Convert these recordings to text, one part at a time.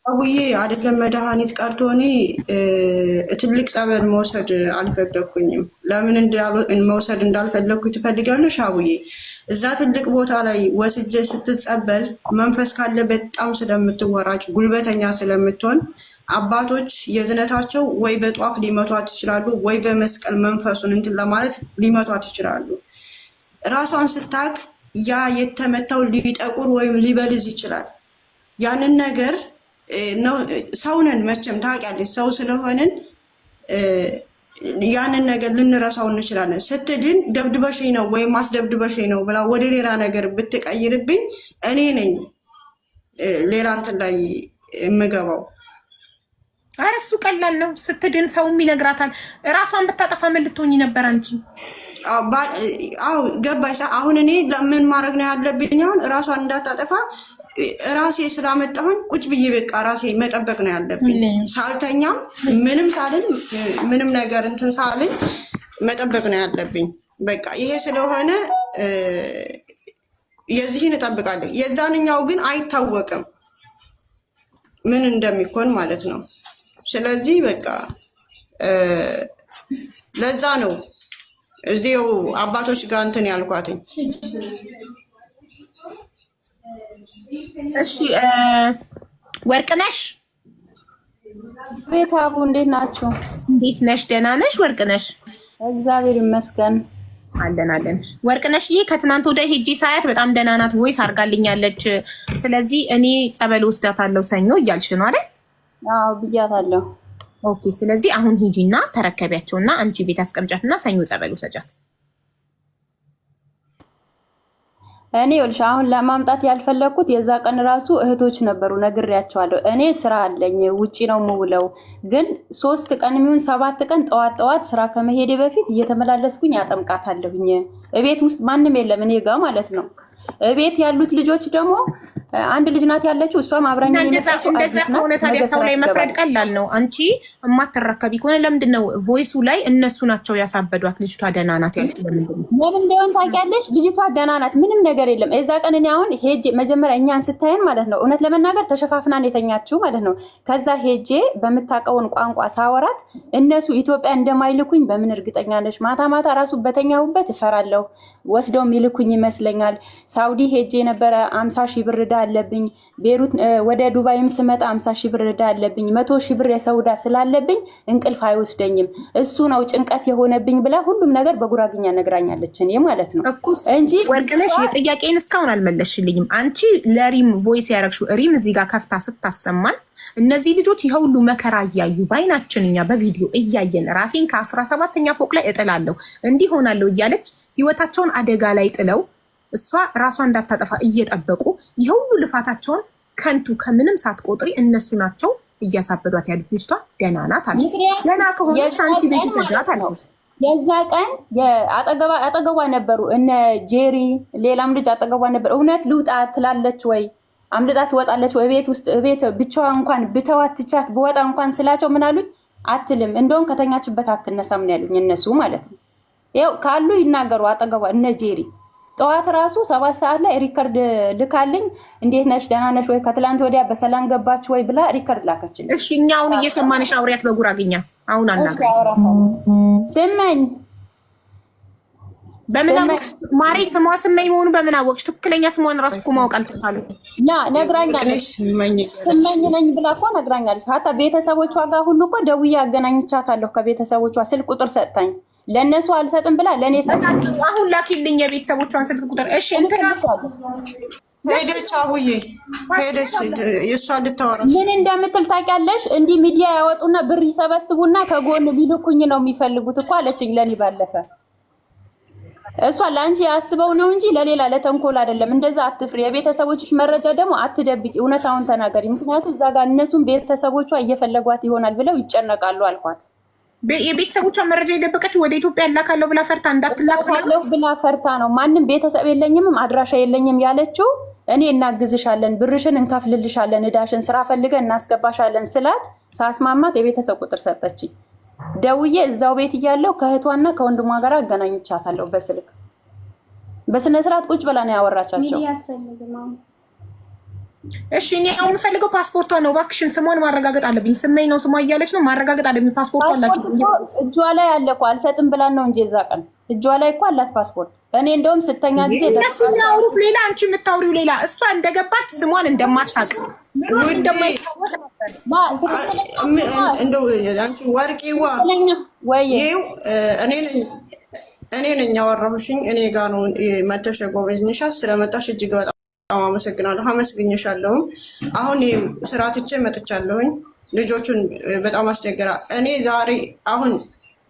አቡዬ አይደለም መድኃኒት ቀርቶኒ ትልቅ ጸበል መውሰድ አልፈለኩኝም። ለምን መውሰድ እንዳልፈለኩ ትፈልጋለሽ አቡዬ? እዛ ትልቅ ቦታ ላይ ወስጄ ስትጸበል መንፈስ ካለ በጣም ስለምትወራጭ ጉልበተኛ ስለምትሆን አባቶች የዝነታቸው ወይ በጧፍ ሊመቷት ይችላሉ፣ ወይ በመስቀል መንፈሱን እንትን ለማለት ሊመቷት ይችላሉ። ራሷን ስታቅ ያ የተመታው ሊጠቁር ወይም ሊበልዝ ይችላል። ያንን ነገር ሰውነን መቼም ታውቂያለሽ፣ ሰው ስለሆንን ያንን ነገር ልንረሳው እንችላለን። ስትድን ደብድበሽኝ ነው ወይም አስደብድበሽኝ ነው ብላ ወደ ሌላ ነገር ብትቀይርብኝ እኔ ነኝ ሌላ እንትን ላይ የምገባው። አረ እሱ ቀላል ነው። ስትድን ሰውም ይነግራታል። ራሷን ብታጠፋ ምን ልትሆኚ ነበር አንቺ? አዎ ገባሽ። አሁን እኔ ለምን ማድረግ ነው ያለብኝ? አሁን ራሷን እንዳታጠፋ ራሴ ስላመጣሁኝ ቁጭ ብዬ በቃ ራሴ መጠበቅ ነው ያለብኝ። ሳልተኛም ምንም ሳልን ምንም ነገር እንትን ሳልን መጠበቅ ነው ያለብኝ። በቃ ይሄ ስለሆነ የዚህን እጠብቃለሁ። የዛንኛው ግን አይታወቅም ምን እንደሚኮን ማለት ነው። ስለዚህ በቃ ለዛ ነው እዚው አባቶች ጋር እንትን ያልኳትኝ። እሺ ወርቅነሽ ቤት አቡ እንዴት ናችሁ? እንዴት ነሽ? ደህና ነሽ ወርቅነሽ? እግዚአብሔር ይመስገን አለን። ወርቅነሽዬ ከትናንት ወደ ሄጂ ሳያት በጣም ደህና ናት፣ ቮይስ አድርጋልኛለች። ስለዚህ እኔ ጸበል ወስዳታለሁ ሰኞ እያልሽ ነው አይደል? አዎ ብያታለሁ። ኦኬ። ስለዚህ አሁን ሂጂና ተረከቢያቸውና አንቺ ቤት አስቀምጫትና ሰኞ ጸበል ወሰጃት። እኔ ወልሽ አሁን ለማምጣት ያልፈለኩት የዛ ቀን ራሱ እህቶች ነበሩ ነግሬያቸዋለሁ። እኔ ስራ አለኝ ውጪ ነው የምውለው፣ ግን 3 ቀን የሚሆን 7 ቀን ጠዋት ስራ ከመሄዴ በፊት እየተመላለስኩኝ አጠምቃታለሁኝ። እቤት ውስጥ ማንም የለም እኔ ጋር ማለት ነው። እቤት ያሉት ልጆች ደግሞ አንድ ልጅ ናት ያለችው፣ እሷም አብራኝ ነው። እንደዛ ከሆነ ታዲያ ሰው ላይ መፍረድ ቀላል ነው። አንቺ የማትረከቢ ከሆነ ለምንድን ነው ቮይሱ ላይ እነሱ ናቸው ያሳበዷት? ልጅቷ ደህና ናት ያልሽ ለምን እንደሆነ ታውቂያለሽ? ልጅቷ ደህና ናት፣ ምንም ነገር የለም። እዛ ቀን እኔ አሁን ሄጄ መጀመሪያ እኛን ስታየን ማለት ነው እውነት ለመናገር ተሸፋፍናን የተኛችው ማለት ነው። ከዛ ሄጄ በምታውቀውን ቋንቋ ሳወራት እነሱ ኢትዮጵያ እንደማይልኩኝ በምን እርግጠኛ ነሽ? ማታ ራሱ በተኛሁበት እፈራለሁ፣ ወስደው የሚልኩኝ ይመስለኛል። ሳውዲ ሄጄ ነበረ 50 ሺህ ብር አለብኝ። ቤሩት ወደ ዱባይም ስመጣ 50 ሺህ ብር አለብኝ። 100 ሺህ ብር የሰውዳ ስላለብኝ እንቅልፍ አይወስደኝም። እሱ ነው ጭንቀት የሆነብኝ ብላ ሁሉም ነገር በጉራግኛ ነግራኛለች። እኔ ማለት ነው እንጂ ወርቅነሽ የጥያቄን እስካሁን አልመለስሽልኝም። አንቺ ለሪም ቮይስ ያረግሽው ሪም እዚህ ጋር ከፍታ ስታሰማን እነዚህ ልጆች ይሄ ሁሉ መከራ እያዩ ባይናችን እኛ በቪዲዮ እያየን ራሴን ከ17ኛ ፎቅ ላይ እጥላለሁ እንዲህ ሆናለሁ እያለች ህይወታቸውን አደጋ ላይ ጥለው እሷ ራሷ እንዳታጠፋ እየጠበቁ ይሄው ሁሉ ልፋታቸውን ከንቱ ከምንም ሳትቆጥሪ እነሱ ናቸው እያሳበዷት ያሉት። ልጅቷ ደህና ናት አልሽ። ደህና ከሆነች አንቺ ቤቱ ሰጃት አልኩሽ። የዛ ቀን አጠገቧ ነበሩ እነ ጄሪ፣ ሌላም ልጅ አጠገቧ ነበር። እውነት ልውጣ ትላለች ወይ አምልጣ ትወጣለች ወይ? ቤት ውስጥ ቤት ብቻዋ እንኳን ብተዋት ትቻት በወጣ እንኳን ስላቸው ምን አሉኝ? አትልም፣ እንደውም ከተኛችበት አትነሳም ነው ያሉኝ እነሱ ማለት ነው። ይኸው ካሉ ይናገሩ አጠገቧ እነ ጄሪ ጠዋት ራሱ 7 ሰዓት ላይ ሪከርድ ልካልኝ እንዴት ነሽ ደህና ነሽ ወይ ከትላንት ወዲያ በሰላም ገባች ወይ ብላ ሪከርድ ላከችልኝ። እሺ እኛ አሁን እየሰማንሽ አውሪያት በጉራግኛ አሁን አናግረኝ። ስመኝ በምን አወቅሽ? ማሪ ስሟ ስመኝ መሆኑ በምን አወቅሽ? ትክክለኛ ስሟን ራሱ እኮ ማወቅ አልቻልኩም። ነግራኛለች። ስመኝ ነኝ ብላ እኮ ነግራኛለች። ሀታ ቤተሰቦቿ ጋር ሁሉ እኮ ደውዬ አገናኝቻታለሁ። ከቤተሰቦቿ ስልክ ቁጥር ሰጣኝ። ለነሱ አልሰጥም ብላ ለኔ ሰጣኝ። አሁን ላኪልኝ የቤተሰቦቿን ስልክ ቁጥር። እሺ እንትና ሄደች አቡዬ ሄደች። እሷ ልታወራ ምን እንደምትል ታውቂያለሽ? እንዲህ ሚዲያ ያወጡና ብር ይሰበስቡና ከጎን ቢልኩኝ ነው የሚፈልጉት እኮ አለችኝ። ለኔ ባለፈ እሷ ላንቺ ያስበው ነው እንጂ ለሌላ ለተንኮል አይደለም። እንደዛ አትፍሪ። የቤተሰቦችሽ መረጃ ደግሞ አትደብቂ፣ እውነታውን ተናገሪ። ምክንያቱም እዛ ጋር እነሱም ቤተሰቦቿ እየፈለጓት ይሆናል ብለው ይጨነቃሉ አልኳት። የቤተሰቦቿን መረጃ የደበቀችው ወደ ኢትዮጵያ ላካለው ብላ ፈርታ እንዳትላካለው ብላ ፈርታ ነው። ማንም ቤተሰብ የለኝም አድራሻ የለኝም ያለችው። እኔ እናግዝሻለን፣ ብርሽን እንከፍልልሻለን፣ እዳሽን ስራ ፈልገን እናስገባሻለን ስላት ሳስማማት የቤተሰብ ቁጥር ሰጠችኝ። ደውዬ እዛው ቤት እያለሁ ከእህቷና ከወንድሟ ጋር አገናኝቻታለሁ በስልክ። በስነ ስርዓት ቁጭ ብላ ነው ያወራቻቸው። እሺ እኔ አሁን የምፈልገው ፓስፖርቷ ነው። እባክሽን ስሟን ማረጋገጥ አለብኝ። ስሜኝ ነው ስሟ እያለች ነው ማረጋገጥ አለብኝ። ፓስፖርቷ አላት እጇ ላይ አለ እኮ አልሰጥም ብላን ነው እንጂ እዛ ቀን እጇ ላይ እኮ አላት ፓስፖርት። እኔ እንደውም ስተኛ ጊዜ እነሱ የሚያወሩት ሌላ፣ አንቺ የምታወሪው ሌላ። እሷ እንደገባች ስሟን እንደማታውቅ እንደው አንቺ ወርቂዋ ይኸው እኔ ነኝ ያወራሁሽኝ። እኔ ጋር ነው መተሽ ጎበዝኝሻት። ስለመጣሽ እጅግ በጣም አመሰግናለሁ። አመስግኝሻለሁም። አሁን ስራ ትቼ መጥቻለሁኝ። ልጆቹን በጣም አስቸገራ። እኔ ዛሬ አሁን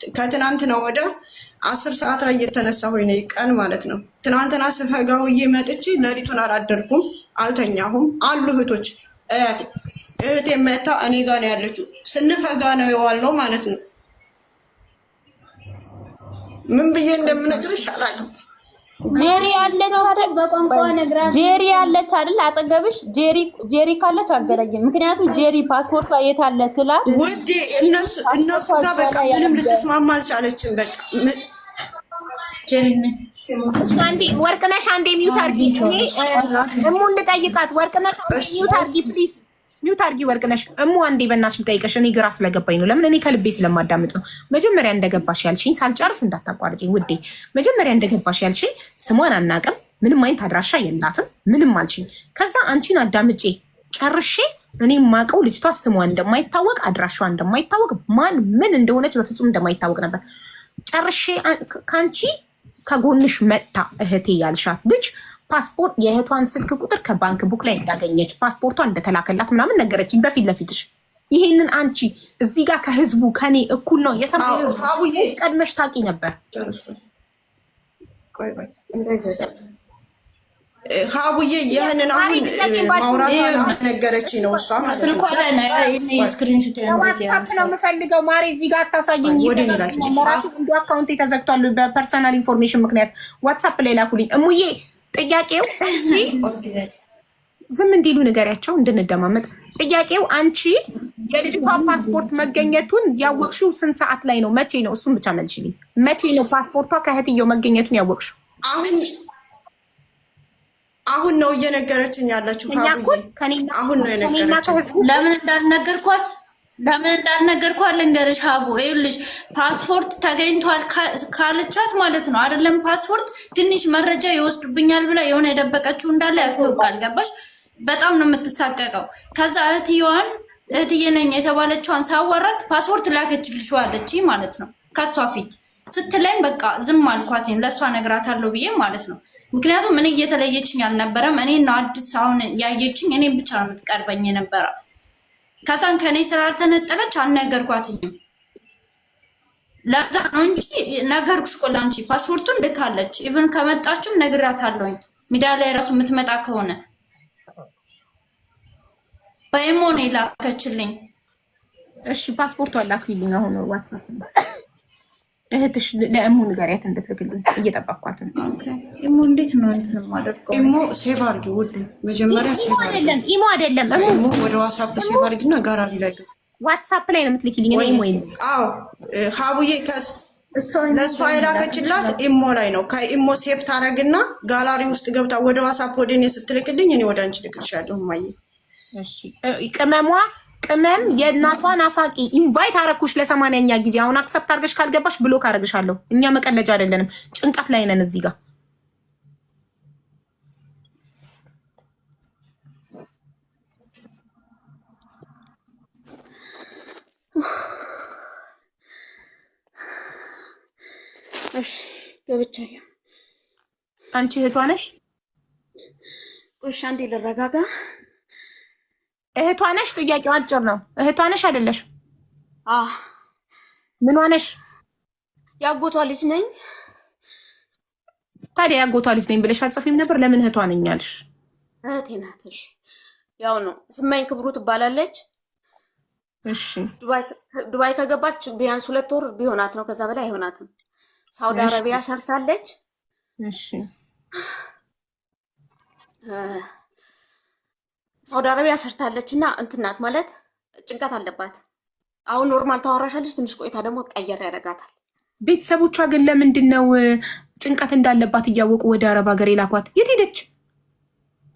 ከትናንትና ወደ 10 ሰዓት ላይ የተነሳሁኝ ነው ቀን ማለት ነው። ትናንትና ስፈጋውዬ መጥቼ ሌሊቱን አላደርኩም፣ አልተኛሁም። አሉ እህቶች እህቴ መታ እኔ ጋር ነው ያለችው። ስንፈጋ ነው የዋልነው ማለት ነው። ምን ብዬ እንደምነግርሽ አላውቅም። ጄሪ አለች አይደል? በቋንቋ ነግራት ጄሪ አለች አይደል? አጠገብሽ ጄሪ ካለች አገናኘን። ምክንያቱም ጄሪ ፓስፖርቷ የት አለ ስላት ውዴ እነሱ ጋር በቃ ምንም ልትስማማ አልቻለችም። በቃ አንዴ ወርቅነሽ አንዴ ሚውት አርጊ። እሙ እንድጠይቃት ወርቅነሽ ሚውት አርጊ ፕሊዝ። ሚውት አርጊ ወርቅነሽ። እሙ አንዴ በእናትሽ ልጠይቅሽ። እኔ ግራ ስለገባኝ ነው። ለምን እኔ ከልቤ ስለማዳምጥ ነው። መጀመሪያ እንደገባሽ ያልሽኝ ሳልጨርስ እንዳታቋርጪኝ ውዴ። መጀመሪያ እንደገባሽ ያልሽኝ ስሟን አናውቅም፣ ምንም አይነት አድራሻ የላትም፣ ምንም አልሽኝ። ከዛ አንቺን አዳምጬ ጨርሼ እኔ የማውቀው ልጅቷ ስሟ እንደማይታወቅ አድራሻዋ እንደማይታወቅ ማን ምን እንደሆነች በፍጹም እንደማይታወቅ ነበር ጨርሼ ከአንቺ ከጎንሽ መጥታ እህቴ ያልሻት ልጅ ፓስፖርት የእህቷን ስልክ ቁጥር ከባንክ ቡክ ላይ እንዳገኘች ፓስፖርቷ እንደተላከላት ምናምን ነገረችኝ በፊት ለፊትሽ። ይሄንን አንቺ እዚህ ጋር ከህዝቡ ከኔ እኩል ነው የሰማው ቀድመሽ ታውቂ ነበር። ሀቡዬ ይህንን አሁን ማውራቷን ነገረችኝ ነው እሷ ማለት ነው። ዋትስአፕ ነው የምፈልገው ማሬ፣ እዚህ ጋር አታሳይኝ። ራሱ እንዱ አካውንት ተዘግቷል በፐርሰናል ኢንፎርሜሽን ምክንያት። ዋትስአፕ ላይ ላኩልኝ። እሙዬ ጥያቄው ዝም እንዲሉ ንገሪያቸው እንድንደማመጥ። ጥያቄው አንቺ የልጅቷ ፓስፖርት መገኘቱን ያወቅሽው ስንት ሰዓት ላይ ነው? መቼ ነው? እሱን ብቻ መልሽልኝ። መቼ ነው ፓስፖርቷ ከእህትየው መገኘቱን ያወቅሽው? አሁን ነው እየነገረችኝ ያለችው። አሁን ነው የነገረችኝ። ለምን እንዳልነገርኳት ልንገርሽ ሀቡ። ይኸውልሽ ፓስፖርት ተገኝቷል ካለቻት ማለት ነው አይደለም፣ ፓስፖርት ትንሽ መረጃ ይወስዱብኛል ብላ የሆነ የደበቀችው እንዳለ ያስታውቃል። ገባሽ? በጣም ነው የምትሳቀቀው። ከዛ እህትዬ ነኝ የተባለችዋን ሳወራት ፓስፖርት ላከችልሽ አለች ማለት ነው። ከሷ ፊት ስትለኝ በቃ ዝም አልኳትኝ፣ ለእሷ ነግራታለሁ ብዬ ማለት ነው። ምክንያቱም እኔ እየተለየችኝ አልነበረም። እኔ ነው አዲስ አሁን ያየችኝ፣ እኔ ብቻ ነው የምትቀርበኝ የነበረ። ከዛን ከኔ ስላልተነጠለች አልነገርኳትኝም። ለዛ ነው እንጂ ነገርኩሽ እኮ ላንቺ ፓስፖርቱን ልካለች። ኢቭን ከመጣችም ነግራታለሁኝ። ሚዲያ ላይ ራሱ የምትመጣ ከሆነ በኢሞ ነው የላከችልኝ። እሺ ፓስፖርቷን ላክልኝ አሁን ዋትስአፕ እህትሽ ለእሙ ንገሪያት እንድትልክልኝ እየጠበቅኳት ነው። ኢሞ እንዴት ነው እንትን ማለት ነው? ኢሞ ሴቭ አድርጊ ውድ፣ መጀመሪያ ሴቭ አድርጊ። ኢሞ አይደለም ኢሞ ወደ ዋትስአፕ ሴቭ አድርጊና ጋራሪ ላይ ዋትስአፕ ላይ ነው የምትልክልኝ። እኔ ኢሞ ይሄን አዎ ሀቡዬ ለእሷ የላከችላት ኢሞ ላይ ነው። ከኢሞ ሴቭ ታረግና ጋላሪ ውስጥ ገብታ ወደ ዋትስአፕ ወደ እኔ ስትልክልኝ እኔ ወደ አንቺ ልክልሻለሁ። ማየ እሺ ቅመም የእናቷን አፋቂ ኢንቫይት አረኩሽ ለ80ኛ ጊዜ። አሁን አክሰፕት አድርገሽ ካልገባሽ ብሎክ አደርግሻለሁ። እኛ መቀለጃ አይደለንም፣ ጭንቀት ላይ ነን እዚህ ጋር። እሺ ገብቻለሁ። አንቺ እህቷ ነሽ? ቆይ አንዴ ልረጋጋ። እህቷ ነሽ? ጥያቄው አጭር ነው። እህቷ ነሽ አይደለሽ? ምኗ ነሽ? ያጎቷ ልጅ ነኝ። ታዲያ ያጎቷ ልጅ ነኝ ብለሽ አጽፊም ነበር። ለምን እህቷ ነኝ አልሽ? እህቴ ናት። እሺ ያው ነው። ስማኝ ክብሩ ትባላለች። እሺ ዱባይ ከገባች ቢያንስ 2 ወር ቢሆናት ነው፣ ከዛ በላይ አይሆናትም። ሳውዲ አረቢያ ሰርታለች። እሺ ሳውዲ አረቢያ ሰርታለች እና እንትን ናት ማለት ጭንቀት አለባት። አሁን ኖርማል ታወራሻለች፣ ትንሽ ቆይታ ደግሞ ቀየር ያደርጋታል። ቤተሰቦቿ ግን ለምንድን ነው ጭንቀት እንዳለባት እያወቁ ወደ አረብ ሀገር የላኳት? የት ሄደች?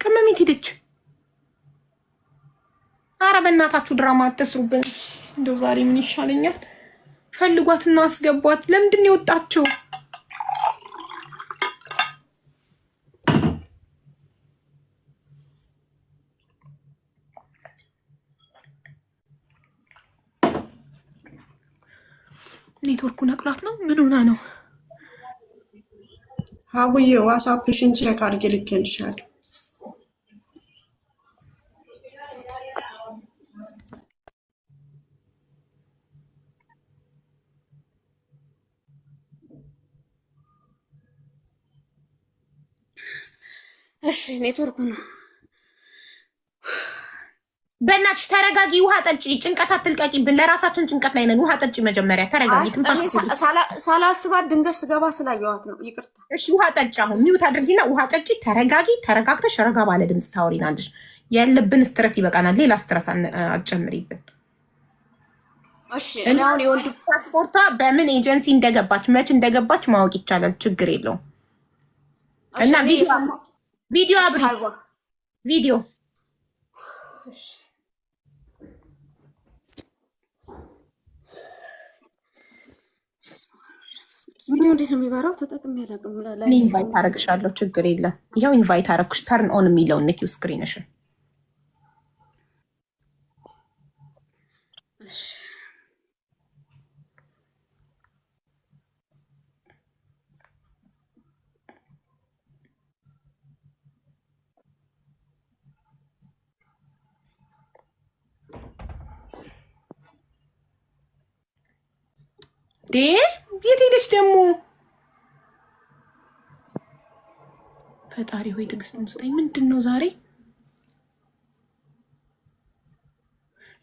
ቅመም የት ሄደች? ኧረ በእናታችሁ ድራማ አትስሩብን። እንደው ዛሬ ምን ይሻለኛል? ፈልጓትና አስገቧት። ለምንድን ነው የወጣችው? ኔትወርኩ ነቅሏት ነው? ምን ሆና ነው? ሀቡዬ ዋትስአፕሽን ቼክ አድርጌ ልኬልሻለሁ። እሺ ኔትወርኩ ነው። በእናትሽ ተረጋጊ። ውሃ ጠጪ። ጭንቀት አትልቀቂብን። ለራሳችን ጭንቀት ላይ ነን። ውሃ ጠጪ። መጀመሪያ ተረጋጊ። ሳላስባት ድንገት ስገባ ስላየኋት ነው። ይቅርታ። እሺ ውሃ ጠጪ። አሁን ሚውት አድርጊና ውሃ ጠጪ። ተረጋጊ። ተረጋግተሽ ረጋ ባለ ድምፅ ታወሪናለሽ። ያለብን ስትረስ ይበቃናል። ሌላ ስትረስ አትጨምሪብን። እሺ እኔ አሁን የወንድ ፓስፖርቷ በምን ኤጀንሲ እንደገባች መች እንደገባች ማወቅ ይቻላል። ችግር የለውም። እና ቪዲዮ አብሪ። ቪዲዮ ቪዲዮ እንዴት ነው የሚበራው? ተጠቅሜ አላውቅም። ኢንቫይት አደርግሻለሁ። ችግር የለም። ይኸው ኢንቫይት አደረግኩሽ። ተርን ኦን የሚለውን ንኪው ስክሪንሽን። የት ሄደች ደግሞ? ፈጣሪ ሆይ ትዕግስቱን ስጠኝ። ምንድን ነው ዛሬ?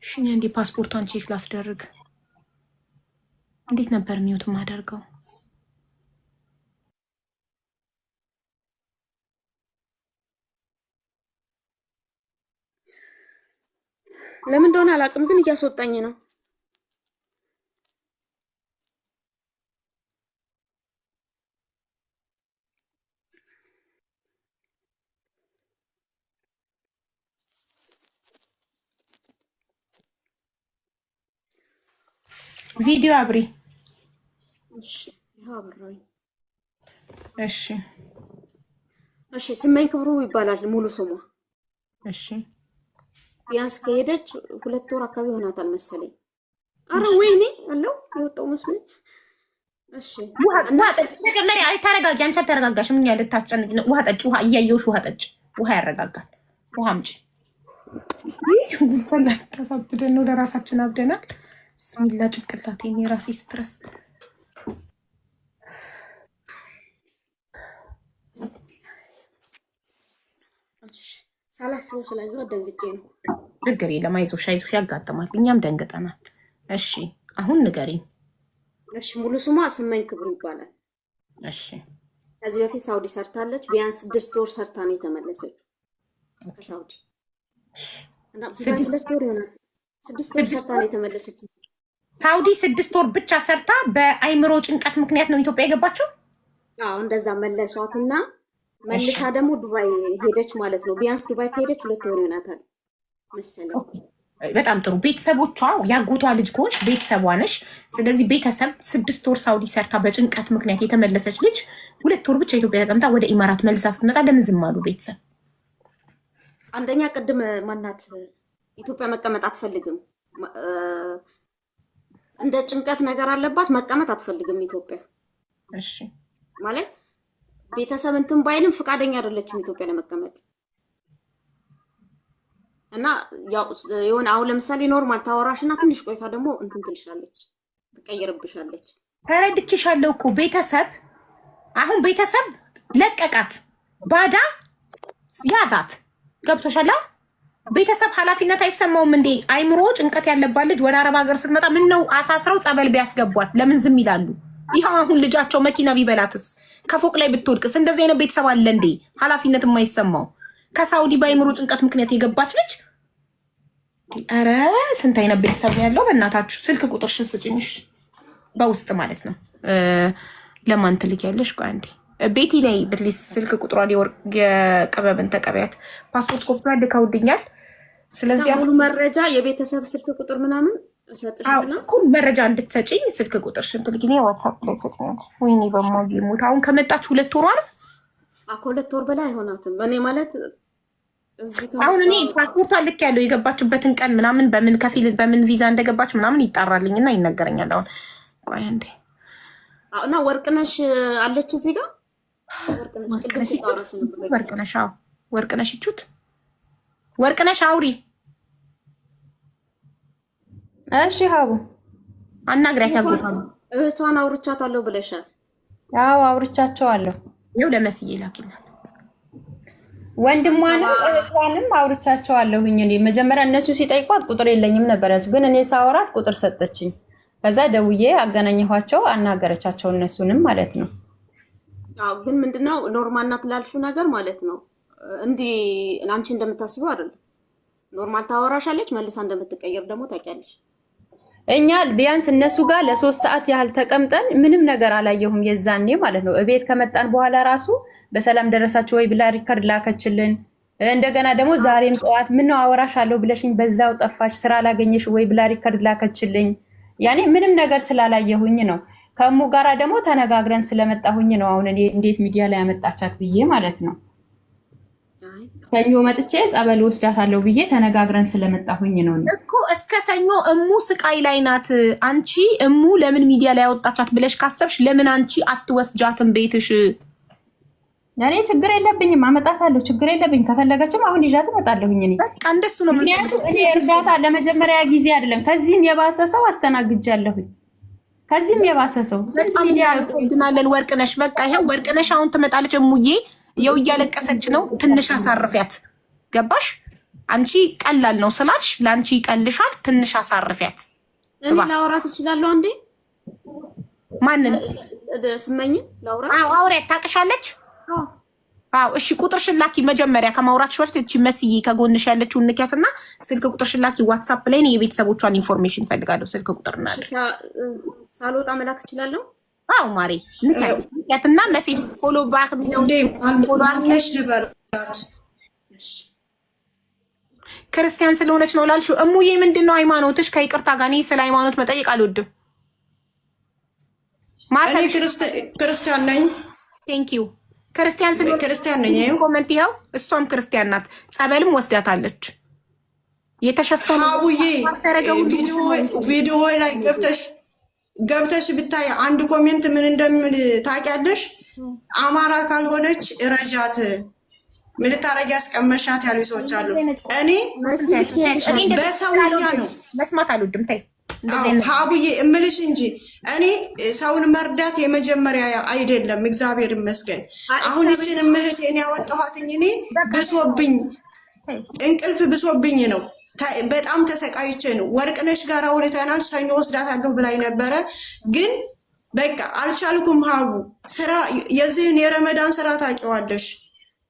እሺ እንዴ ፓስፖርቷን ቼክ ላስደርግ። እንዴት ነበር ሚውት ማደርገው? ለምን እንደሆነ አላውቅም፣ ግን እያስወጣኝ ነው። ቪዲዮ አብሪ። እሺ ይሄው አብራኝ። እሺ እሺ ስመኝ ክብሩ ይባላል ሙሉ ስሟ። እሺ ቢያንስ ከሄደች 2 ወር አካባቢ ሆናታል መሰለኝ። አረ ወይኔ አለው የወጣው መስሎኝ። እሺ ውሃ ጠጪ። ተጨመሪ። አይ ተረጋጊ። አንቺ አትረጋጋሽም። እኛ ልታስጨንቅ ነው። ውሃ ጠጪ። ውሃ እያየሁሽ ውሃ ጠጪ። ውሃ ያረጋጋል። ውሃ አምጪ። ፈላ ተሳብደን ነው ለራሳችን አብደናል። ብስሚላ ጭንቅላቴን የራሴ ስትረስ። ሳላስበው ስላየሁ ደንግጬ ነው። ችግር የለም። አይዞሽ አይዞሽ፣ ያጋጥማል። እኛም ደንግጠናል። እሺ አሁን ንገሪኝ። እሺ ሙሉ ስሟ ስመኝ ክብሩ ይባላል። እሺ ከዚህ በፊት ሳውዲ ሰርታለች። ቢያንስ 6 ወር ሰርታ ነው የተመለሰችው ከሳውዲ እና 6 ወር ይሆናል። 6 ወር ሰርታ ነው የተመለሰችው ሳውዲ። 6 ወር ብቻ ሰርታ በአይምሮ ጭንቀት ምክንያት ነው ኢትዮጵያ የገባችው። አዎ እንደዛ መለሷትና መልሳ ደግሞ ዱባይ ሄደች ማለት ነው። ቢያንስ ዱባይ ከሄደች 2 ወር ይሆናታል መሰለኝ። በጣም ጥሩ። ቤተሰቦቿ ያጎቷ ልጅ ከሆንሽ ቤተሰቧ ነሽ። ስለዚህ ቤተሰብ 6 ወር ሳውዲ ሰርታ በጭንቀት ምክንያት የተመለሰች ልጅ 2 ወር ብቻ ኢትዮጵያ ተቀምጣ ወደ ኢማራት መልሳ ስትመጣ ለምን ዝም አሉ ቤተሰብ? አንደኛ ቅድም ማናት ኢትዮጵያ መቀመጥ አትፈልግም። እንደ ጭንቀት ነገር አለባት። መቀመጥ አትፈልግም ኢትዮጵያ። እሺ ማለት ቤተሰብ እንትን ባይልም ፍቃደኛ አይደለችም ኢትዮጵያ ለመቀመጥ እና ያው የሆነ አሁን ለምሳሌ ኖርማል ታወራሽና ትንሽ ቆይታ ደግሞ እንትን ትልሻለች፣ ትቀይርብሻለች። ተረድቼሻለሁ እኮ ቤተሰብ አሁን ቤተሰብ ለቀቃት፣ ባዳ ያዛት። ገብቶሻል? ቤተሰብ ኃላፊነት አይሰማውም እንዴ? አይምሮ ጭንቀት ያለባት ልጅ ወደ አረብ ሀገር ስትመጣ ምን ነው አሳስረው ጸበል ቢያስገቧት ለምን ዝም ይላሉ? ይኸው አሁን ልጃቸው መኪና ቢበላትስ? ከፎቅ ላይ ብትወድቅስ? እንደዚህ አይነት ቤተሰብ አለ እንዴ ኃላፊነት የማይሰማው? ከሳውዲ በአይምሮ ጭንቀት ምክንያት የገባች ልጅ። ኧረ ስንት አይነት ቤተሰብ ነው ያለው። በእናታችሁ ስልክ ቁጥርሽን ስጭኝሽ፣ በውስጥ ማለት ነው። ለማን ትልኪያለሽ? ቆይ አንዴ ቤቲ ላይ ብትሊስ ስልክ ቁጥሯ የቅበብን ተቀበያት። ፓስፖርት ኮፒ ልከውልኛል። ስለዚህ ሙሉ መረጃ የቤተሰብ ስልክ ቁጥር ምናምን እሰጥሽና መረጃ እንድትሰጪኝ ስልክ ቁጥር ሽንትልጊኔ ዋትስአፕ ላይ ሰጥኛለሽ። ወይኔ በማጊ ሞት አሁን ከመጣች 2 ወሯ ነው። 2 ወር በላይ አይሆናትም። እኔ ማለት አሁን እኔ ፓስፖርቷ ልክ ያለው የገባችበትን ቀን ምናምን በምን ከፊል በምን ቪዛ እንደገባች ምናምን ይጣራልኝና ይነገረኛል። አሁን ቆይ እንዴ እና ወርቅነሽ አለች እዚህ ጋር ወርቅነሽ ይቹት ወርቅነሽ አውሪ። እሺ ሀቡ አናግሪያት። ያጎታሉ እህቷን አውርቻታለሁ ብለሻል። ያው አውርቻቸዋለሁ። ይኸው ለመስዬ ላኪላት። ወንድሟንም እህቷንም አውርቻቸዋለሁኝ። እኔ መጀመሪያ እነሱ ሲጠይቋት ቁጥር የለኝም ነበር ያዙ፣ ግን እኔ ሳወራት ቁጥር ሰጠችኝ። ከዛ ደውዬ አገናኘኋቸው፣ አናገረቻቸው እነሱንም ማለት ነው። አዎ ግን ምንድነው ኖርማል ናት ላልሽው ነገር ማለት ነው። እንዲህ አንቺ እንደምታስበው አይደለም። ኖርማል ታወራሻለች፣ መልሳ እንደምትቀየር ደግሞ ታውቂያለሽ። እኛ ቢያንስ እነሱ ጋር ለ3 ሰዓት ያህል ተቀምጠን ምንም ነገር አላየሁም የዛኔ ማለት ነው። እቤት ከመጣን በኋላ ራሱ በሰላም ደረሳችሁ ወይ ብላ ሪከርድ ላከችልን። እንደገና ደግሞ ዛሬም ጠዋት ምነው አወራሻለሁ ብለሽኝ በዛው ጠፋሽ ስራ ላገኘሽ ወይ ብላ ሪከርድ ላከችልኝ። ያኔ ምንም ነገር ስላላየሁኝ ነው። ከሙ ጋራ ደግሞ ተነጋግረን ስለመጣሁኝ ነው። አሁን እኔ እንዴት ሚዲያ ላይ ያመጣቻት ብዬ ማለት ነው። ሰኞ መጥቼ ጸበል ወስዳታለሁ ብዬ ተነጋግረን ስለመጣሁኝ ነው እኮ። እስከ ሰኞ እሙ ስቃይ ላይ ናት። አንቺ እሙ ለምን ሚዲያ ላይ ያወጣቻት ብለሽ ካሰብሽ ለምን አንቺ አትወስጃትም ቤትሽ? እኔ ችግር የለብኝም፣ አመጣታለሁ፣ ችግር የለብኝ። ከፈለገችም አሁን ይዣት እመጣለሁኝ። እኔ በቃ እንደሱ ነው። ምክንያቱም እኔ እርዳታ ለመጀመሪያ ጊዜ አይደለም፣ ከዚህም የባሰ ሰው አስተናግጃለሁኝ። ከዚህም የባሰ ሰው ድናለን። ወርቅነሽ በቃ ይሄው ወርቅነሽ አሁን ትመጣለች። እሙዬ የው እያለቀሰች ነው። ትንሽ አሳርፊያት። ገባሽ? አንቺ ቀላል ነው ስላልሽ ለአንቺ ይቀልሻል። ትንሽ አሳርፊያት። እኔ ላውራት እችላለሁ እንዴ? ማንን? ስመኝ ላውራት? አዎ አውሪያት። ታውቅሻለች? አዎ እሺ። ቁጥርሽን ላኪ መጀመሪያ ከማውራትሽ በፊት። እቺ መስዬ ከጎንሽ ያለችውን ንኪያትና ስልክ ቁጥርሽን ላኪ። ዋትስአፕ ላይ ነው የቤተሰቦቿን ኢንፎርሜሽን ፈልጋለሁ። ስልክ ቁጥርና ሳልወጣ መላክ እችላለሁ? አዎ ማሪ ንኪያትና መሴጅ ፎሎ ባክ ነው ፎሎ አርክሽ ልበራት። ክርስቲያን ስለሆነች ነው ላልሽው እሙዬ ምንድነው ሃይማኖትሽ? ከይቅርታ ጋር እኔ ስለ ሃይማኖት መጠየቅ አልወድም። እኔ ክርስቲያን ነኝ። ቴንክ ዩ። ክርስቲያን ስለሆነች ክርስቲያን ነኝ። ኮሜንት ይኸው። እሷም ክርስቲያን ናት። ጸበልም ወስዳታለች። የተሸፈነ አቡዬ ቪዲዮ ላይ ገብተሽ ብታይ አንድ ኮሜንት ምን እንደምን ታውቂያለሽ? አማራ ካልሆነች ረጃት ምን ታረጊ ያስቀመሻት ያሉ ሰዎች አሉ። እኔ በሰውኛ ነው መስማት አልወድም። ታይ ሀቡዬ እምልሽ እንጂ እኔ ሰውን መርዳት የመጀመሪያ አይደለም። እግዚአብሔር ይመስገን። አሁን እችን እህቴን ያወጣኋትኝ እኔ ብሶብኝ እንቅልፍ ብሶብኝ ነው። በጣም ተሰቃይቼ ነው። ወርቅነሽ ጋር አውርተናል። ሰኞ ወስዳታለሁ ብላኝ ነበረ፣ ግን በቃ አልቻልኩም። ሀቡ ስራ የዚህን የረመዳን ስራ ታውቂዋለሽ።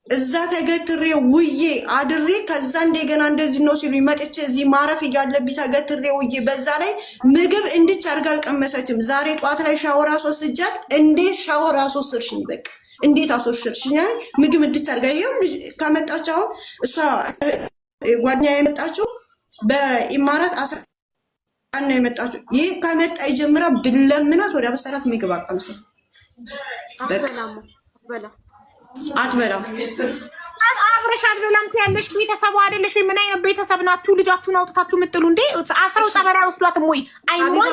እዛ ተገትሬ ውዬ አድሬ ከዛ እንደገና እንደዚህ ነው ሲሉኝ መጥቼ እዚህ ማረፍ እያለብኝ ተገትሬ ውዬ፣ በዛ ላይ ምግብ እንድች አድርጋ አልቀመሰችም። ዛሬ ጧት ላይ ሻወር አስወስጃት፣ እንዴት ሻወር አስወስድሽኝ? በቃ እንዴት አስወስድሽኝ? ምግብ እንድች አድርጋ ይሄው ከመጣች አሁን እሷ ጓደኛ የመጣችው በኢማራት አስራ ነው የመጣችው። ይህ ከመጣ ይጀምራ ብለምናት ወደ አበሰራት ምግብ አቀምሰ አትበላም። አብረሽ አትበላም ያለሽ ቤተሰቡ አይደለሽ? ምን አይነት ቤተሰብ ናችሁ? ልጃችሁን አውጥታችሁ የምጥሉ እንዴ? አስረው ጸበራ ወስዷትም ወይ አይኗን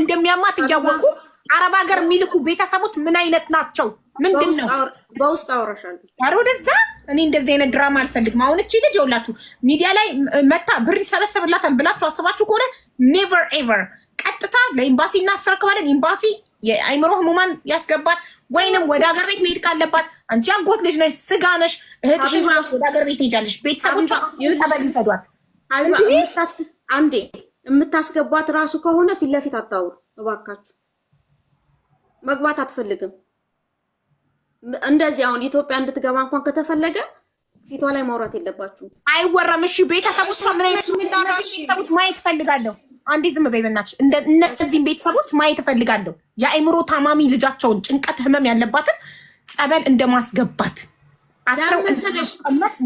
እንደሚያማት እያወቁ አረብ ሀገር የሚልኩ ቤተሰቦች ምን አይነት ናቸው? ምንድን ነው? በውስጥ አውራሻለሁ። ኧረ ወደዛ። እኔ እንደዚህ አይነት ድራማ አልፈልግም። አሁን እቺ ልጅ ይኸውላችሁ ሚዲያ ላይ መታ ብር ይሰበሰብላታል ብላችሁ አስባችሁ ከሆነ ኔቨር ኤቨር። ቀጥታ ለኤምባሲ እናስረክባለን። ኤምባሲ የአይምሮ ህሙማን ያስገባት፣ ወይንም ወደ ሀገር ቤት መሄድ ካለባት አንቺ አጎት ልጅ ነሽ፣ ስጋ ነሽ፣ እህትሽ ወደ ሀገር ቤት ትሄጃለሽ። ቤተሰቦቿ ጠበል ይሰዷት። አንዴ የምታስገባት ራሱ ከሆነ ፊት ለፊት አታውሩ እባካችሁ። መግባት አትፈልግም። እንደዚህ አሁን ኢትዮጵያ እንድትገባ እንኳን ከተፈለገ ፊቷ ላይ ማውራት የለባችሁም። አይወራም። እሺ ቤተሰቦቿ ምን አይነት ቤተሰቦች ማየት ፈልጋለሁ። አንዴ ዝም በይ በእናትሽ። እነዚህም ቤተሰቦች ማየት እፈልጋለሁ። የአእምሮ ታማሚ ልጃቸውን ጭንቀት ህመም ያለባትን ጸበል እንደማስገባት አስረው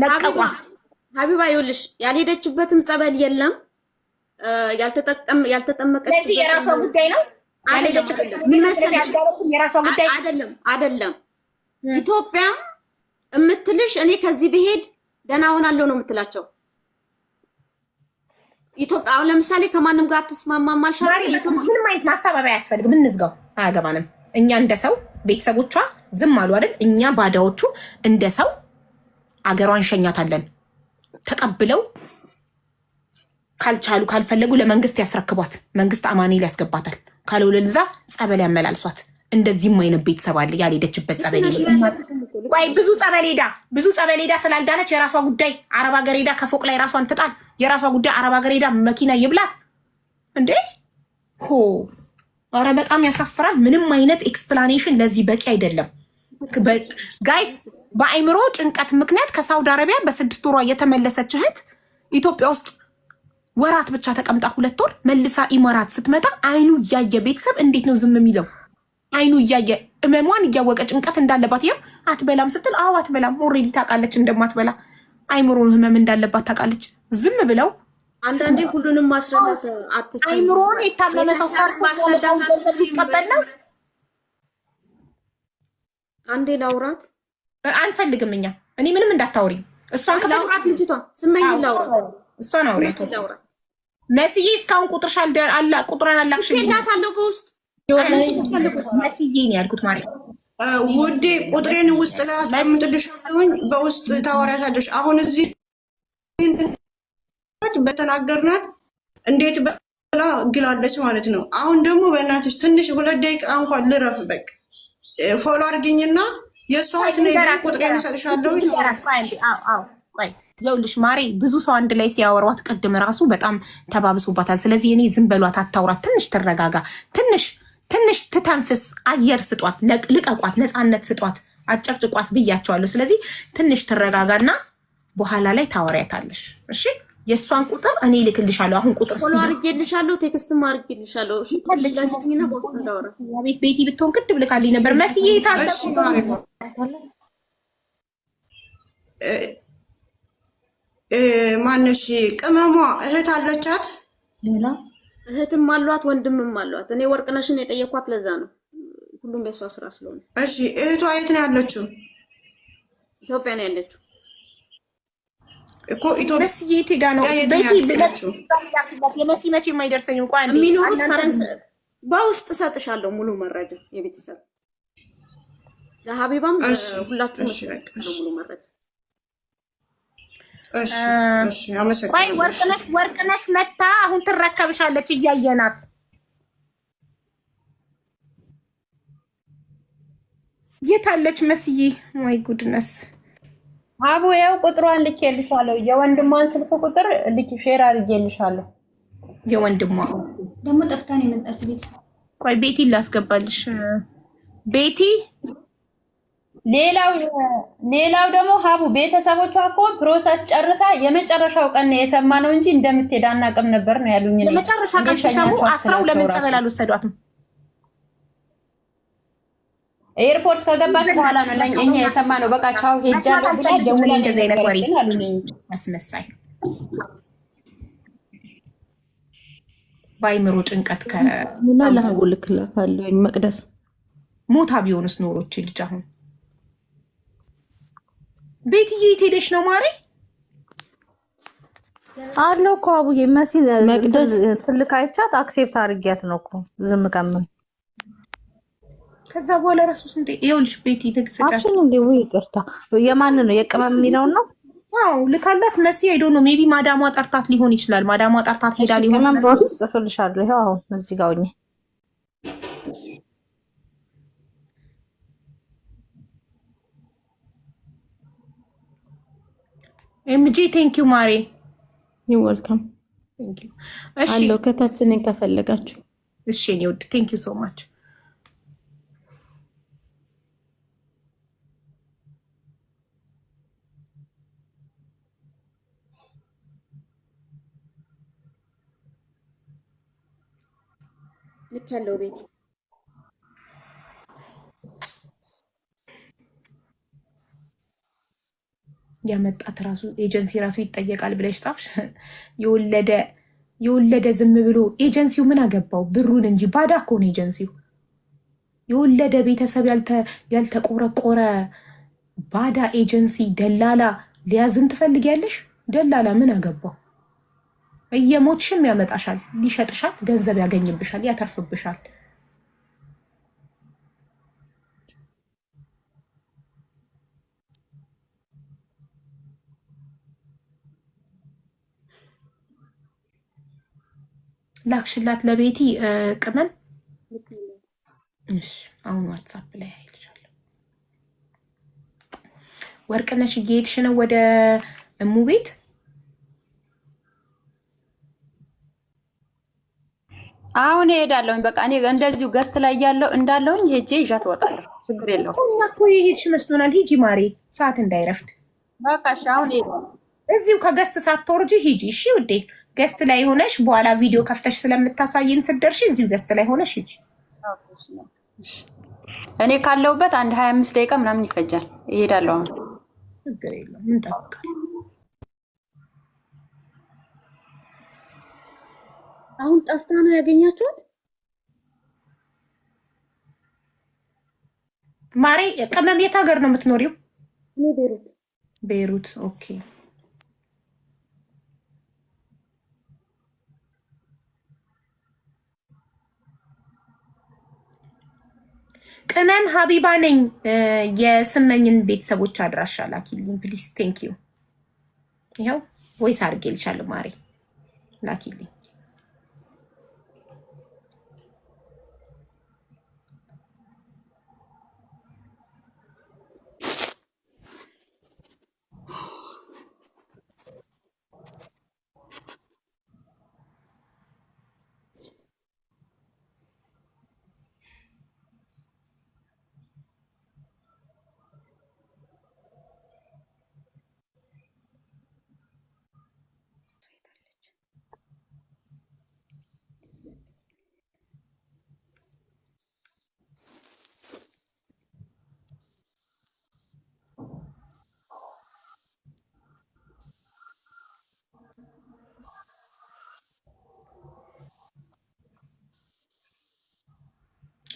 ለቀቋ። ሀቢባ ይኸውልሽ ያልሄደችበትም ጸበል የለም ያልተጠመቀችበት ስለዚህ የራሷ ጉዳይ ነው። ያልሄደችበት ምን መሰለሽ የራሷ ጉዳይ አይደለም። ኢትዮጵያ እምትልሽ እኔ ከዚህ ብሄድ ደህና ሆናለሁ ነው የምትላቸው። ኢትዮጵያ አሁን ለምሳሌ ከማንም ጋር አትስማማም አልሻት። ምንም አይነት ማስተባበያ አያስፈልግም። እንዝጋው፣ አያገባንም። እኛ እንደ ሰው ቤተሰቦቿ ዝም አሉ አይደል? እኛ ባዳዎቹ እንደ ሰው አገሯን እንሸኛታለን። ተቀብለው ካልቻሉ ካልፈለጉ ለመንግስት ያስረክቧት። መንግስት አማኑኤል ያስገባታል። ካልወለልዛ ጸበል ያመላልሷት። እንደዚህም አይነት ቤተሰብ አለ ያልሄደችበት ጸበል ሄዳ ወይ ብዙ ጸበል ሄዳ ስላልዳነች የራሷ ጉዳይ። አረብ ሀገር ሄዳ ከፎቅ ላይ ራሷን ትጣል። የራሷ ጉዳይ። አረብ ሀገር ሄዳ መኪና ይብላት እንዴ! ሆ ኧረ በጣም ያሳፍራል። ምንም አይነት ኤክስፕላኔሽን ለዚህ በቂ አይደለም ጋይስ። በአይምሮ ጭንቀት ምክንያት ከሳውዲ አረቢያ በ6 ወሯ የተመለሰች እህት ኢትዮጵያ ውስጥ ወራት ብቻ ተቀምጣ 2 ወር መልሳ ኢማራት ስትመጣ አይኑ እያየ ቤተሰብ እንዴት ነው ዝም የሚለው? አይኑ እያየ እመሟን እያወቀ ጭንቀት እንዳለባት ይኸው አትበላም ስትል አዎ አትበላም። ኦልሬዲ ታውቃለች እንደማትበላ አይምሮ ህመም እንዳለባት ታውቃለች። ዝም ብለው አንዳንዴ ሁሉንም ማስረዳት አትችልም። አይምሮን የታመመ ሰው ማስረዳት ገንዘብ ሊቀበል ነው። አንዴ ላውራት አንፈልግም እኛ እኔ ምንም እንዳታወሪኝ። እሷን ላውራት ልጅቷን ስመኝ ላውራት እሷን አውሪያት መስዬ እስካሁን ቁጥርሽ አላ ቁጥራን አላክሽ ሄዳታለሁ በውስጥ መስዬ ነው ያልኩት ማለት ውዴ ቁጥሬን ውስጥ ላይ አስቀምጥልሻለሁኝ በውስጥ ታወሪያታለሽ። አሁን እዚህ በተናገርናት እንዴት ብላ ግላለች ማለት ነው። አሁን ደግሞ በእናትሽ ትንሽ 2 ደቂቃ እንኳን ልረፍ። በቃ ፎሎ አድርጊኝና የእሷ እህት ነኝ ቁጥሬን እሰጥሻለሁ። ይኸውልሽ ማሬ ብዙ ሰው አንድ ላይ ሲያወሯት ቅድም ራሱ በጣም ተባብሶባታል። ስለዚህ እኔ ዝም በሏት፣ አታውራት፣ ትንሽ ትረጋጋ፣ ትንሽ ትተንፍስ፣ አየር ስጧት፣ ልቀቋት፣ ነፃነት ስጧት፣ አጨቅጭቋት ብያቸዋለሁ። ስለዚህ ትንሽ ትረጋጋና በኋላ ላይ ታወሪያታለሽ። እሺ የእሷን ቁጥር እኔ ልክልሻለሁ። አሁን ቁጥር ፎሎ አድርጌልሻለሁ፣ ቴክስትም አድርጌልሻለሁ። እሺ ለጅኝና ቦስ እንዳወራ ቤቲ ብትሆን ቅድም ልካልኝ ነበር። መስዬ ማነሽ ቅመሟ እህት አለቻት? ሌላ እህትም አሏት ወንድምም አሏት። እኔ ወርቅነሽን የጠየኳት ለዛ ነው፣ ሁሉም በሷ ስራ ስለሆነ። እሺ እህቷ የት ነው ያለችው? ኢትዮጵያ ነው ያለችው እኮ ኢትዮጵያ። መስዬ ሄዳ ነው ቤቲ ብለችው። የመሲ መቼ የማይደርሰኝ እንኳን እንዴ የሚኖሩት ፈረንሳይ። በውስጥ ሰጥሻለሁ ሙሉ መረጃ የቤተሰብ ለሀቢባም ሁላችሁም ሙሉ መረጃ። እሺ አመሰግናለሁ። ወርቅነሽ መታ አሁን ትረከብሻለች። እያየናት የታለች መስዬ? ማይ ጉድነስ አቡ ያው ቁጥሯን ልኬልሻለሁ። የወንድሟን ስልክ ቁጥር ሼር አድርጌልሻለሁ። የወንድሟ ደግሞ ጠፍታ ነው የመጣችው ቤት። ቆይ ቤቲ ላስገባልሽ። ቤቲ ሌላው ደግሞ ሀቡ ቤተሰቦቿ እኮ ፕሮሰስ ጨርሳ የመጨረሻው ቀን ነው የሰማነው እንጂ እንደምትሄድ አናውቅም ነበር ነው ያሉኝ። የመጨረሻ ቀን ሲሰሙ አስራው ለምን ጸበል አልወሰዷትም? ኤርፖርት ከገባች በኋላ ነው እኛ የሰማነው። በቃ ቻው ሄጃለሁ ብላ ደውላ እንደዚህ አይነት ወሬ አስመሳይ ባይምሮ ጭንቀት ምን አለሁ ልክላታለሁ። መቅደስ ሞታ ቢሆንስ ኖሮች ልጅ አሁን ቤትዬ የት ሄደሽ ነው ማሬ? አለው እኮ አቡዬ መሲ መቅደስ ትልቅ አይቻት አክሴፕት አድርጊያት ነው እኮ ዝም ከምን ከዛ በኋላ ራሱ ስንት ይኸውልሽ ቤቲ ትግስጫት አሽን እንዴ ወይ ይቅርታ የማን ነው የቅመም የሚለው ነው? አዎ ልካላት መሲ ሄዶ ነው ሜቢ ማዳሟ ጠርታት ሊሆን ይችላል። ማዳሟ ጠርታት ሄዳ ሊሆን ይችላል። ቅመም ቦርስ ጽፍልሻለሁ። ይሄው አሁን እዚህ ጋር ሆኜ ኤምጂ ቴንክ ዩ ማሬ ዩ ዌልካም። ቴንክ ዩ። እሺ አለው ከታችን ከፈለጋችሁ እሺ እኔ ወድ ቴንክ ዩ ሶ ማች። ልክ ያለው ቤት ያመጣት ራሱ ኤጀንሲ ራሱ ይጠየቃል ብለሽ ጻፍሽ። የወለደ ዝም ብሎ ኤጀንሲው ምን አገባው? ብሩን እንጂ ባዳ እኮ ነው ኤጀንሲው። የወለደ ቤተሰብ ያልተቆረቆረ ባዳ ኤጀንሲ ደላላ ሊያዝን ትፈልጊያለሽ? ደላላ ምን አገባው? እየሞትሽም ያመጣሻል፣ ሊሸጥሻል፣ ገንዘብ ያገኝብሻል፣ ያተርፍብሻል። ላክሽላት ለቤቲ ቅመም። እሺ አሁን ዋትሳፕ ላይ አይልሻለሁ። ወርቅነሽ እየሄድሽ ነው ወደ እሙ ቤት? አሁን እሄዳለሁኝ። በቃ እኔ እንደዚሁ ገስት ላይ ያለው እንዳለውኝ ሄጄ ይዣት እወጣለሁ። ችግር የለውም። እኛ እኮ የሄድሽ መስሎናል። ሂጂ ማሬ፣ ሰዓት እንዳይረፍድ። በቃ እሺ፣ አሁን እሄዳለሁ። እዚሁ ከገስት ሳትወርጂ ሂጂ። እሺ ውዴ፣ ገስት ላይ ሆነሽ በኋላ ቪዲዮ ከፍተሽ ስለምታሳይን ስትደርሺ እዚሁ ገስት ላይ ሆነሽ ሂጂ። እኔ ካለሁበት አንድ 25 ደቂቃ ምናምን ይፈጃል። እሄዳለሁ አሁን። ችግር የለውም፣ እንጠብቃለን። አሁን ጠፍታ ነው ያገኛችሁት? ማሬ ቅመም የት ሀገር ነው የምትኖሪው? እኔ ቤሩት። ቤሩት። ኦኬ። ቅመም ሀቢባ ነኝ። የስመኝን ቤተሰቦች አድራሻ ላኪልኝ ፕሊስ። ቴንክ ዩ። ይኸው ቮይስ አድርጌልሻለሁ ማሬ፣ ላኪልኝ።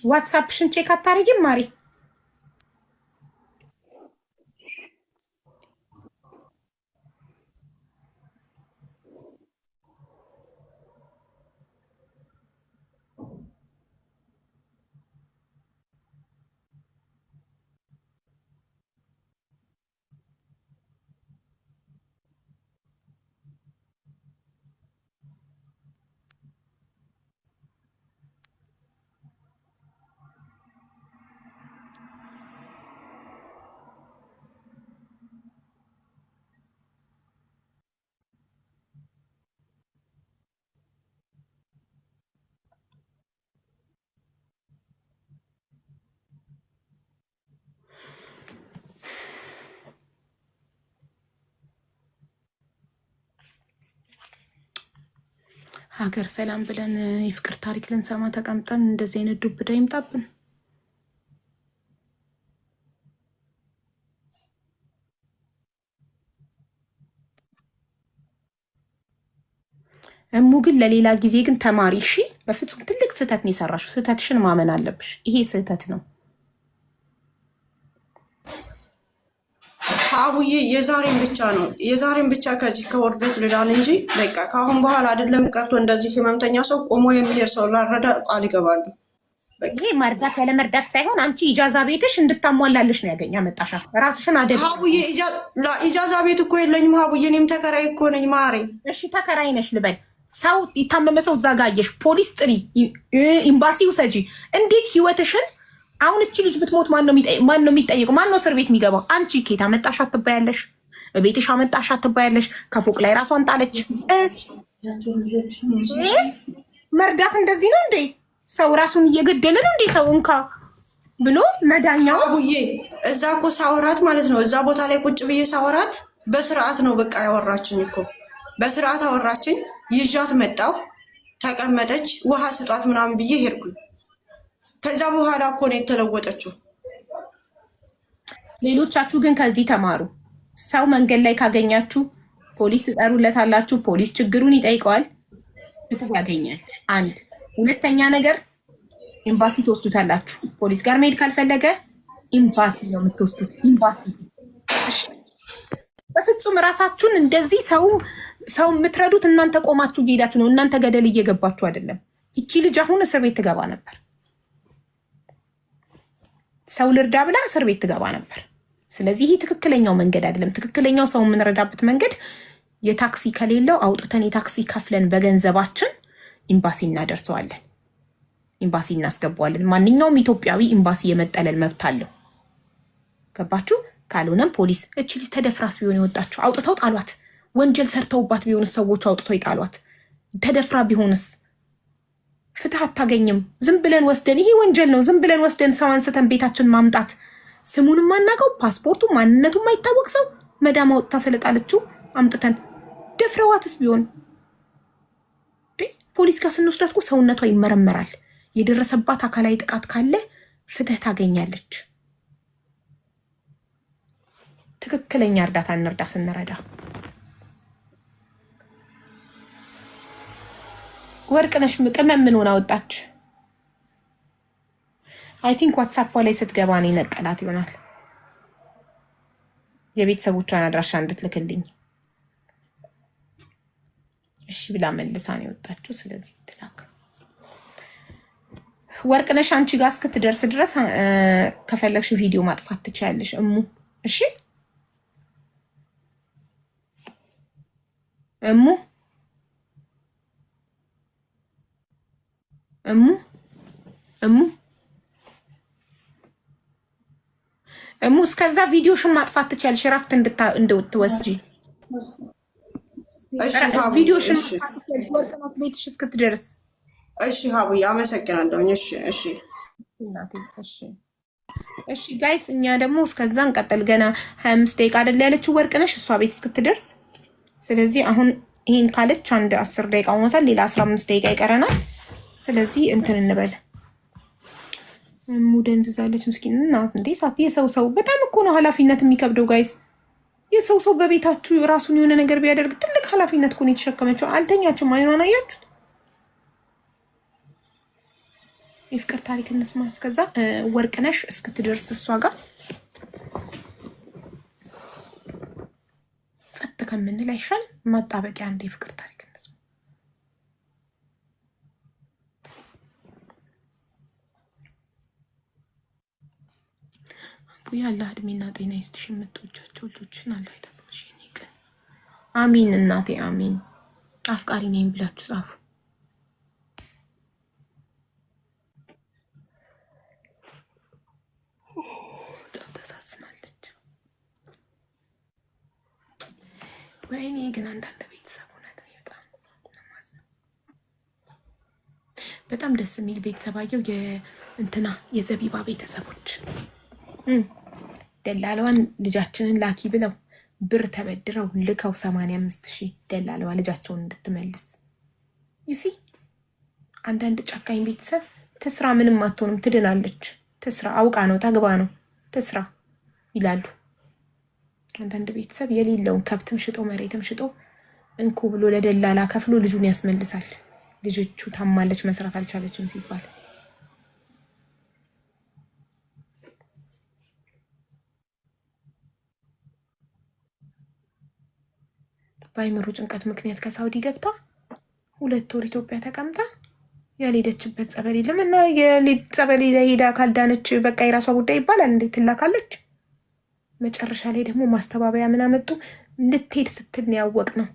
ዋትሳፕሽን ቼክ አታረጊም ማሪ? ሀገር ሰላም ብለን የፍቅር ታሪክ ልንሰማ ተቀምጠን እንደዚህ አይነት ዱብዳ ይምጣብን። እሙ ግን ለሌላ ጊዜ ግን ተማሪ እሺ። በፍጹም ትልቅ ስህተት ነው የሰራሽው። ስህተትሽን ማመን አለብሽ። ይሄ ስህተት ነው። አቡዬ የዛሬን ብቻ ከዚህ ከውርደት ልዳን እንጂ በቃ ከአሁን በኋላ አይደለም ቀርቶ እንደዚህ ህመምተኛ ሰው ቆሞ የሚሄድ ሰው ላረዳ ቃል ይገባሉ። ይሄ መርዳት ያለ መርዳት ሳይሆን አንቺ ኢጃዛ ቤትሽ እንድታሟላልሽ ነው ያመጣሻል። ራስሽን አደግ ሀቡዬ ኢጃዛ ቤት እኮ የለኝም ሀቡዬ፣ እኔም ተከራይ እኮ ነኝ ማሬ። እሺ ተከራይ ነሽ ልበል። ሰው የታመመ ሰው እዛ ጋ አየሽ፣ ፖሊስ ጥሪ፣ ኤምባሲ ውሰጂ። እንዴት ህይወትሽን አሁን እቺ ልጅ ብትሞት ማን ነው የሚጠየቀው? ማን ነው እስር ቤት የሚገባው? አንቺ ኬት አመጣሽ አትባያለሽ፣ ቤትሽ አመጣሽ አትባያለሽ። ከፎቅ ላይ ራሷን ጣለች። መርዳት እንደዚህ ነው እንዴ? ሰው ራሱን እየገደለ ነው እንዴ? ሰው እንካ ብሎ መዳኛው። አቡዬ እዛ እኮ ሳወራት ማለት ነው፣ እዛ ቦታ ላይ ቁጭ ብዬ ሳወራት በስርዓት ነው በቃ ያወራችኝ እኮ በስርዓት አወራችኝ። ይዣት መጣው፣ ተቀመጠች፣ ውሃ ስጧት ምናምን ብዬ ሄድኩኝ። ከዛ በኋላ እኮ ነው የተለወጠችው። ሌሎቻችሁ ግን ከዚህ ተማሩ። ሰው መንገድ ላይ ካገኛችሁ ፖሊስ ትጠሩለታላችሁ። ፖሊስ ችግሩን ይጠይቀዋል፣ ፍትህ ያገኛል። አንድ ሁለተኛ ነገር ኤምባሲ ትወስዱታላችሁ። ፖሊስ ጋር መሄድ ካልፈለገ ኤምባሲ ነው የምትወስዱት። ኤምባሲ በፍጹም ራሳችሁን እንደዚህ ሰው የምትረዱት እናንተ ቆማችሁ እየሄዳችሁ ነው። እናንተ ገደል እየገባችሁ አይደለም። ይቺ ልጅ አሁን እስር ቤት ትገባ ነበር። ሰው ልርዳ ብላ እስር ቤት ትገባ ነበር። ስለዚህ ይህ ትክክለኛው መንገድ አይደለም። ትክክለኛው ሰው የምንረዳበት መንገድ የታክሲ ከሌለው አውጥተን የታክሲ ከፍለን በገንዘባችን ኤምባሲ እናደርሰዋለን፣ ኤምባሲ እናስገባዋለን። ማንኛውም ኢትዮጵያዊ ኤምባሲ የመጠለል መብት አለው። ገባችሁ? ካልሆነም ፖሊስ እቺ ልጅ ተደፍራስ ቢሆን የወጣችሁ አውጥተው ጣሏት። ወንጀል ሰርተውባት ቢሆንስ ሰዎቹ አውጥተው ይጣሏት። ተደፍራ ቢሆንስ ፍትህ አታገኝም። ዝም ብለን ወስደን ይሄ ወንጀል ነው። ዝም ብለን ወስደን ሰው አንስተን ቤታችን ማምጣት ስሙን ማናቀው ፓስፖርቱ ማንነቱ የማይታወቅ ሰው መዳም አውጥታ ስለጣለችው አምጥተን ደፍረዋትስ ቢሆን ፖሊስ ጋር ስንወስዳት እኮ ሰውነቷ ይመረመራል። የደረሰባት አካላዊ ጥቃት ካለ ፍትህ ታገኛለች። ትክክለኛ እርዳታ እንርዳ ስንረዳ። ወርቅነሽ ቅመም ምን ሆና ወጣች? አይ ቲንክ ዋትሳፕ ላይ ስትገባ ነው ነቀላት ይሆናል። የቤተሰቦቿን አድራሻ እንድትልክልኝ እሺ ብላ መልሳ ነው የወጣችው። ስለዚህ ትላክ። ወርቅነሽ አንቺ ጋር እስክትደርስ ድረስ ከፈለግሽ ቪዲዮ ማጥፋት ትችያለሽ እሙ። እሺ እሙ እሙ እሙ እሙ እስከዛ ቪዲዮሽን ማጥፋት ትችያለሽ፣ እረፍት እንድትወስጂ። እሺ ሀቡ፣ ቪዲዮሽን ወርቅነሽ ቤትሽ እስክትደርስ። እሺ ሀቡ፣ አመሰግናለሁ። እሺ እሺ እናቴ። እሺ እሺ ጋይስ፣ እኛ ደግሞ እስከዛ እንቀጥል። ገና 25 ደቂቃ አይደል ያለችው ወርቅነሽ እሷ ቤት እስክትደርስ። ስለዚህ አሁን ይሄን ካለች አንድ 10 ደቂቃ ሆኖታል። ሌላ 15 ደቂቃ ይቀረናል። ስለዚህ እንትን እንበል። ሙደንዝዛለች ምስኪን እናት። እንዴ ሳት የሰው በጣም እኮ ነው ኃላፊነት የሚከብደው ጋይስ። የሰው በቤታችሁ ራሱን የሆነ ነገር ቢያደርግ ትልቅ ኃላፊነት እኮ ነው የተሸከመችው። አልተኛችም። አይኗን አያችሁት? የፍቅር ታሪክ እንስማ። እስከዛ ወርቅነሽ እስክትደርስ እሷ ጋር ጸጥ ከምንል አይሻልም? ማጣበቂያ አንድ የፍቅር ታሪክ እንስማ። ያለ እድሜና ጤና ይስጥሽ። የምትወጃቸው ልጆችን አላህ ይጠብቅሽ። ቀን አሚን። እናቴ አሚን። አፍቃሪ ነኝ ብላችሁ ጻፉ። በጣም ተሳስናለች። ወይኔ ግን አንዳንድ ቤተሰብ እውነት በጣም ደስ የሚል ቤተሰብ አየው። የእንትና የዘቢባ ቤተሰቦች ደላለዋን ልጃችንን ላኪ ብለው ብር ተበድረው ልከው 85,000 ደላለዋ ልጃቸውን እንድትመልስ። ዩሲ አንዳንድ ጨካኝ ቤተሰብ ትስራ ምንም አትሆንም፣ ትድናለች። ትስራ አውቃ ነው ተግባ ነው ትስራ ይላሉ። አንዳንድ ቤተሰብ የሌለውን ከብትም ሽጦ መሬትም ሽጦ እንኩ ብሎ ለደላላ ከፍሎ ልጁን ያስመልሳል። ልጆቹ ታማለች መስራት አልቻለችም ሲባል በአይምሮ ጭንቀት ምክንያት ከሳውዲ ገብታ 2 ወር ኢትዮጵያ ተቀምጣ ያልሄደችበት ጸበል የለም። እና ጸበል ሄዳ ካልዳነች በቃ የራሷ ጉዳይ ይባላል። እንዴት ትላካለች? መጨረሻ ላይ ደግሞ ማስተባበያ ምን አመጡ? ልትሄድ ስትል ነው ያወቅነው።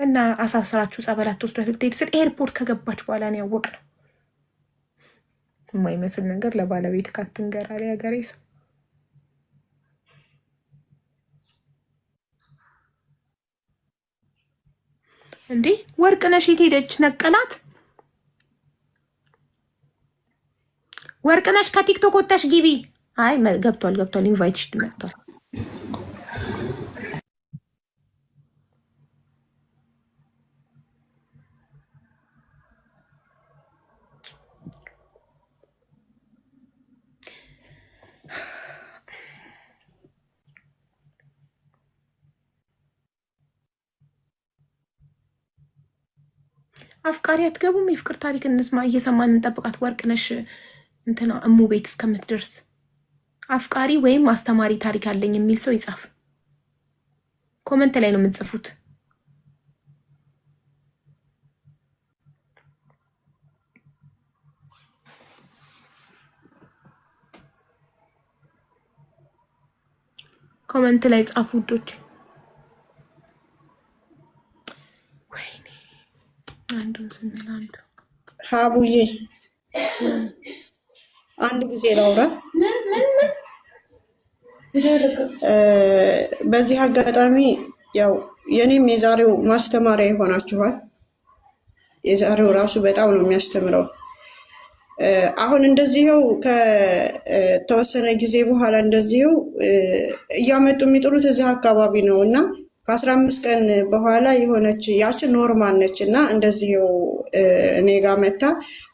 እና አሳስራችሁ ጸበል አትወስዷት ልትሄድ ስል ኤርፖርት ከገባች በኋላ ነው ያወቅነው። የማይመስል ነገር ለባለቤት ካትንገራ ላይ ሀገሬ ሰው እንዴ ወርቅነሽ የት ሄደች? ነቀላት። ወርቅነሽ ከቲክቶክ ወጣሽ ግቢ። አይ ገብቷል፣ ኢንቫይትሽ መጥቷል። አፍቃሪ አትገቡም? የፍቅር ታሪክ እንስማ፣ እየሰማን እንጠብቃት። ወርቅነሽ እንትና እሙ ቤት እስከምትደርስ አፍቃሪ ወይም አስተማሪ ታሪክ አለኝ የሚል ሰው ይጻፍ። ኮመንት ላይ ነው የምትጽፉት። ኮመንት ላይ ጻፉ ውዶች። ወይኔ አንዱን ስንል አንዱ ሀቡዬ አንድ ጊዜ ላውራ። በዚህ አጋጣሚ ያው የኔም የዛሬው ማስተማሪያ ይሆናችኋል። የዛሬው ራሱ በጣም ነው የሚያስተምረው። አሁን እንደዚህው ከተወሰነ ጊዜ በኋላ እንደዚህው እያመጡ የሚጥሉት እዚህ አካባቢ ነው እና ከ15 ቀን በኋላ የሆነች ያች ኖርማል ነች እና እንደዚህው እኔ ጋር መታ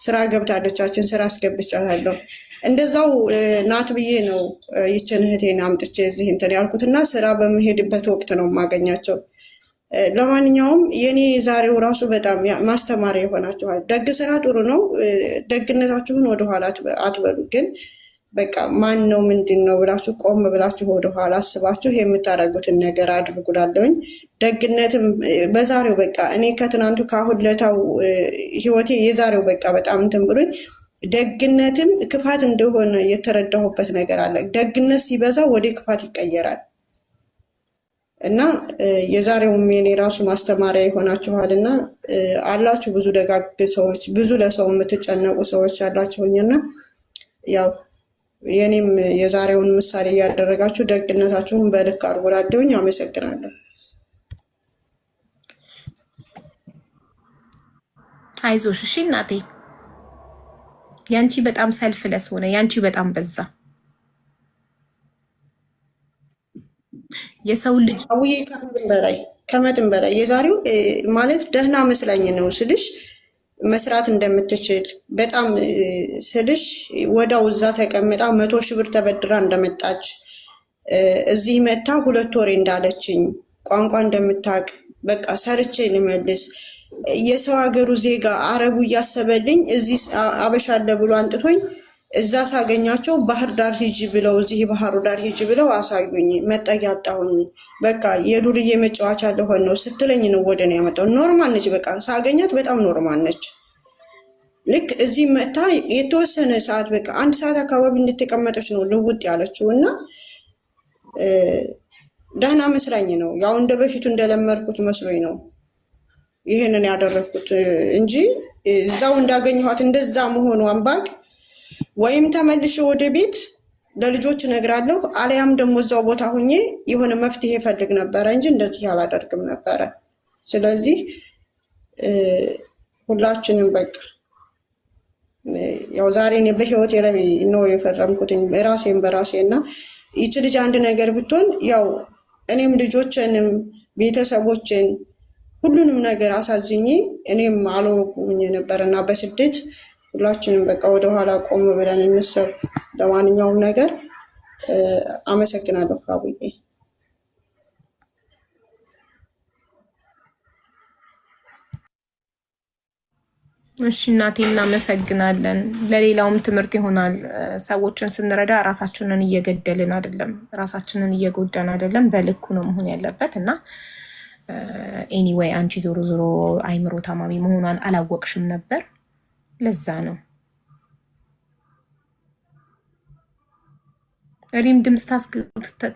ስራ ገብታለቻችን ስራ አስገብቻታለሁ። እንደዛው ናት ብዬ ነው ይችን እህቴን አምጥቼ እዚህ እንትን ያልኩትና ስራ በመሄድበት ወቅት ነው የማገኛቸው። ለማንኛውም የኔ ዛሬው ራሱ በጣም ማስተማሪያ ይሆናችኋል። ደግ ስራ ጥሩ ነው፣ ደግነታችሁን ወደኋላ አትበሉ። ግን በቃ ማን ነው ምንድን ነው ብላችሁ ቆም ብላችሁ ወደኋላ አስባችሁ የምታደርጉትን ነገር አድርጉላለሁኝ። ደግነትም በዛሬው በቃ እኔ ከትናንቱ ካሁን ለታው ህይወቴ የዛሬው በቃ በጣም እንትን ብሎኝ ደግነትም ክፋት እንደሆነ የተረዳሁበት ነገር አለ። ደግነት ሲበዛ ወደ ክፋት ይቀየራል እና የዛሬውም የኔ ራሱ ማስተማሪያ ይሆናችኋልና አላችሁ ብዙ ደጋግ ሰዎች፣ ብዙ ለሰው የምትጨነቁ ሰዎች አላችሁኝና ያው የኔም የዛሬውን ምሳሌ እያደረጋችሁ ደግነታችሁን በልክ አድርጉላለሁኝ። አመሰግናለሁ። አይዞሽ እሺ እናቴ። ያንቺ በጣም ሰልፍለስ ሆነ፣ ያንቺ በጣም በዛ። የሰው ልጅ አውዬ ከመጠን በላይ የዛሬው ማለት ደህና መስላኝ ነው ስልሽ መስራት እንደምትችል በጣም ስልሽ ወዳው እዛ ተቀምጣ 100 ሺህ ብር ተበድራ እንደመጣች እዚህ መታ 2 ወሬ እንዳለችኝ ቋንቋ እንደምታውቅ በቃ ሰርቼ ልመልስ የሰው ሀገሩ ዜጋ አረቡ እያሰበልኝ እዚህ አበሻለ ብሎ አንጥቶኝ እዛ ሳገኛቸው ባህር ዳር ሂጂ ብለው እዚህ ባህሩ ዳር ሂጂ ብለው አሳዩኝ። መጠጊያ አጣሁኝ። በቃ የዱርዬ መጫወቻ ለሆነ ነው ስትለኝ ነው ወደ እኔ ያመጣው። ኖርማል ነች፣ በቃ ሳገኛት በጣም ኖርማል ነች። ልክ እዚህ መታ የተወሰነ ሰዓት በቃ 1 ሰዓት አካባቢ እንድትቀመጠች ነው ልውጥ ያለችው እና ደህና መስላኝ ነው። ያው እንደ በፊቱ እንደለመድኩት መስሎኝ ነው ይሄንን ያደረኩት እንጂ እዛው እንዳገኘኋት እንደዛ መሆኗን ባቅ ወይም ተመልሼ ወደ ቤት ለልጆች እነግራለሁ፣ አለያም ደግሞ እዛው ቦታ ሆኜ የሆነ መፍትሄ ፈልግ ነበረ እንጂ እንደዚህ አላደርግም ነበረ። ስለዚህ ሁላችንም በቃ ያው ዛሬ እኔ በህይወቴ ላይ ነው የፈረምኩት ራሴን በራሴና ይቺ ልጅ አንድ ነገር ብትሆን ያው እኔም ልጆችንም ቤተሰቦችን ሁሉንም ነገር አሳዝኜ እኔም አልወቁኝ ነበርና በስደት ሁላችንም በቃ ወደ ኋላ ቆም ብለን እንሰብ። ለማንኛውም ነገር አመሰግናለሁ አቡዬ። እሺ እናቴ እናመሰግናለን። ለሌላውም ትምህርት ይሆናል። ሰዎችን ስንረዳ ራሳችንን እየገደልን አይደለም፣ ራሳችንን እየጎዳን አይደለም። በልኩ ነው መሆን ያለበት እና ኤኒዌይ አንቺ ዞሮ ዞሮ አይምሮ ታማሚ መሆኗን አላወቅሽም ነበር። ለዛ ነው ሪም ድምፅ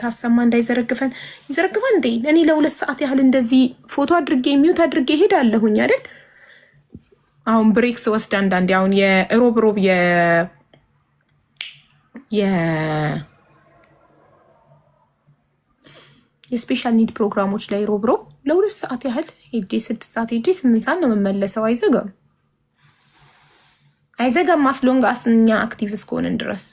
ታሰማ እንዳይዘረግፈን። ይዘረግፋል እንዴ? እኔ ለ2 ሰዓት ያህል እንደዚህ ፎቶ አድርጌ ሚዩት አድርጌ ሄዳለሁኝ አይደል? አሁን ብሬክስ ወስድ አንዳንዴ አሁን የሮብ የስፔሻል ኒድ ፕሮግራሞች ላይ ሮብ ለ2 ሰዓት ያህል ሄጄ 6 ሰዓት ሄጄ 8 ሰዓት ነው የምመለሰው። አይዘጋም ማስሎንግ አስኛ አክቲቭ እስከሆንን ድረስ።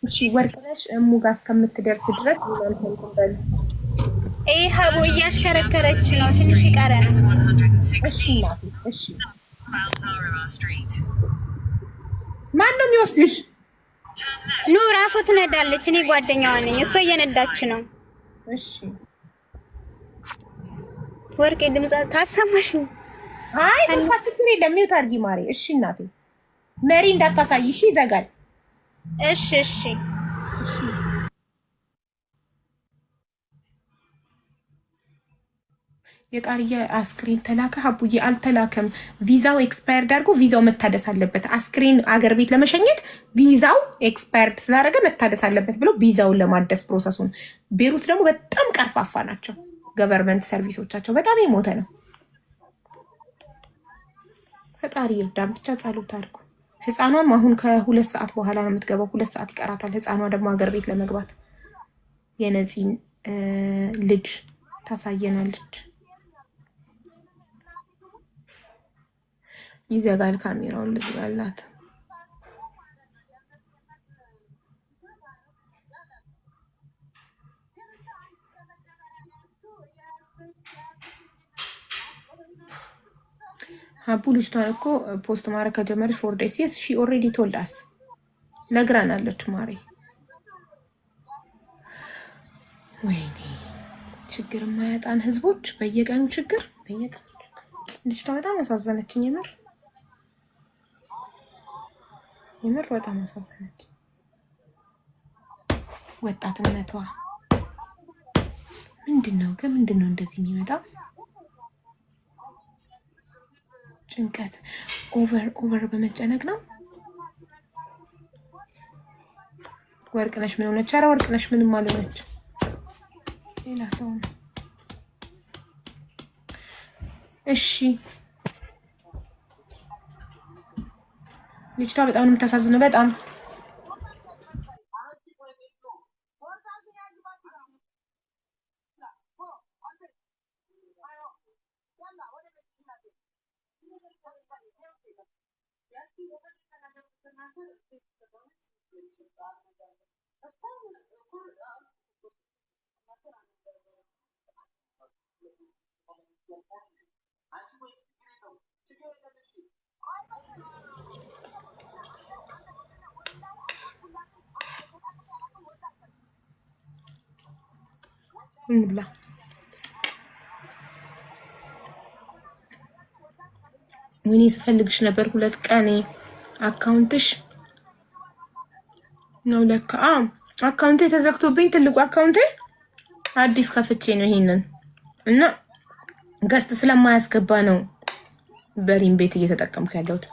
እሺ ወርቅነሽ እሙ ጋር እስከምትደርስ ድረስ እናንተን ተንበል። ሀቡ እያሽከረከረች ነው፣ ትንሽ ይቀረናል። እሺ እናቴ እሺ። ማን ነው የሚወስድሽ? ኑ ራሷ ትነዳለች። እኔ ጓደኛዋ ነኝ። እሷ እየነዳች ነው። እሺ ወርቄ ድምጽ ታሰማሽ? አይ በቃ ችግር የለም። ሚውት አድርጊ ማሬ። እሺ እናቴ መሪ እንዳታሳይ እሺ። ይዘጋል። እሺ እሺ። የቃርያ አስክሬን ተላከ። ሀቡዬ አልተላከም። ቪዛው ኤክስፓየርድ አድርጎ ቪዛው መታደስ አለበት። አስክሬን አገር ቤት ለመሸኘት ቪዛው ኤክስፓየርድ ስላደረገ መታደስ አለበት ብለው ቪዛውን ለማደስ ፕሮሰሱን። ቤሩት ደግሞ በጣም ቀርፋፋ ናቸው። ገቨርንመንት ሰርቪሶቻቸው በጣም የሞተ ነው። ፈጣሪ ይርዳን ብቻ ጸሎት አድርጉ። ህፃኗም አሁን ከ2 ሰዓት በኋላ ነው የምትገባው። 2 ሰዓት ይቀራታል። ህፃኗ ደግሞ ሀገር ቤት ለመግባት የነፂን ልጅ ታሳየናለች። ይዘጋል ካሜራውን። ልጅ ያላት ሀቡ ልጅቷን እኮ ፖስት ማድረግ ከጀመረች 4 days yes she already told us ነግራናለች። ማሬ ወይኔ ችግር የማያጣን ህዝቦች በየቀኑ ችግር በየቀኑ። ልጅቷ በጣም አሳዘነችኝ። የምር በጣም አሳዘነች። ወጣትነቷ ምንድነው? ከምንድነው እንደዚህ የሚመጣው? ጭንቀት ኦቨር በመጨነቅ ነው። ወርቅነሽ ምን ሆነች? ኧረ ወርቅነሽ ምንም አልሆነች። ሌላ ሰው ነው። እሺ ልጅቷ በጣም ነው የምታሳዝነው። በጣም እንብላ። ወይኔ ስፈልግሽ ነበር 2 ቀን። አካውንትሽ ነው ለካ። አካውንቴ ተዘግቶብኝ ትልቁ አካውንቴ አዲስ ከፍቼ ነው ይሄንን እና ገስት ስለማያስገባ ነው በሪም ቤት እየተጠቀምኩ ያለሁት።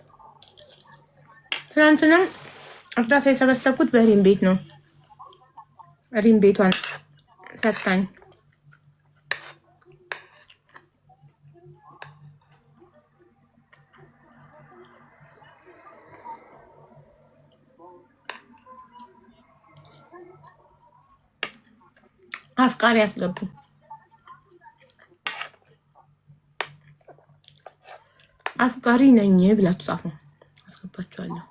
ትናንትናም እርዳታ የሰበሰብኩት በሪም ቤት ነው። ሪም ቤቷን ሰታኝ። አፍቃሪ ያስገቡ። አፍቃሪ ነኝ ብላችሁ ጻፉ፣ አስገባችኋለሁ።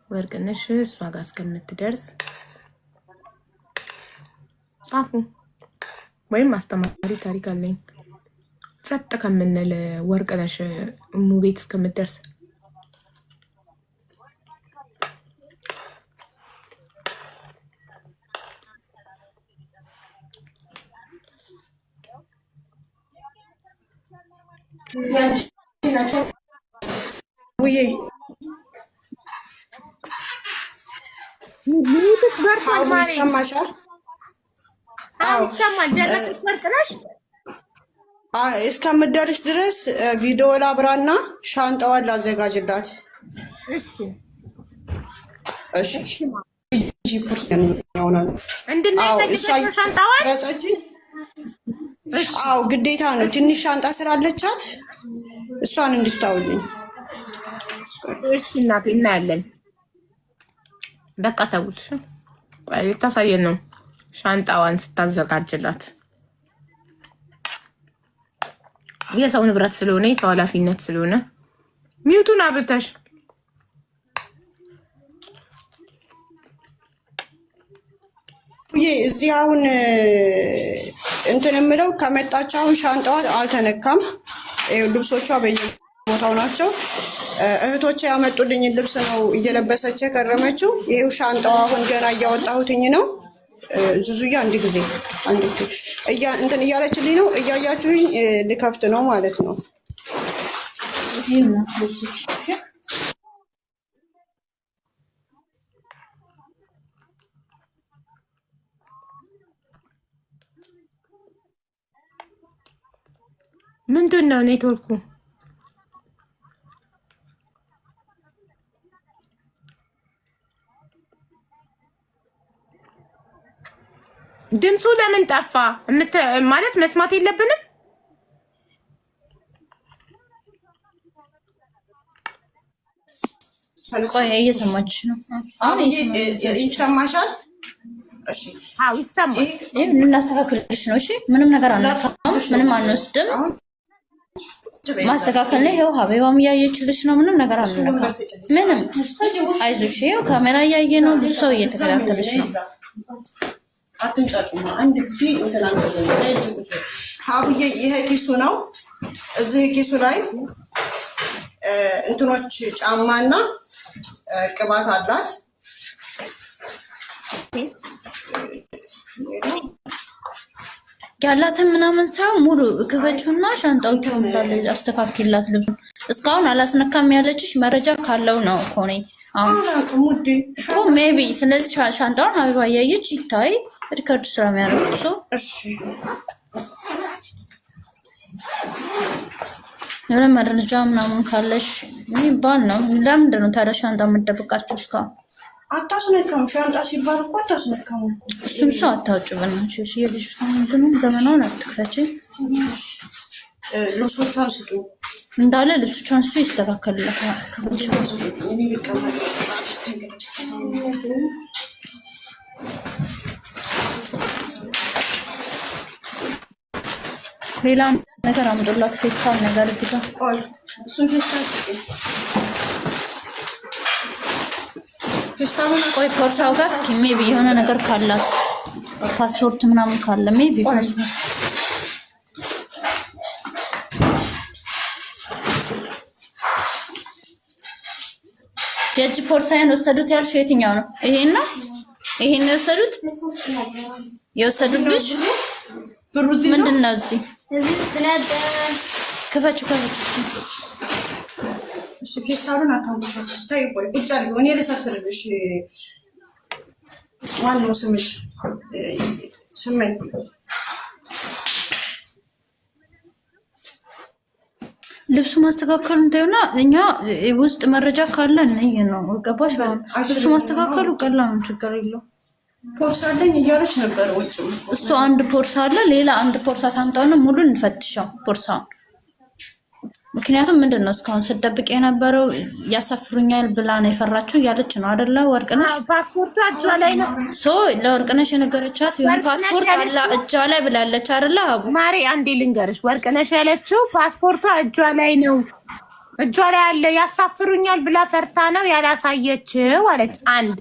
ወርቅነሽ እሷ ጋር እስከምትደርስ ጻፉ። ወይም አስተማሪ ታሪክ አለኝ ጸጥ ከምንል ወርቅነሽ እሙ ቤት እስከምትደርስ ውዬ ሚኒትስ በርቷል ማሪ ይሰማሻል? ይሰማል። ደረሰች ወርቅነሽ እስከምትደርስ ድረስ ቪዲዮ ላብራና ሻንጣዋን ላዘጋጅላት። እሺ እሺ ፐርሰን ያውናል ሻንጣዋን ረጸጂ። አዎ ግዴታ ነው። ትንሽ ሻንጣ ስላለቻት እሷን እንድታውልኝ። እሺ እናቴ እናያለን። በቃ ተውት። ልታሳየን ነው ሻንጣዋን ስታዘጋጅላት። የሰው ንብረት ስለሆነ የሰው ኃላፊነት ስለሆነ ሚውቱን አብተሽ እዚህ አሁን እንትን የምለው ከመጣች አሁን ሻንጣዋ አልተነካም። ልብሶቿ በየቦታው ናቸው። እህቶቼ ያመጡልኝ ልብስ ነው እየለበሰች ከረመችው። ይሄው ሻንጣው አሁን ገና እያወጣሁትኝ ነው። ዙዙያ አንድ ጊዜ እንትን እያለችልኝ ነው። እያያችሁኝ ልከፍት ነው ማለት ነው። ምንድን ነው ኔትወርኩ? ድምፁ ለምን ጠፋ? ማለት መስማት የለብንም? ቆይ እየሰማች ነው። አሁን ይሰማሻል? እሺ አዎ ይሰማል። ልናስተካክልሽ ነው። እሺ ምንም ነገር አናካም፣ ምንም አንወስድም። ማስተካከል ነው። ይሄው ሀቢባም እያየችልሽ ነው። ምንም ነገር አናካም። ምንም አይዞሽ። ይሄው ካሜራ እያየ ነው። ብዙ ሰው እየተከታተለሽ ነው። አትንጫጩማ። አንድ ጊዜ ሀቡዬ ይሄ ኪሱ ነው። እዚህ ኪሱ ላይ እንትኖች ጫማና ቅባት አላት። ያላትን ምናምን ሳይሆን ሙሉ ክፈቹና ሻንጣዎቹ እንዳለ አስተካክላት። ልብሱ እስካሁን አላስነካም ያለችሽ መረጃ ካለው ነው እኮ ነኝ እኮ ሜቢ። ስለዚህ ሻንጣውን ሀቢባ እያየች ይታይ ሪከርድ ስለሚያደርጉት ሰው የሆነ መረጃ ምናምን ካለሽ የሚባል ነው። ለምንድን ነው ታዲያ ሻንጣ የምትደብቃችሁ እስካሁን? አታስነካም። ሻንጣ ሲባል እኮ አታስነካም እኮ። እሱም ሰው አታውጭ በእናትሽ። የልጅ እንትኑ ዘመናውን አትክፈች። ልብሶቿን ስጡ እንዳለ ልብሶቿን እሱ ይስተካከልላታል። ክፈች። ሌላ ነገር አምጦላት ፌስታል ነገር እዚህ ጋር እሱን ፌስታል ስጡ። ቆይ ፖርሳው ጋር እስኪ ሜቢ የሆነ ነገር ካላት ፓስፖርት ምናምን ካለ ሜቢ ፓስፖርት የእጅ ፖርሳዬን ወሰዱት ያልሽ የትኛው ነው? ይሄን ነው? ይሄን ነው የወሰዱት? የወሰዱብሽ ምንድን ነው? እዚህ ክፈቹ። እሺ ፌስታሉን አታውቁም። ታይ ቆይ ቁጭ አድርጊ። እኔ ልሰርትልሽ። ዋናው ስምሽ ስመኝ ልብሱ ማስተካከሉ እንታዩና እኛ ውስጥ መረጃ ካለ ነኝ ነው ገባሽ? ልብሱ ማስተካከሉ ቀላል ነው፣ ችግር የለው። ፖርሳ አለኝ እያለች ነበር ውጭ። እሱ አንድ ፖርሳ አለ፣ ሌላ አንድ ፖርሳ ታምጣውና ሙሉ እንፈትሻው ፖርሳውን። ምክንያቱም ምንድን ነው እስካሁን ስደብቅ የነበረው ያሳፍሩኛል ብላ ነው የፈራችሁ እያለች ነው አይደለ? ወርቅነሽ ፓስፖርቱ እጇ ላይ ነው። ለወርቅነሽ የነገረቻት የሆነ ፓስፖርት አለ እጇ ላይ ብላለች አይደለ? ማሪ አንዴ ልንገርሽ፣ ወርቅነሽ ያለችው ፓስፖርቷ እጇ ላይ ነው፣ እጇ ላይ አለ። ያሳፍሩኛል ብላ ፈርታ ነው ያላሳየችው አለች። አንድ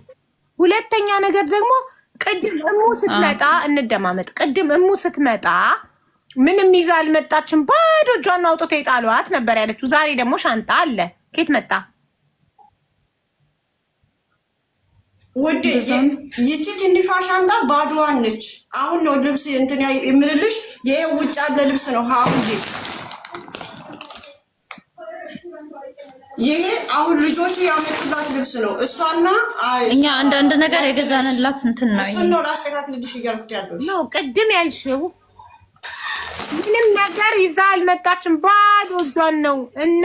ሁለተኛ ነገር ደግሞ ቅድም እሙ ስትመጣ እንደማመጥ፣ ቅድም እሙ ስትመጣ ምንም ይዛ አልመጣችም፣ ባዶ እጇን አውጥቶ የጣሏት ነበር ያለችው። ዛሬ ደግሞ ሻንጣ አለ። ከየት መጣ? ወደ ይቺ ትንሿ ሻንጣ ባዶዋን ነች። አሁን ነው ልብስ እንትን የምልልሽ። ይሄ ውጭ ያለ ልብስ ነው ሀቡዬ። ይሄ አሁን ልጆቹ ያመጡላት ልብስ ነው። እሷና እኛ አንዳንድ ነገር የገዛንላት እንትን ነው። እሱን ነው ላስተካክልልሽ እያልኩት ያለው ነው። ቅድም ያልሽው ምንም ነገር ይዛ አልመጣችም፣ ባዶ እጇን ነው። እና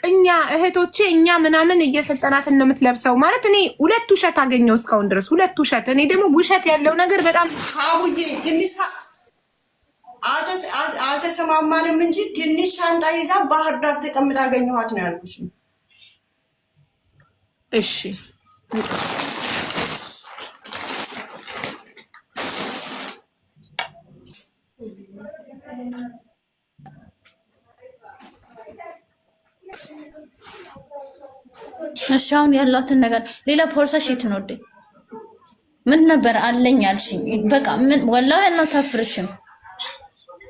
እኛ እህቶቼ እኛ ምናምን እየሰጠናት እንደምትለብሰው ማለት እኔ ሁለት ውሸት አገኘው እስካሁን ድረስ ሁለት ውሸት። እኔ ደግሞ ውሸት ያለው ነገር በጣም አቡዬ ትንሽ አልተሰማማንም እንጂ ትንሽ ሻንጣ ይዛ ባህር ዳር ተቀምጣ አገኘኋት ነው ያልኩሽ። እሺ እሺ አሁን ያላትን ነገር ሌላ ፖርሳ ሺት ነው እንዴ? ምን ነበር አለኝ አልሽኝ? በቃ ምን ወላሂ እናሳፍርሽም።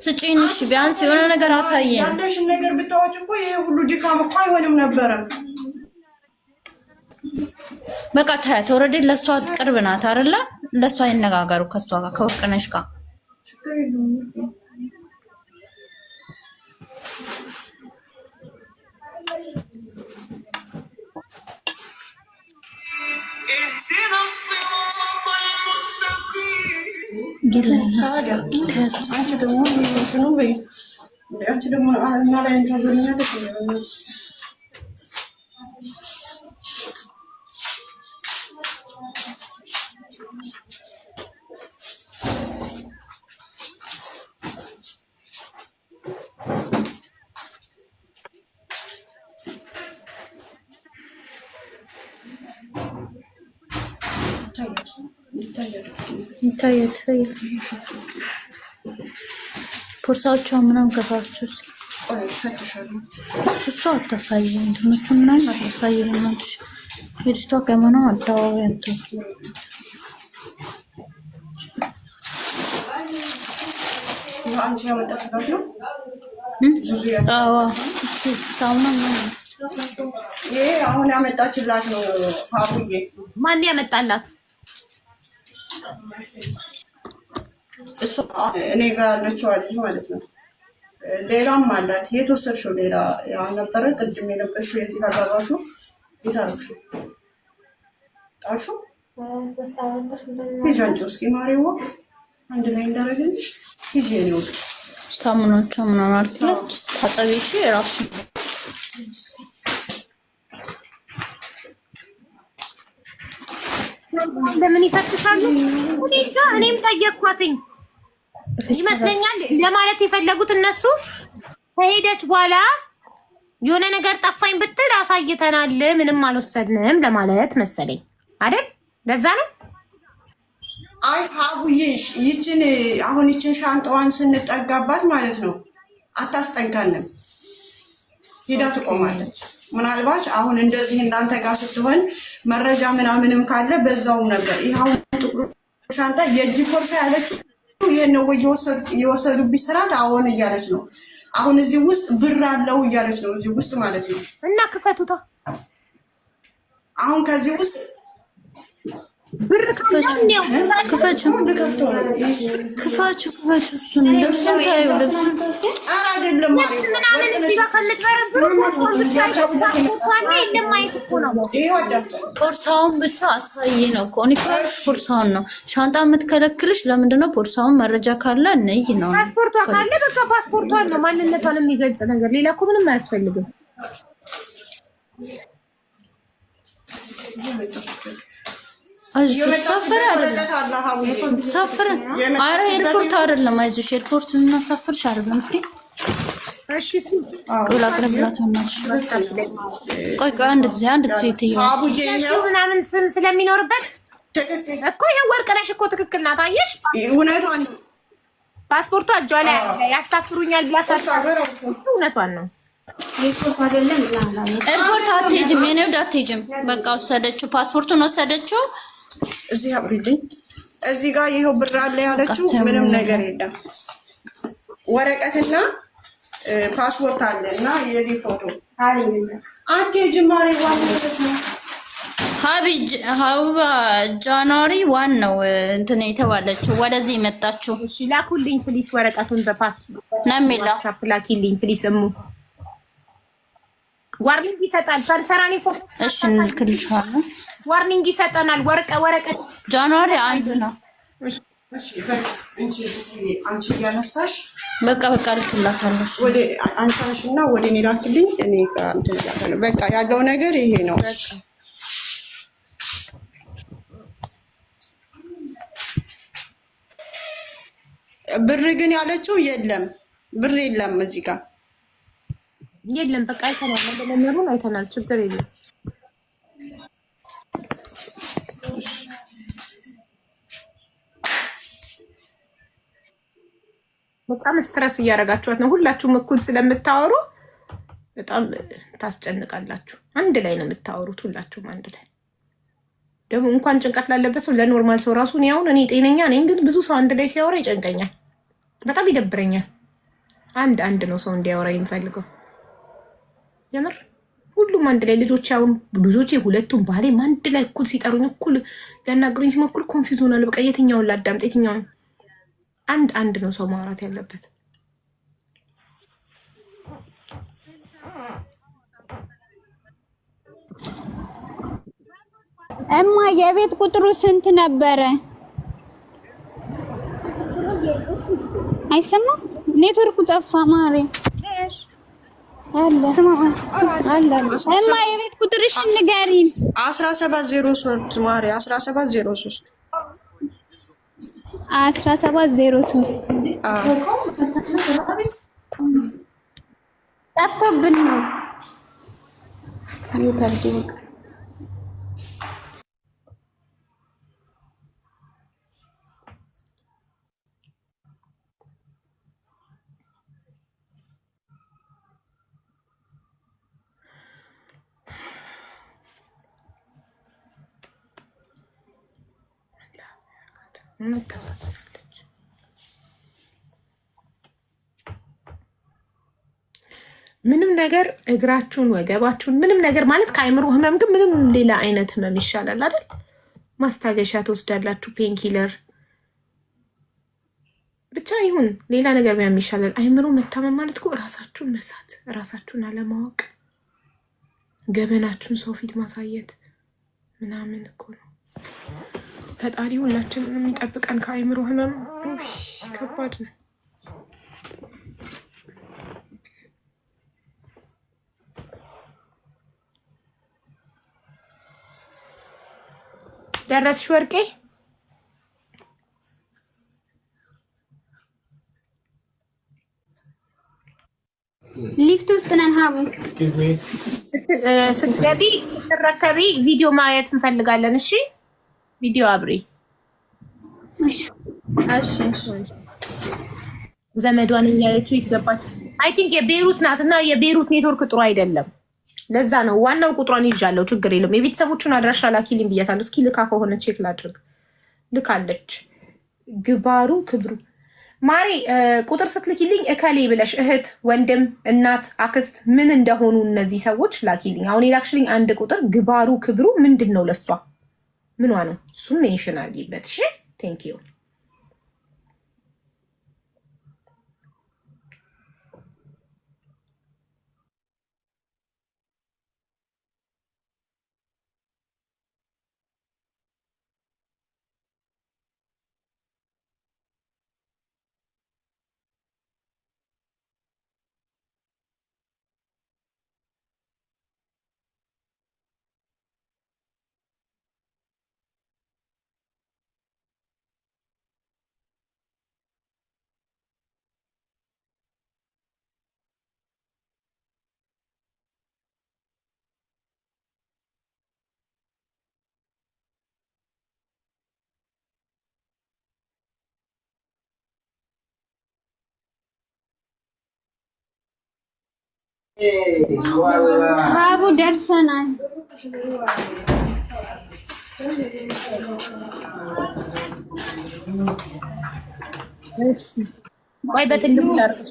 ስጪኝ። እሺ ቢያንስ የሆነ ነገር አሳየኝ። ያለሽን ነገር ብታወጪ እኮ ይሄ ሁሉ ድካም እኮ አይሆንም ነበረ። በቃ ታያት ኦልሬዲ ለሷ ቅርብ ናት አይደለ? ለሷ ይነጋገሩ ከሷ ጋር ከወርቅነሽ ጋር ይታያል። ፖርሳዎቿ ምናምን ከፋችሁ እሱ አታሳይም። እንትኖቹ ምናምን አታሳይም። እናትሽ ልጅቷ ከመና አደባባይ አትወጣም። አንቺ ያመጣሽላት ነው? አዎ ሳሙና ምናምን ይሄ አሁን ያመጣችላት ነው። አቡዬ ማን ያመጣላት? እሱ እኔ ጋር ያለችው ልጅ ማለት ነው። ሌላም አላት። የት ወሰድሽው? ሌላ ያው ነበረ ቅድም የለበሽው የዚህ ካጋባሹ ይታረክሹ ጣልሹ ሂጂ እስኪ ማሪዋ አንድ ላይ እንዳረግልሽ ሂጂ ነው። ሳሙናዎቿ ምናምን አልክላት ታጠቢሽ ራሱ ለምን ይፈትሻሉ? እኔም ጠየቅኳትኝ ይመስለኛል ለማለት የፈለጉት እነሱ ከሄደች በኋላ የሆነ ነገር ጠፋኝ ብትል አሳይተናል ምንም አልወሰድንም ለማለት መሰለኝ አይደል? ለዛ ነው። አይ ሀቡዬ ይችን አሁን ይችን ሻንጣዋን ስንጠጋባት ማለት ነው አታስጠጋንም፣ ሄዳ ትቆማለች። ምናልባት አሁን እንደዚህ እናንተ ጋር ስትሆን መረጃ ምናምንም ካለ በዛው ነበር። ይሄው ጥቁር ሻንጣ የእጅ ቦርሳ ያለችው ይሄን ነው የወሰዱብኝ ስራት አሁን እያለች ነው። አሁን እዚህ ውስጥ ብር አለው እያለች ነው እዚህ ውስጥ ማለት ነው። እና ክፈቱታ አሁን ከዚህ ውስጥ ብር ከፈችው እሱን ልብሱን ታዩ ልብሱን ኧረ አይደለም ፖርሳውን ብቻ አሳይ ነው እኮ እኔ ፖርሳውን ነው ሻንጣ የምትከለክልሽ ለምንድን ነው? ፖርሳውን መረጃ ካለ ነይ ነው። ፓስፖርቷ ካለ በቃ ፓስፖርቷን ነው ማንነቷን የሚገልጽ ነገር ሌላ እኮ ምንም አያስፈልግም። ሰፈር አይደለም ሰፈር አረ ኤርፖርት አይደለም። አይዞሽ ኤርፖርት እናሳፍርሽ አይደለም። እስኪ እሺ ቁላ ቅርብላት ሆናሽ ቆይ አንድ ጊዜ ትይዩ ምናምን ስም ስለሚኖርበት እኮ ይሄ ወርቅነሽ እኮ ትክክል ናት። አየሽ እውነቷን ነው። ፓስፖርቷ እጇ ላይ ያሳፍሩኛል ብላ እውነቷን ነው። ኤርፖርት አትሄጂም፣ የኔ ወደ አትሄጂም። በቃ ወሰደችው፣ ፓስፖርቱን ወሰደችው። እዚህ አብሪልኝ እዚህ ጋር ይሄው ብር አለ ያለችው ምንም ነገር የለም። ወረቀትና ፓስፖርት አለ እና የዲ ፎቶ አትሄጂም ማሪ ዋንነች ነው ሀቢባ ጃንዋሪ 1 ነው እንትን የተባለችው ወደዚህ መጣችው። እሺ ላኩልኝ ፕሊስ ወረቀቱን በፓስፖርት ናሜላ ላኪልኝ ፕሊስ እሙ ዋርኒንግ ይሰጣል። ፐርሰናሊ ፎቶ እሺ እንልክልሻለን። ዋርኒንግ ይሰጠናል። ወረቀት ጃንዋሪ 1 ነው። እሺ አንቺ ያነሳሽ በቃ ልክላታለሽ። ወደ አንሳሽና ወደ እኔ ላክልኝ። እኔ ጋር እንትን ያለው በቃ ያለው ነገር ይሄ ነው። ብር ግን ያለችው የለም፣ ብር የለም እዚህ ጋር የለም። በቃ አይተናል፣ እንደለመሩን አይተናል። ችግር የለም። በጣም ስትረስ እያደረጋችኋት ነው። ሁላችሁም እኩል ስለምታወሩ በጣም ታስጨንቃላችሁ። አንድ ላይ ነው የምታወሩት ሁላችሁም አንድ ላይ። ደግሞ እንኳን ጭንቀት ላለበት ሰው ለኖርማል ሰው ራሱ እኔ ጤነኛ ነኝ፣ ግን ብዙ ሰው አንድ ላይ ሲያወራ ይጨንቀኛል፣ በጣም ይደብረኛል። አንድ ነው ሰው እንዲያወራ የሚፈልገው የምር ሁሉም አንድ ላይ ልጆቼ ሁለቱም ባሌም አንድ ላይ እኩል ሲጠሩኝ እኩል ሊያናግሩኝ ሲሞክሩ ኮንፊውዝ ሆናለሁ። በቃ የትኛውን ላዳምጥ የትኛውን? አንድ ነው ሰው ማውራት ያለበት። እማ የቤት ቁጥሩ ስንት ነበረ? አይሰማም። ኔትወርኩ ጠፋ ማሬ። እማ የቤት ቁጥርሽን ንገሪኝ። 1703 ማሪ 1703 ጠፍቶብን ነው። ታሳስራለች። ምንም ነገር እግራችሁን ወገባችሁን ምንም ነገር ማለት ከአይምሮ ህመም ግን ምንም ሌላ አይነት ህመም ይሻላል አይደል? ማስታገሻ ትወስዳላችሁ፣ ፔንኪለር ብቻ ይሁን ሌላ ነገር ቢያም ይሻላል። አይምሮ መታመም ማለት እኮ ራሳችሁን መሳት፣ ራሳችሁን አለማወቅ፣ ገበናችሁን ሰው ፊት ማሳየት ምናምን እኮ ነው። ፈጣሪ ሁላችንን የሚጠብቀን ከአይምሮ ህመም። ከባድ ነው። ደረስሽ ወርቄ? ሊፍት ውስጥ ነን ሀቡ። ስትገቢ ስትረከቢ ቪዲዮ ማየት እንፈልጋለን። እሺ ቪዲዮ አብሪ። ዘመዷን እያየችው ይትገባች። አይ ቲንክ የቤሩት ናት እና የቤሩት ኔትወርክ ጥሩ አይደለም። ለዛ ነው ዋናው ቁጥሯን ይዣለሁ። ችግር የለም። የቤተሰቦቹን አድራሻ ላኪልኝ ብያታለሁ። እስኪ ልካ ከሆነ ቼክ ላድርግ። ልካለች። ግባሩ ክብሩ ማሪ ቁጥር ስትልኪልኝ እከሌ ብለሽ እህት፣ ወንድም፣ እናት፣ አክስት ምን እንደሆኑ እነዚህ ሰዎች ላኪልኝ። አሁን የላክሽልኝ አንድ ቁጥር ግባሩ ክብሩ ምንድን ነው ለሷ ምኗ ነው? እሱም ሜንሽን አድርጊበት። እሺ ቴንክ ዩ። ሀቡ ደርሰናል። ወይ በትልቁ ላርክሽ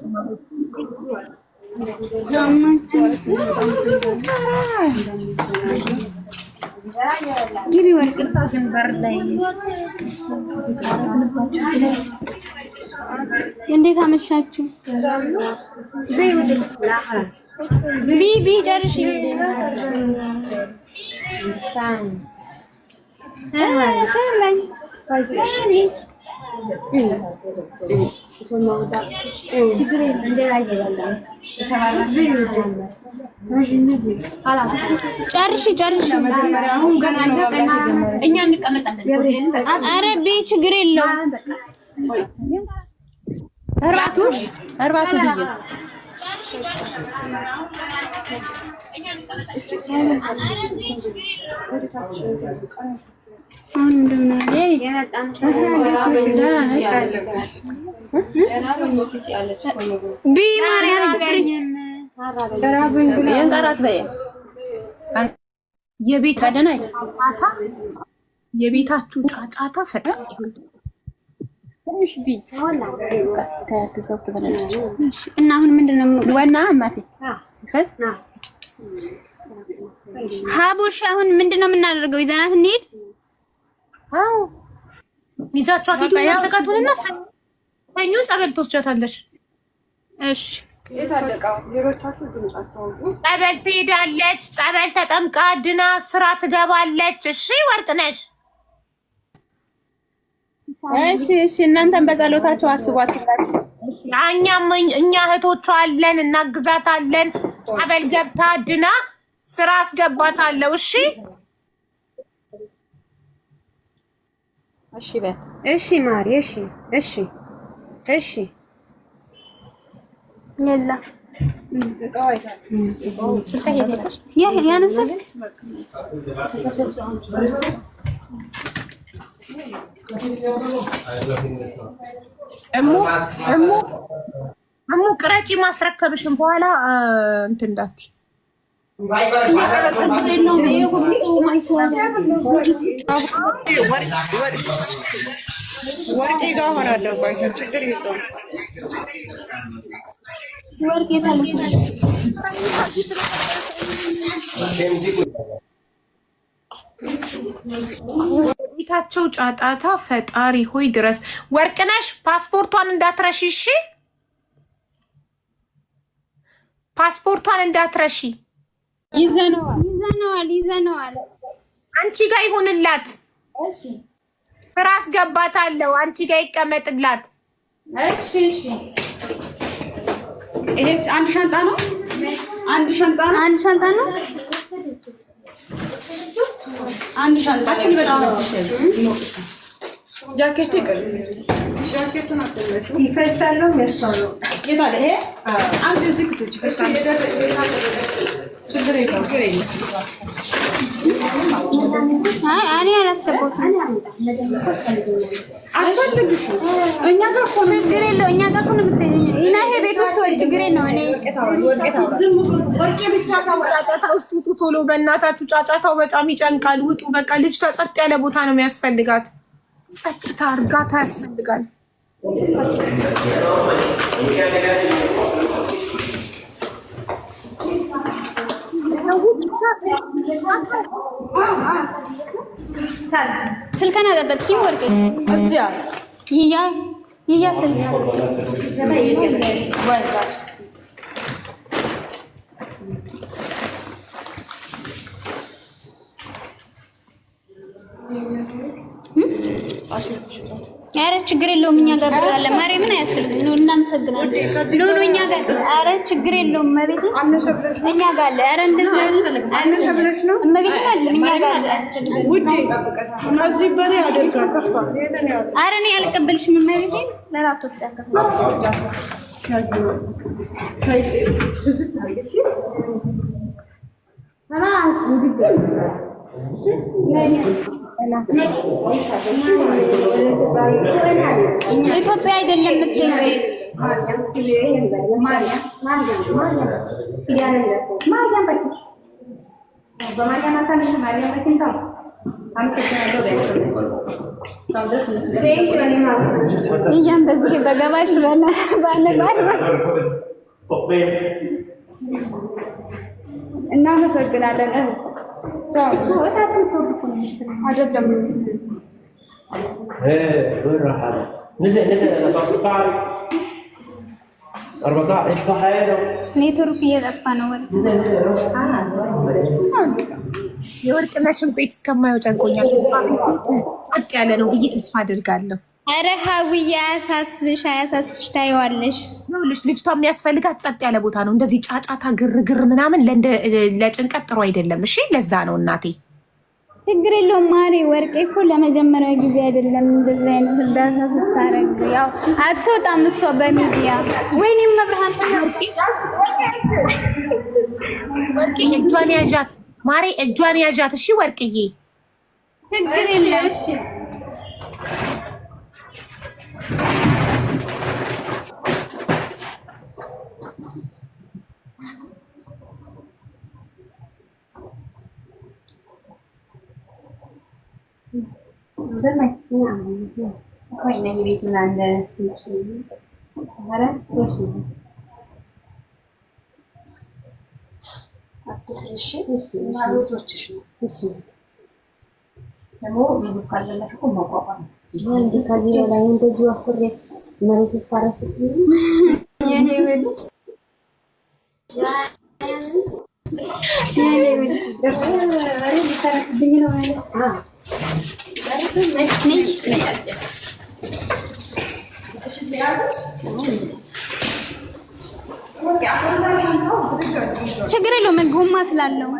ግቢ ወርቅ እንዴት አመሻችሁ? ቢቢ ጨርሽ ጨርሽ። እኛ እንቀመጣለን። ኧረ ቤ ችግር የለውም። እርባቱ ብዬ አሁን እንደምን ቢ ማርያም ትፍሪ የንቀራት በይ የቤታችሁ ጫጫታ ፈጣን ይሁን። እሺ ቢ ታያክዘው ትበላለች። እና አሁን ምንድነው ዋና አማቴ ፈስ ሀቡሽ አሁን ምንድነው የምናደርገው? ይዘናት እንሂድ። አዎ ይዛቿት ይተኛ ተቃቱንና ሰኞ ጸበል ትወስጃታለሽ። እሺ የታደቀው ሌሎቻችሁ ድምጻቸው ጸበል ትሄዳለች። ጸበል ተጠምቃ ድና ስራ ትገባለች። እሺ ወርቅነሽ። እሺ እናንተም በጸሎታችሁ አስቧት። እኛ እህቶቿ አለን፣ እናግዛታለን። ጸበል ገብታ ድና ስራ አስገባታለሁ። እሺ ማሪ። እሺ የላ ያነሳል እሙ ቅረጪ ማስረከብሽን በኋላ እንትን እንዳትዪ። ወርቄ ጋር ሆናለሁ። ቆይ ችግር የለውም። ቤታቸው ጫጣታ ፈጣሪ ሆይ ድረስ። ወርቅነሽ ፓስፖርቷን እንዳትረሺ እሺ። ፓስፖርቷን እንዳትረሺ። ይዘነዋል። አንቺ ጋር ይሁንላት። ስራ አስገባታለሁ። አንቺ ጋር ይቀመጥላት። እሺ ይሄ አንድ ሻንጣ ነው። አንድ ሻንጣ ጃኬት ይቀር። ጃኬቱን አጥለሽ ይፈስታለው መስዋዕት የታለ ይሄ አንድ እዚህ ክትች ፈስታለ ችግር የለውም። እኔ አላስገባሁትም። አትፈልግሽም? እኛ ጋር እኮ ነው። ችግር የለውም። እኛ ጋር እኮ ነው የምትይኝ እና ይሄ ቤት ውስጥ ወል ችግር የለውም። እኔ ወርቄ ብቻ ጫጫታ ውስጥ ውጡ ቶሎ በእናታችሁ። ጫጫታው በጣም ይጨንቃል። ውጡ በቃ። ልጅቷ ጸጥ ያለ ቦታ ነው የሚያስፈልጋት። ጸጥታ እርጋታ ያስፈልጋል። ስልከና አጠበቅኝ ወርቄ እዚያ ይያ ስልክ ኧረ ችግር የለውም። እኛ ጋር ብር አለ። ማርያምን አያስፈልግም። ኑ እናመሰግናለን። ኑ እኛ ጋር ኧረ ችግር የለውም። እመቤቴ እኛ ጋር አለ። ኧረ እንደዚህ አነሰ ብለሽ ነው እመቤቴ አለ። እኛ ጋር አለ። እነዚህ በሬ አደርጋለሁ። ኧረ እኔ አልቀበልሽም እመቤቴ ለራስ ውስጥ ያከፋል። ኢትዮጵያ አይደለም የምትይው እኛም በዚህ በገባሽ እናመሰግናለን። ኔትወርክ እየጠፋ ነው። የወርቅነሽን ቤት እስከማየው ጨንቆኛል። ጸጥ ያለ ነው ብዬ ተስፋ አድርጋለሁ። ኧረ ሀዊዬ አያሳስብሽ ታይዋለሽ። ይኸውልሽ ልጅቷ የሚያስፈልጋት ጸጥ ያለ ቦታ ነው። እንደዚህ ጫጫታ፣ ግርግር ምናምን ለጭንቀት ጥሩ አይደለም። እሺ ለዛ ነው እናቴ። ችግር የለውም ማሪ። ወርቄ እኮ ለመጀመሪያ ጊዜ አይደለም እንደዚህ አይነት እርዳታ ስታረግ። ያው አትወጣም እሷ በሚዲያ ወይኔ መብርሃን። ወርቄ እጇን ያዣት ማሬ፣ እጇን ያዣት። እሺ ወርቅዬ ችግር የለም። እሺ ቆይ ነኝ ቤቱን አንደ እሺ አረ እሺ አትፍሪሽ እሺ ማለቶችሽ ነው እሺ ደግሞ ምን ካለለሽ እኮ ማቋቋም አንድ ካሊ ላይ እንደዚህ ወፍሬ መሬት ታረስ የኔ ወድ የኔ ወድ አረ ሊታረስብኝ ነው ማለት ችግር የለውም ጎማ ስላለው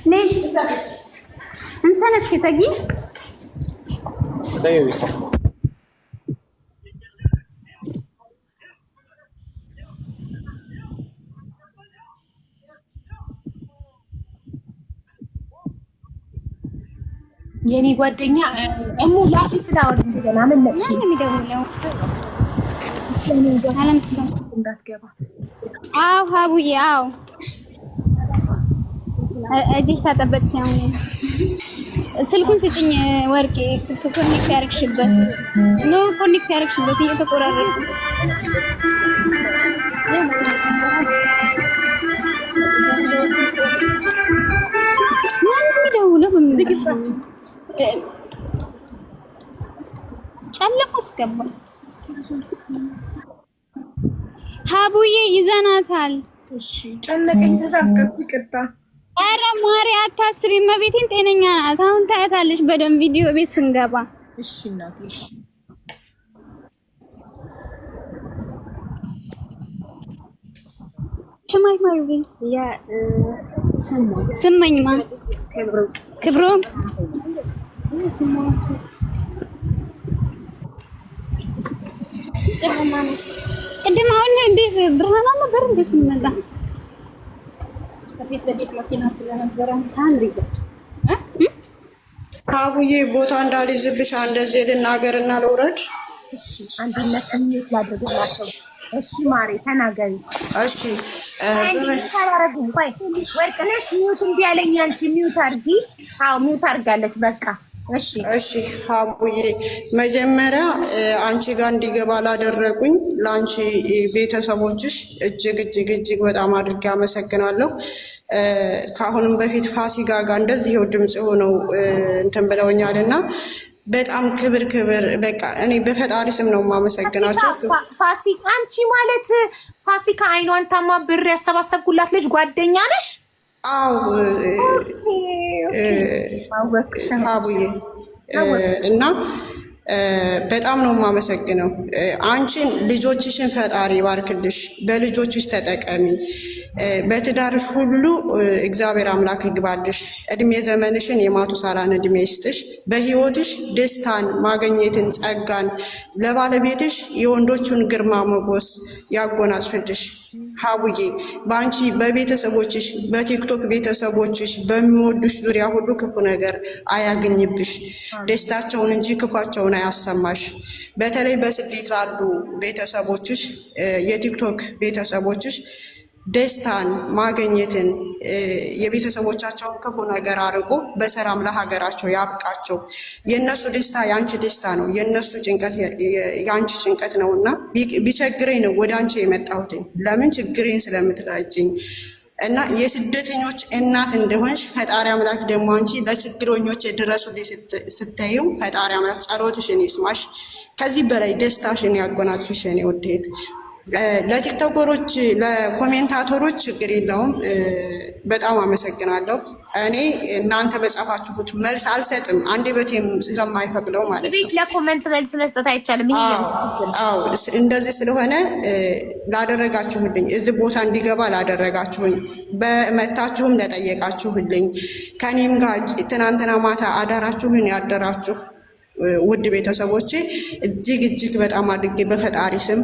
ነይ እንሰነፍ ተጊ የኔ ጓደኛ እሙ ላፊ ፍላወር እንደገና መለች የሚደውለው አለም እንዳትገባ አው ሀቡዬ አው እዚህ ታጠበቅሽ ነው ስልኩን ስጭኝ ወርቄ ኮኔክት ያርክሽበት ነው ኮኔክት ያርክሽበት እየተቆራረጠ የሚደውለው ጨለቁስ ገባ ሀቡዬ ይዘናታል። እሺ ጨነቀኝ ተዛቀስ ይቅርታ። ኧረ ማሪ አታስቢ፣ መቤቴን ጤነኛ ናት። አሁን ታያታለሽ በደንብ ቪዲዮ ቤት ስንገባ። እሺ እናቴ እሺ። ሽማይ ማዩ ያ ስመኝ ማ ክብሮ ቅድም አሁን እንዴት ብርሃን ነበር እንዴ ስንመጣ ከፊት ለፊት መኪና ስለነበረ ሳንሪ አቡዬ ቦታ እንዳልይዝብሽ እንደዚህ ልናገርና ልውረድ። እሺ አንድነት ስሜት ላድርግላቸው። እሺ ማሬ ተናገሪ። እሺ ታረጉም ባይ ወርቅነሽ ሚውት እንዲ ያለኝ አንቺ ሚውት አርጊ። አዎ ሚውት አርጋለች በቃ እሺ እሺ አቡዬ መጀመሪያ አንቺ ጋር እንዲገባ ላደረጉኝ ለአንቺ ቤተሰቦችሽ እጅግ በጣም አድርጌ አመሰግናለሁ። ከአሁንም በፊት ፋሲካ ጋር እንደዚህ ይኸው ድምጽ ሆነው እንትን ብለውኛልና በጣም ክብር በቃ እኔ በፈጣሪ ስም ነው የማመሰግናቸው። ፋሲካ አንቺ ማለት ፋሲካ አይኗን ታማ ብር ያሰባሰብኩላት ልጅ ጓደኛ ነሽ? አዎ አቡዬ እና በጣም ነው የማመሰግነው። አንቺን ልጆችሽን ፈጣሪ ባርክልሽ፣ በልጆችሽ ተጠቀሚ፣ በትዳርሽ ሁሉ እግዚአብሔር አምላክ ይግባልሽ፣ እድሜ ዘመንሽን የማቱሳላን እድሜ ይስጥሽ፣ በህይወትሽ ደስታን ማግኘትን ጸጋን፣ ለባለቤትሽ የወንዶቹን ግርማ ሞገስ ያጎናጽፍልሽ። ሀቡዬ በአንቺ በቤተሰቦችሽ በቲክቶክ ቤተሰቦችሽ በሚወዱሽ ዙሪያ ሁሉ ክፉ ነገር አያገኝብሽ፣ ደስታቸውን እንጂ ክፋቸውን አያሰማሽ። በተለይ በስደት ላሉ ቤተሰቦችሽ የቲክቶክ ቤተሰቦችሽ ደስታን ማግኘትን የቤተሰቦቻቸውን ክፉ ነገር አርቆ በሰላም ለሀገራቸው ያብቃቸው። የነሱ ደስታ የአንቺ ደስታ ነው፣ የነሱ ጭንቀት የአንቺ ጭንቀት ነው እና ቢቸግረኝ ነው ወደ አንቺ የመጣሁትኝ። ለምን ችግሬን ስለምትላጅኝ እና የስደተኞች እናት እንደሆንሽ ፈጣሪ አምላክ ደግሞ አንቺ ለችግረኞች የድረሱልኝ ስትይው ፈጣሪ አምላክ ጸሎትሽን ይስማሽ፣ ከዚህ በላይ ደስታሽን ያጎናጽፍሽ የኔ ውድ እህት። ለቲክቶከሮች ለኮሜንታተሮች ችግር የለውም፣ በጣም አመሰግናለሁ። እኔ እናንተ በጻፋችሁት መልስ አልሰጥም፣ አንደበቴም ስለማይፈቅደው ማለት ነው። ለኮሜንት መልስ መስጠት አይቻልም። አዎ እንደዚህ ስለሆነ ላደረጋችሁልኝ፣ እዚህ ቦታ እንዲገባ ላደረጋችሁኝ፣ በመታችሁም ለጠየቃችሁልኝ፣ ከኔም ጋር ትናንትና ማታ አዳራችሁን ያደራችሁ ውድ ቤተሰቦቼ እጅግ በጣም አድርጌ በፈጣሪ ስም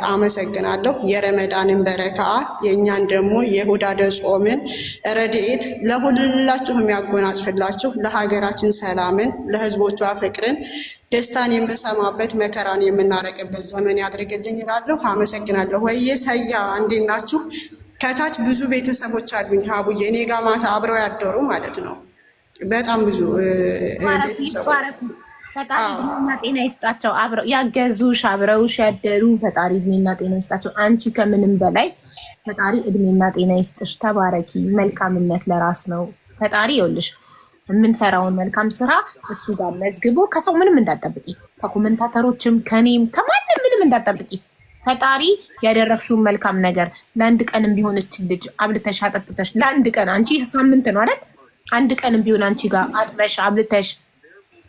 አመሰግናለሁ። የረመዳንን በረካ የእኛን ደግሞ የሁዳደ ጾምን ረድኤት ለሁላችሁም ያጎናጽፍላችሁ። ለሀገራችን ሰላምን፣ ለሕዝቦቿ ፍቅርን፣ ደስታን የምንሰማበት መከራን የምናረቅበት ዘመን ያድርግልኝ እላለሁ። አመሰግናለሁ። ወይዬ ሰያ እንዴት ናችሁ? ከታች ብዙ ቤተሰቦች አሉኝ ሀቡዬ፣ እኔ ጋር ማታ አብረው ያደሩ ማለት ነው። በጣም ብዙ ቤተሰቦች። ፈጣሪ እድሜና ጤና ይስጣቸው። አብረው ያገዙሽ፣ አብረውሽ ያደሩ ፈጣሪ እድሜና ጤና ይስጣቸው። አንቺ ከምንም በላይ ፈጣሪ እድሜና ጤና ይስጥሽ። ተባረኪ። መልካምነት ለራስ ነው። ፈጣሪ ይኸውልሽ የምንሰራውን መልካም ስራ እሱ ጋር መዝግቦ ከሰው ምንም እንዳጠብቂ፣ ከኮመንታተሮችም ከኔም ከማንም ምንም እንዳጠብቂ። ፈጣሪ ያደረግሽውን መልካም ነገር ለአንድ ቀንም ቢሆንች ልጅ አብልተሽ አጠጥተሽ ለአንድ ቀን አንቺ ሳምንት ነው አይደል? አንድ ቀንም ቢሆን አንቺ ጋር አጥበሽ አብልተሽ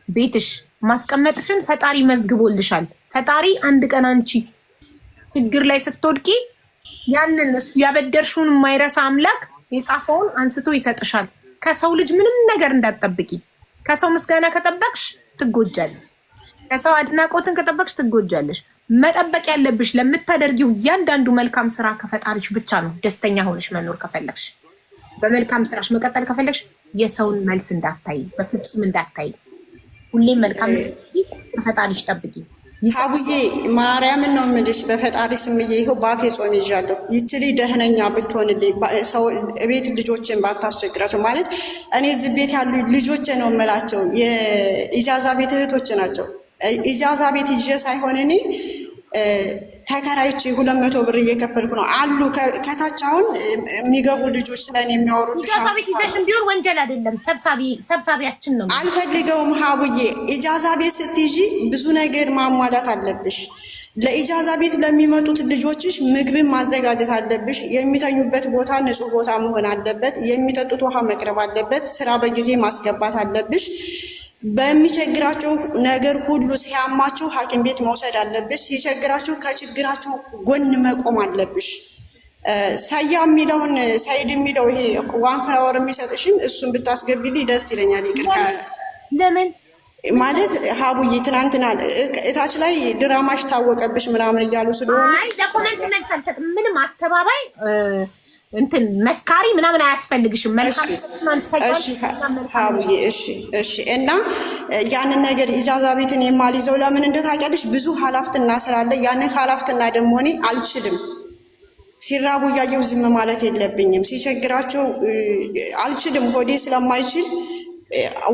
ቤትሽ ማስቀመጥሽን ፈጣሪ መዝግቦልሻል። ፈጣሪ አንድ ቀን አንቺ ችግር ላይ ስትወድቂ ያንን እሱ ያበደርሽውን የማይረሳ አምላክ የጻፈውን አንስቶ ይሰጥሻል። ከሰው ልጅ ምንም ነገር እንዳትጠብቂ። ከሰው ምስጋና ከጠበቅሽ ትጎጃለሽ። ከሰው አድናቆትን ከጠበቅሽ ትጎጃለሽ። መጠበቅ ያለብሽ ለምታደርጊው እያንዳንዱ መልካም ስራ ከፈጣሪሽ ብቻ ነው። ደስተኛ ሆነሽ መኖር ከፈለግሽ፣ በመልካም ስራሽ መቀጠል ከፈለግሽ የሰውን መልስ እንዳታይ፣ በፍጹም እንዳታይ። ሁሌም መልካም ከፈጣሪሽ ጠብቂ። ሀቡዬ ማርያምን ነው የምልሽ፣ በፈጣሪ ስምዬ ይኸው በአፌ ጾም ይዣለሁ። ይችሊ ደህነኛ ብትሆንልኝ ሰው ቤት ልጆችን ባታስቸግራቸው። ማለት እኔ እዚህ ቤት ያሉ ልጆች ነው የምላቸው፣ የኢጃዛ ቤት እህቶች ናቸው። ኢጃዛ ቤት ይዤ ሳይሆን እኔ ተከራይቼ 200 ብር እየከፈልኩ ነው አሉ። ከታች አሁን የሚገቡ ልጆች ስለኔ የሚያወሩ ኢጃዛ ቤት ይዘሽም ቢሆን ወንጀል አይደለም። ሰብሳቢያችን ነው። አልፈልገውም ሀቡዬ። ኢጃዛ ቤት ስትይዢ ብዙ ነገር ማሟላት አለብሽ። ለኢጃዛ ቤት ለሚመጡት ልጆችሽ ምግብን ማዘጋጀት አለብሽ። የሚተኙበት ቦታ ንጹህ ቦታ መሆን አለበት። የሚጠጡት ውሃ መቅረብ አለበት። ስራ በጊዜ ማስገባት አለብሽ። በሚቸግራቸው ነገር ሁሉ ሲያማችሁ ሐኪም ቤት መውሰድ አለብሽ። ሲቸግራችሁ ከችግራችሁ ጎን መቆም አለብሽ። ሰያ የሚለውን ሳይድ የሚለው ይሄ ዋን ፍላወር የሚሰጥሽን እሱን ብታስገቢልኝ ደስ ይለኛል። ይቅርታ ለምን ማለት ሀቡዬ ትናንትና እታች ላይ ድራማሽ ታወቀብሽ ምናምን እያሉ ስለሆነ አይ ለኮሜንት መልስ አልሰጥም። ምንም አስተባባይ እንትን መስካሪ ምናምን አያስፈልግሽም። መልካም ሀቡዬ እሺ። እና ያንን ነገር ኢጃዛ ቤትን የማልይዘው ለምን እንደታውቂያለሽ? ብዙ ሀላፍትና ስላለ ያንን ሀላፍትና ደግሞ እኔ አልችልም። ሲራቡ እያየሁ ዝም ማለት የለብኝም። ሲቸግራቸው አልችልም። ሆዴ ስለማይችል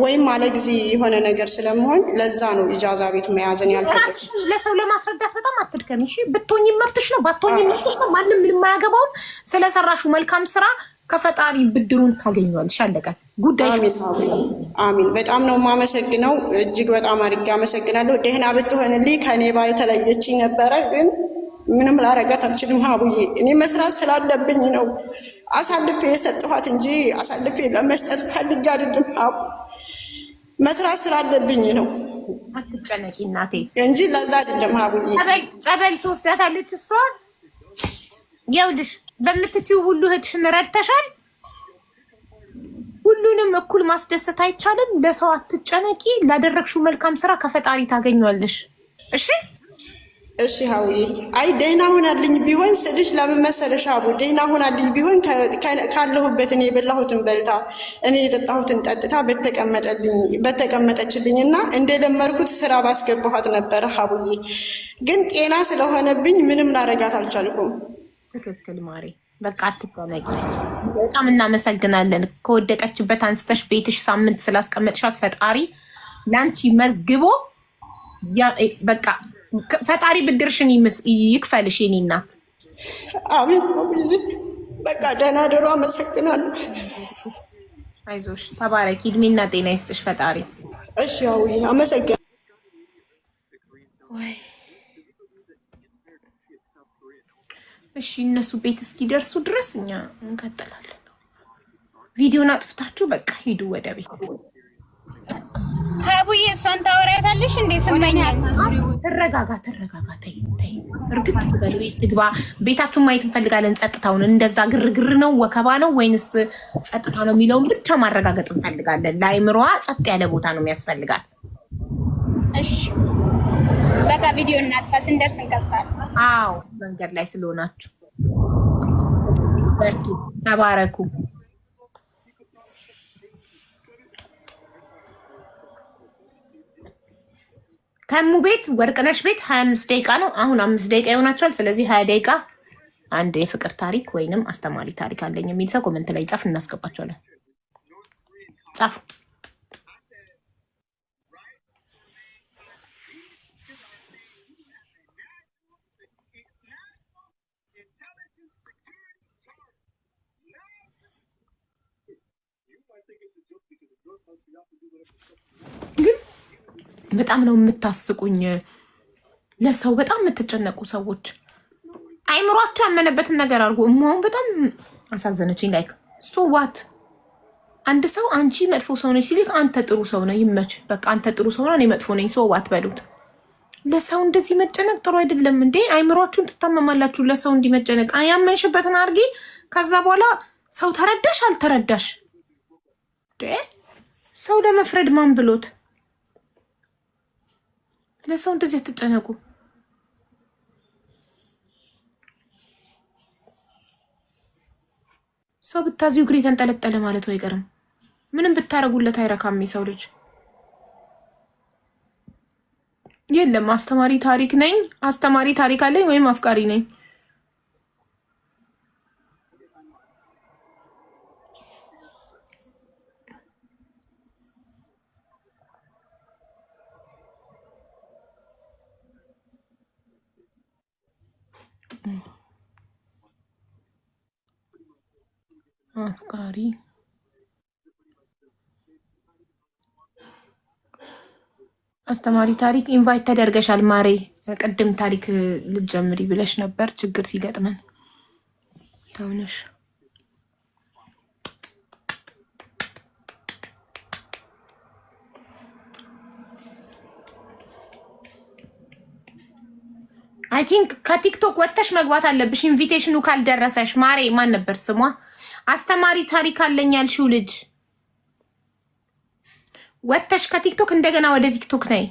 ወይም አለ ጊዜ የሆነ ነገር ስለመሆን ለዛ ነው ኢጃዛ ቤት መያዝን ያልፈለኩት። ለሰው ለማስረዳት በጣም አትድከሚ። እሺ ብትሆኚ መብትሽ ነው፣ ባትሆኚ መብትሽ ነው። ማንም ምንም አያገባውም። ስለሰራሹ መልካም ስራ ከፈጣሪ ብድሩን ታገኘዋለሽ። አለቀ ጉዳይ። አሚን። በጣም ነው የማመሰግነው። እጅግ በጣም አድርጌ አመሰግናለሁ። ደህና ብትሆንልኝ ከኔ ባልተለየችኝ ነበረ፣ ግን ምንም ላረጋት አልችልም ሀቡዬ። እኔ መስራት ስላለብኝ ነው አሳልፌ የሰጠኋት እንጂ አሳልፌ ለመስጠት ፈልጌ አይደለም። ሀቡ መስራት ስላለብኝ ነው። አትጨነቂ እናቴ እንጂ ለዛ አይደለም። ሀቡዬ ጸበል ትወስዳታለች እሷ። ይኸውልሽ በምትችይው ሁሉ እህትሽን ረድተሻል። ሁሉንም እኩል ማስደሰት አይቻልም። ለሰው አትጨነቂ። ላደረግሽው መልካም ስራ ከፈጣሪ ታገኘዋለሽ። እሺ ሀቡዬ። አይ ደህና ሆናልኝ ቢሆን ስልሽ ለምን መሰለሽ ሀቡ፣ ደህና ሆናልኝ ቢሆን ካለሁበት እኔ የበላሁትን በልታ እኔ የጠጣሁትን ጠጥታ በተቀመጠችልኝ እና እንደለመርኩት ስራ ባስገባኋት ነበረ ሀቡዬ። ግን ጤና ስለሆነብኝ ምንም ላረጋት አልቻልኩም። ትክክል ማሬ። በቃ አትጨነቂ። በጣም እናመሰግናለን። ከወደቀችበት አንስተሽ ቤትሽ ሳምንት ስላስቀመጥሻት ፈጣሪ ላንቺ መዝግቦ በቃ ፈጣሪ ብድርሽን ይክፈልሽ የኔ እናት። አሜን። በቃ ደህና ደሩ። አመሰግናለሁ። አይዞሽ፣ ተባረኪ። እድሜና ጤና ይስጥሽ ፈጣሪ። እሺ ያው አመሰግናለሁ። እሺ እነሱ ቤት እስኪደርሱ ድረስ እኛ እንቀጥላለን። ቪዲዮን አጥፍታችሁ በቃ ሂዱ ወደ ቤት። ሀቡዬ እሷን ታወሪያታለሽ እንዴ? ስመኝ ተረጋጋ። ተይ እርግጥ ትበል። ቤት ትግባ። ቤታችሁን ማየት እንፈልጋለን። ጸጥታውን እንደዛ ግርግር ነው ወከባ ነው ወይንስ ጸጥታ ነው የሚለውን ብቻ ማረጋገጥ እንፈልጋለን። ለአይምሮዋ ጸጥ ያለ ቦታ ነው የሚያስፈልጋል። እሺ በቃ ቪዲዮ እናጥፋ፣ ስንደርስ እንቀጥላለን። አዎ መንገድ ላይ ስለሆናችሁ በርቱ፣ ተባረኩ። ተሙ ቤት ወርቅነሽ ቤት 25 ደቂቃ ነው። አሁን 5 ደቂቃ ይሆናቸዋል። ስለዚህ 20 ደቂቃ አንድ የፍቅር ታሪክ ወይንም አስተማሪ ታሪክ አለኝ የሚል ሰው ኮመንት ላይ ጻፍ፣ እናስገባቸዋለን። ጻፉ። ግን በጣም ነው የምታስቁኝ። ለሰው በጣም የምትጨነቁ ሰዎች አይምሯቸው ያመነበትን ነገር አድርጎ እማውን በጣም አሳዘነችኝ። ላይክ ሶ ዋት አንድ ሰው አንቺ መጥፎ ሰው ነች ሲልክ አንተ ጥሩ ሰው ነው ይመች፣ በቃ አንተ ጥሩ ሰው ነው እኔ መጥፎ ነኝ ሶ ዋት በሉት። ለሰው እንደዚህ መጨነቅ ጥሩ አይደለም እንዴ። አይምሯችሁን ትታመማላችሁ። ለሰው እንዲህ መጨነቅ ያመንሽበትን አድርጊ። ከዛ በኋላ ሰው ተረዳሽ አልተረዳሽ ሰው ለመፍረድ ማን ብሎት? ለሰው እንደዚህ አትጨነቁ። ሰው ብታዚው እግሬ ተንጠለጠለ ማለቱ አይቀርም። ምንም ብታረጉለት አይረካም የሰው ልጅ። የለም አስተማሪ ታሪክ ነኝ፣ አስተማሪ ታሪክ አለኝ ወይም አፍቃሪ ነኝ። አፍቃሪ አስተማሪ ታሪክ ኢንቫይት ተደርገሻል ማሬ። ቅድም ታሪክ ልትጀምሪ ብለሽ ነበር ችግር ሲገጥመን ተውነሽ። አይ ቲንክ ከቲክቶክ ወጥተሽ መግባት አለብሽ ኢንቪቴሽኑ ካልደረሰሽ ማሬ። ማን ነበር ስሟ? አስተማሪ ታሪክ አለኝ ያልሽው ልጅ ወጥተሽ ከቲክቶክ እንደገና ወደ ቲክቶክ ነይ።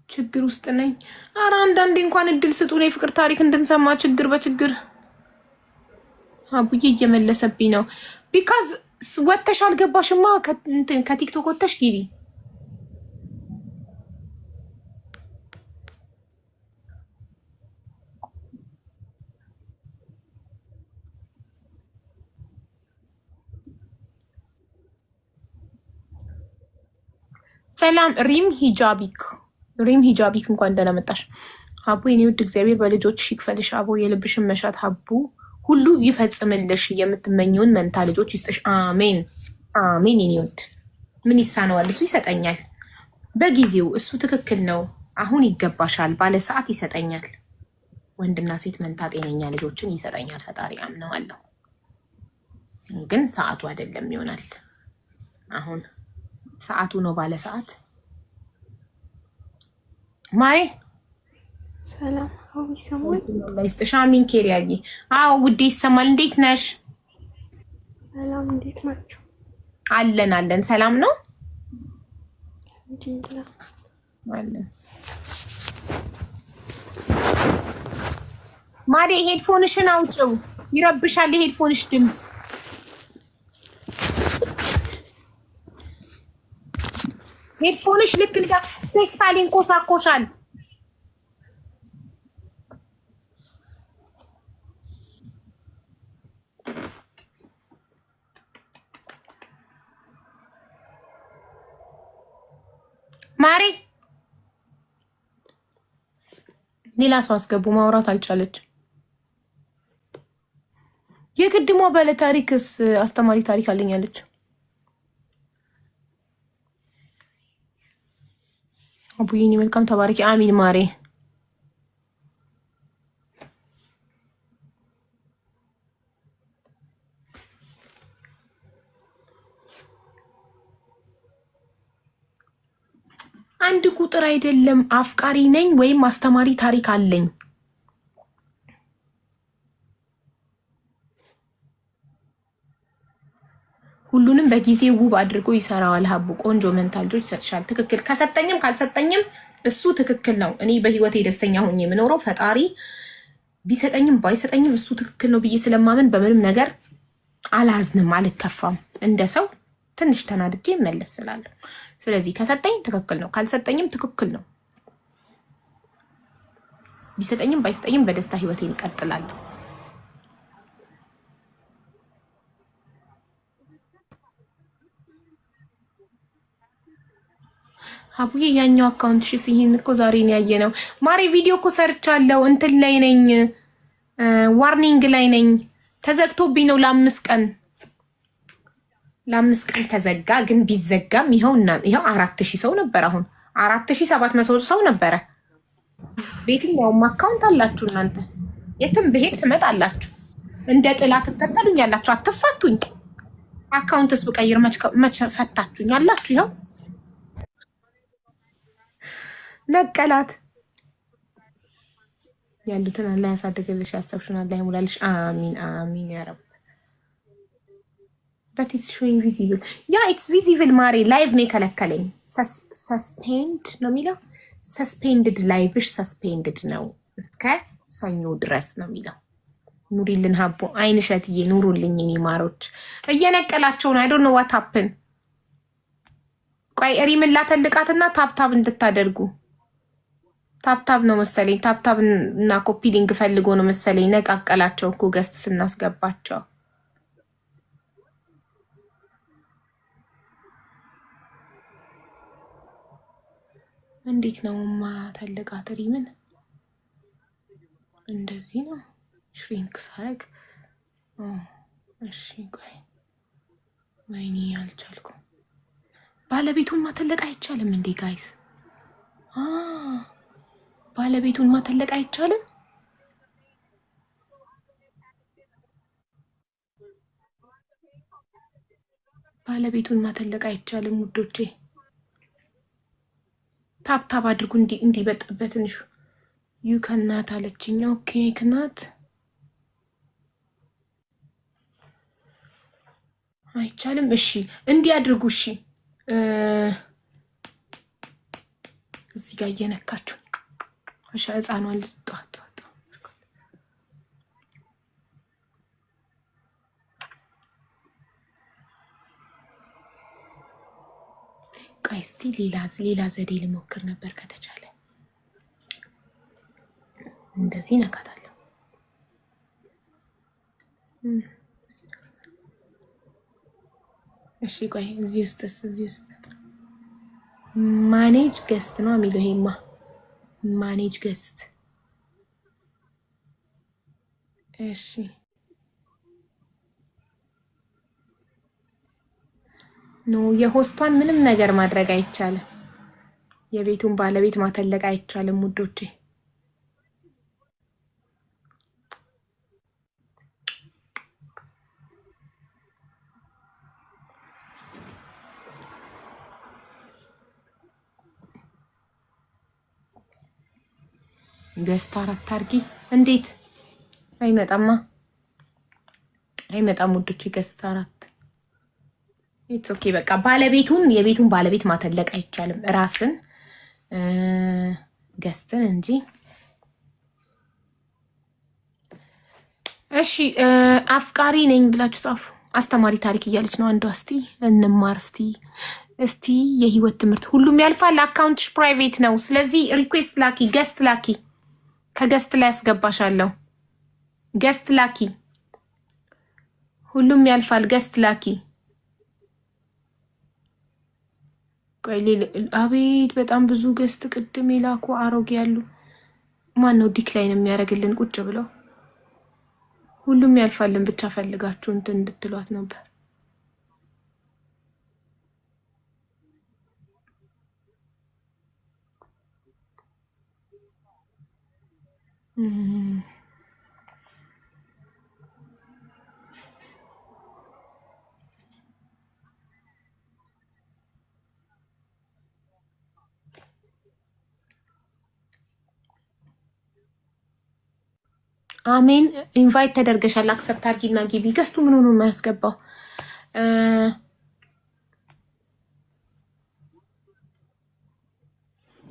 ችግር ውስጥ ነኝ። ኧረ አንዳንዴ እንኳን እድል ስጡን የፍቅር ታሪክ እንድንሰማ። ችግር በችግር አቡዬ እየመለሰብኝ ነው። ቢካዝ ወጥተሽ አልገባሽማ። ከቲክቶክ ወጥተሽ ግቢ። ሰላም ሪም ሂጃቢክ፣ ሪም ሂጃቢክ እንኳን ደህና መጣሽ። ሀቡ የኔ ውድ እግዚአብሔር በልጆች ይክፈልሽ። አቦ የልብሽን መሻት ሀቡ ሁሉ ይፈጽምልሽ። የምትመኘውን መንታ ልጆች ይስጥሽ። አሜን አሜን። የኔ ውድ ምን ይሳነዋል? እሱ ይሰጠኛል በጊዜው። እሱ ትክክል ነው። አሁን ይገባሻል ባለ ሰዓት ይሰጠኛል። ወንድና ሴት መንታ ጤነኛ ልጆችን ይሰጠኛል ፈጣሪ፣ አምነዋለሁ። ግን ሰዓቱ አይደለም ይሆናል። አሁን ሰዓቱ ነው ባለ ሰዓት። ማይ ሰላም አው ይሰማል? ለይስጥሽ። አሚን ኬሪያዬ። አዎ ውዴ ይሰማል። እንዴት ነሽ? ሰላም እንዴት ናችሁ? አለን አለን። ሰላም ነው አልሐምዱሊላህ አለን። ማዴ ሄድፎንሽን አውጪው፣ ይረብሻል የሄድፎንሽ ድምፅ። ሄድፎንሽ ልክ እንደ ፌስታል ይንኮሻኮሻል። ማሪ ሌላ ሰው አስገቡ። ማውራት አልቻለች። የቅድሟ ባለ ታሪክስ አስተማሪ ታሪክ አለኛለች። አቡዬ መልካም ተባረኪ። አሚን ማሬ። አንድ ቁጥር አይደለም። አፍቃሪ ነኝ ወይም አስተማሪ ታሪክ አለኝ። ሁሉንም በጊዜ ውብ አድርጎ ይሰራዋል። ሀቡ ቆንጆ መንታ ልጆች ይሰጥሻል። ትክክል። ከሰጠኝም ካልሰጠኝም እሱ ትክክል ነው። እኔ በህይወቴ ደስተኛ ሆኜ የምኖረው ፈጣሪ ቢሰጠኝም ባይሰጠኝም እሱ ትክክል ነው ብዬ ስለማመን በምንም ነገር አላዝንም፣ አልከፋም። እንደ ሰው ትንሽ ተናድጄ መለስ ስላለሁ። ስለዚህ ከሰጠኝ ትክክል ነው፣ ካልሰጠኝም ትክክል ነው። ቢሰጠኝም ባይሰጠኝም በደስታ ህይወቴን እቀጥላለሁ። አቡዬ ያኛው አካውንትሽስ ይሄን እኮ ዛሬ ነው ያየነው። ማሪ ቪዲዮ እኮ ሰርቻለሁ። እንትን ላይ ነኝ፣ ዋርኒንግ ላይ ነኝ። ተዘግቶብኝ ነው ለ5 ቀን ተዘጋ። ግን ቢዘጋም ይኸው 4000 ሰው ነበር። አሁን 4700 ሰው ነበረ። በየትኛውም አካውንት አላችሁ እናንተ፣ የትም ብሄድ ትመጣላችሁ። እንደ ጥላ ትከተሉኝ ያላችሁ፣ አትፋቱኝ። አካውንትስ ብቀይር መች ፈታችሁኝ አላችሁ። ይኸው ነቀላት ያሉትን አላህ ያሳድግልሽ፣ ያሰብሽውን አላህ ይሙላልሽ። አሚን አሚን ያ ረብ። but it's showing visible it's visible ማሪ። ላይቭ ነው የከለከለኝ። ሰስፔንድ ነው የሚለው። ሰስፔንድድ ላይቭሽ ሰስፔንድድ ነው እስከ ሰኞ ድረስ ነው የሚለው። ኑሪልን ሀቦ አይንሸትዬ ኑሩልኝ። እኔ ማሮች እየነቀላቸው ነው። አይ ዶንት ኖ ዋት ሃፕን። ቆይ ሪምን ላተልቃትና ታፕታብ እንድታደርጉ። ታፕታብ ነው መሰለኝ። ታፕታብ እና ኮፒ ሊንክ ፈልጎ ነው መሰለኝ። ነቃቀላቸው እኮ ገስት ስናስገባቸው። እንዴት ነው ማተልቃት ሪምን? እንደዚህ ነው ሽሪንክ ሳረግ። እሺ ቆይ ወይኔ አልቻልኩም። ባለቤቱን ማተለቅ አይቻልም እንዴ ጋይስ? ባለቤቱን ማተለቅ አይቻልም? ባለቤቱን ማተለቅ አይቻልም ውዶቼ። ታፕታፕ አድርጉ እንዲህ በትንሹ። ዩ ከናት አለችኝ። ኦኬ ከናት አይቻልም። እሺ እንዲህ አድርጉ። እሺ እዚህ ጋር እየነካችሁ ህፃኗን ልትጧጧ። ቆይ እስቲ ሌላ ዘዴ ልሞክር ነበር ከተቻለ። እንደዚህ ነካታለሁ። እሺ ቆይ እዚህ ውስጥ ማኔጅ ገስት ነው የሚለው። ይሄማ ማኔጅ ገስት። እሺ ኖ የሆስቷን ምንም ነገር ማድረግ አይቻልም። የቤቱን ባለቤት ማተለቅ አይቻልም ውዶቼ። ገስት 4 አድርጊ። እንዴት አይመጣም ውዶቼ። ገስት 4 ኢትስ ኦኬ። በቃ የቤቱን ባለቤት ማተለቅ አይቻልም። ራስን ገስትን እንጂ። እሺ አፍቃሪ ነኝ ብላችሁ ጻፉ። አስተማሪ ታሪክ እያለች ነው አንዷ። እስቲ እንማር እስቲ የህይወት ትምህርት። ሁሉም ያልፋል። አካውንትሽ ፕራይቬት ነው። ስለዚህ ሪኩዌስት ላኪ፣ ገስት ላኪ። ከገስት ላይ ያስገባሻለሁ። ገስት ላኪ። ሁሉም ያልፋል። ገስት ላኪ። አቤት በጣም ብዙ ገስት ቅድም የላኩ አሮጌ ያሉ። ማን ነው ዲክላይን የሚያደርግልን ቁጭ ብለው? ሁሉም ያልፋልን ብቻ ፈልጋችሁ እንትን እንድትሏት ነበር። አሜን። ኢንቫይት ተደርገሻል። አክሰፕት አድርጊና ግቢ። ገስቱ ምን ሆኖ የማያስገባው?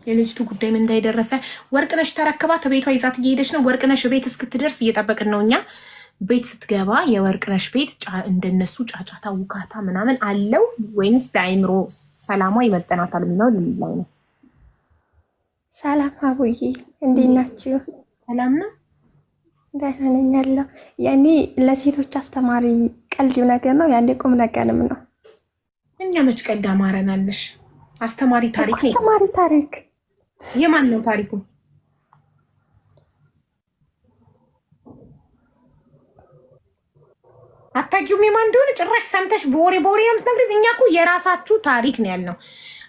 የልጅቱ ጉዳይ ምን እንዳይደረሰ ወርቅነሽ ተረክባት ቤቷ ይዛት እየሄደች ነው። ወርቅነሽ ቤት እስክትደርስ እየጠበቅን ነው እኛ። ቤት ስትገባ የወርቅነሽ ቤት እንደነሱ ጫጫታ፣ ውካታ ምናምን አለው ወይንስ ለአይምሮ ሰላሟ ይመጠናታል የሚለው ላይ ነው። ሰላም አቡዬ፣ እንዴት ናችሁ? ሰላም ነው። ደህና ነኝ ያለው ያኔ ለሴቶች አስተማሪ ቀልድ ነገር ነው፣ ያኔ ቁም ነገርም ነው። እኛ መች ቀልድ አማረናለሽ? አስተማሪ ታሪክ ነው። አስተማሪ ታሪክ የማን ነው ታሪኩ? አታውቂውም የማን እንደሆነ ጭራሽ ሰምተሽ በወሬ የምትነግሪኝ? እኛ እኮ የራሳችሁ ታሪክ ነው ያልነው።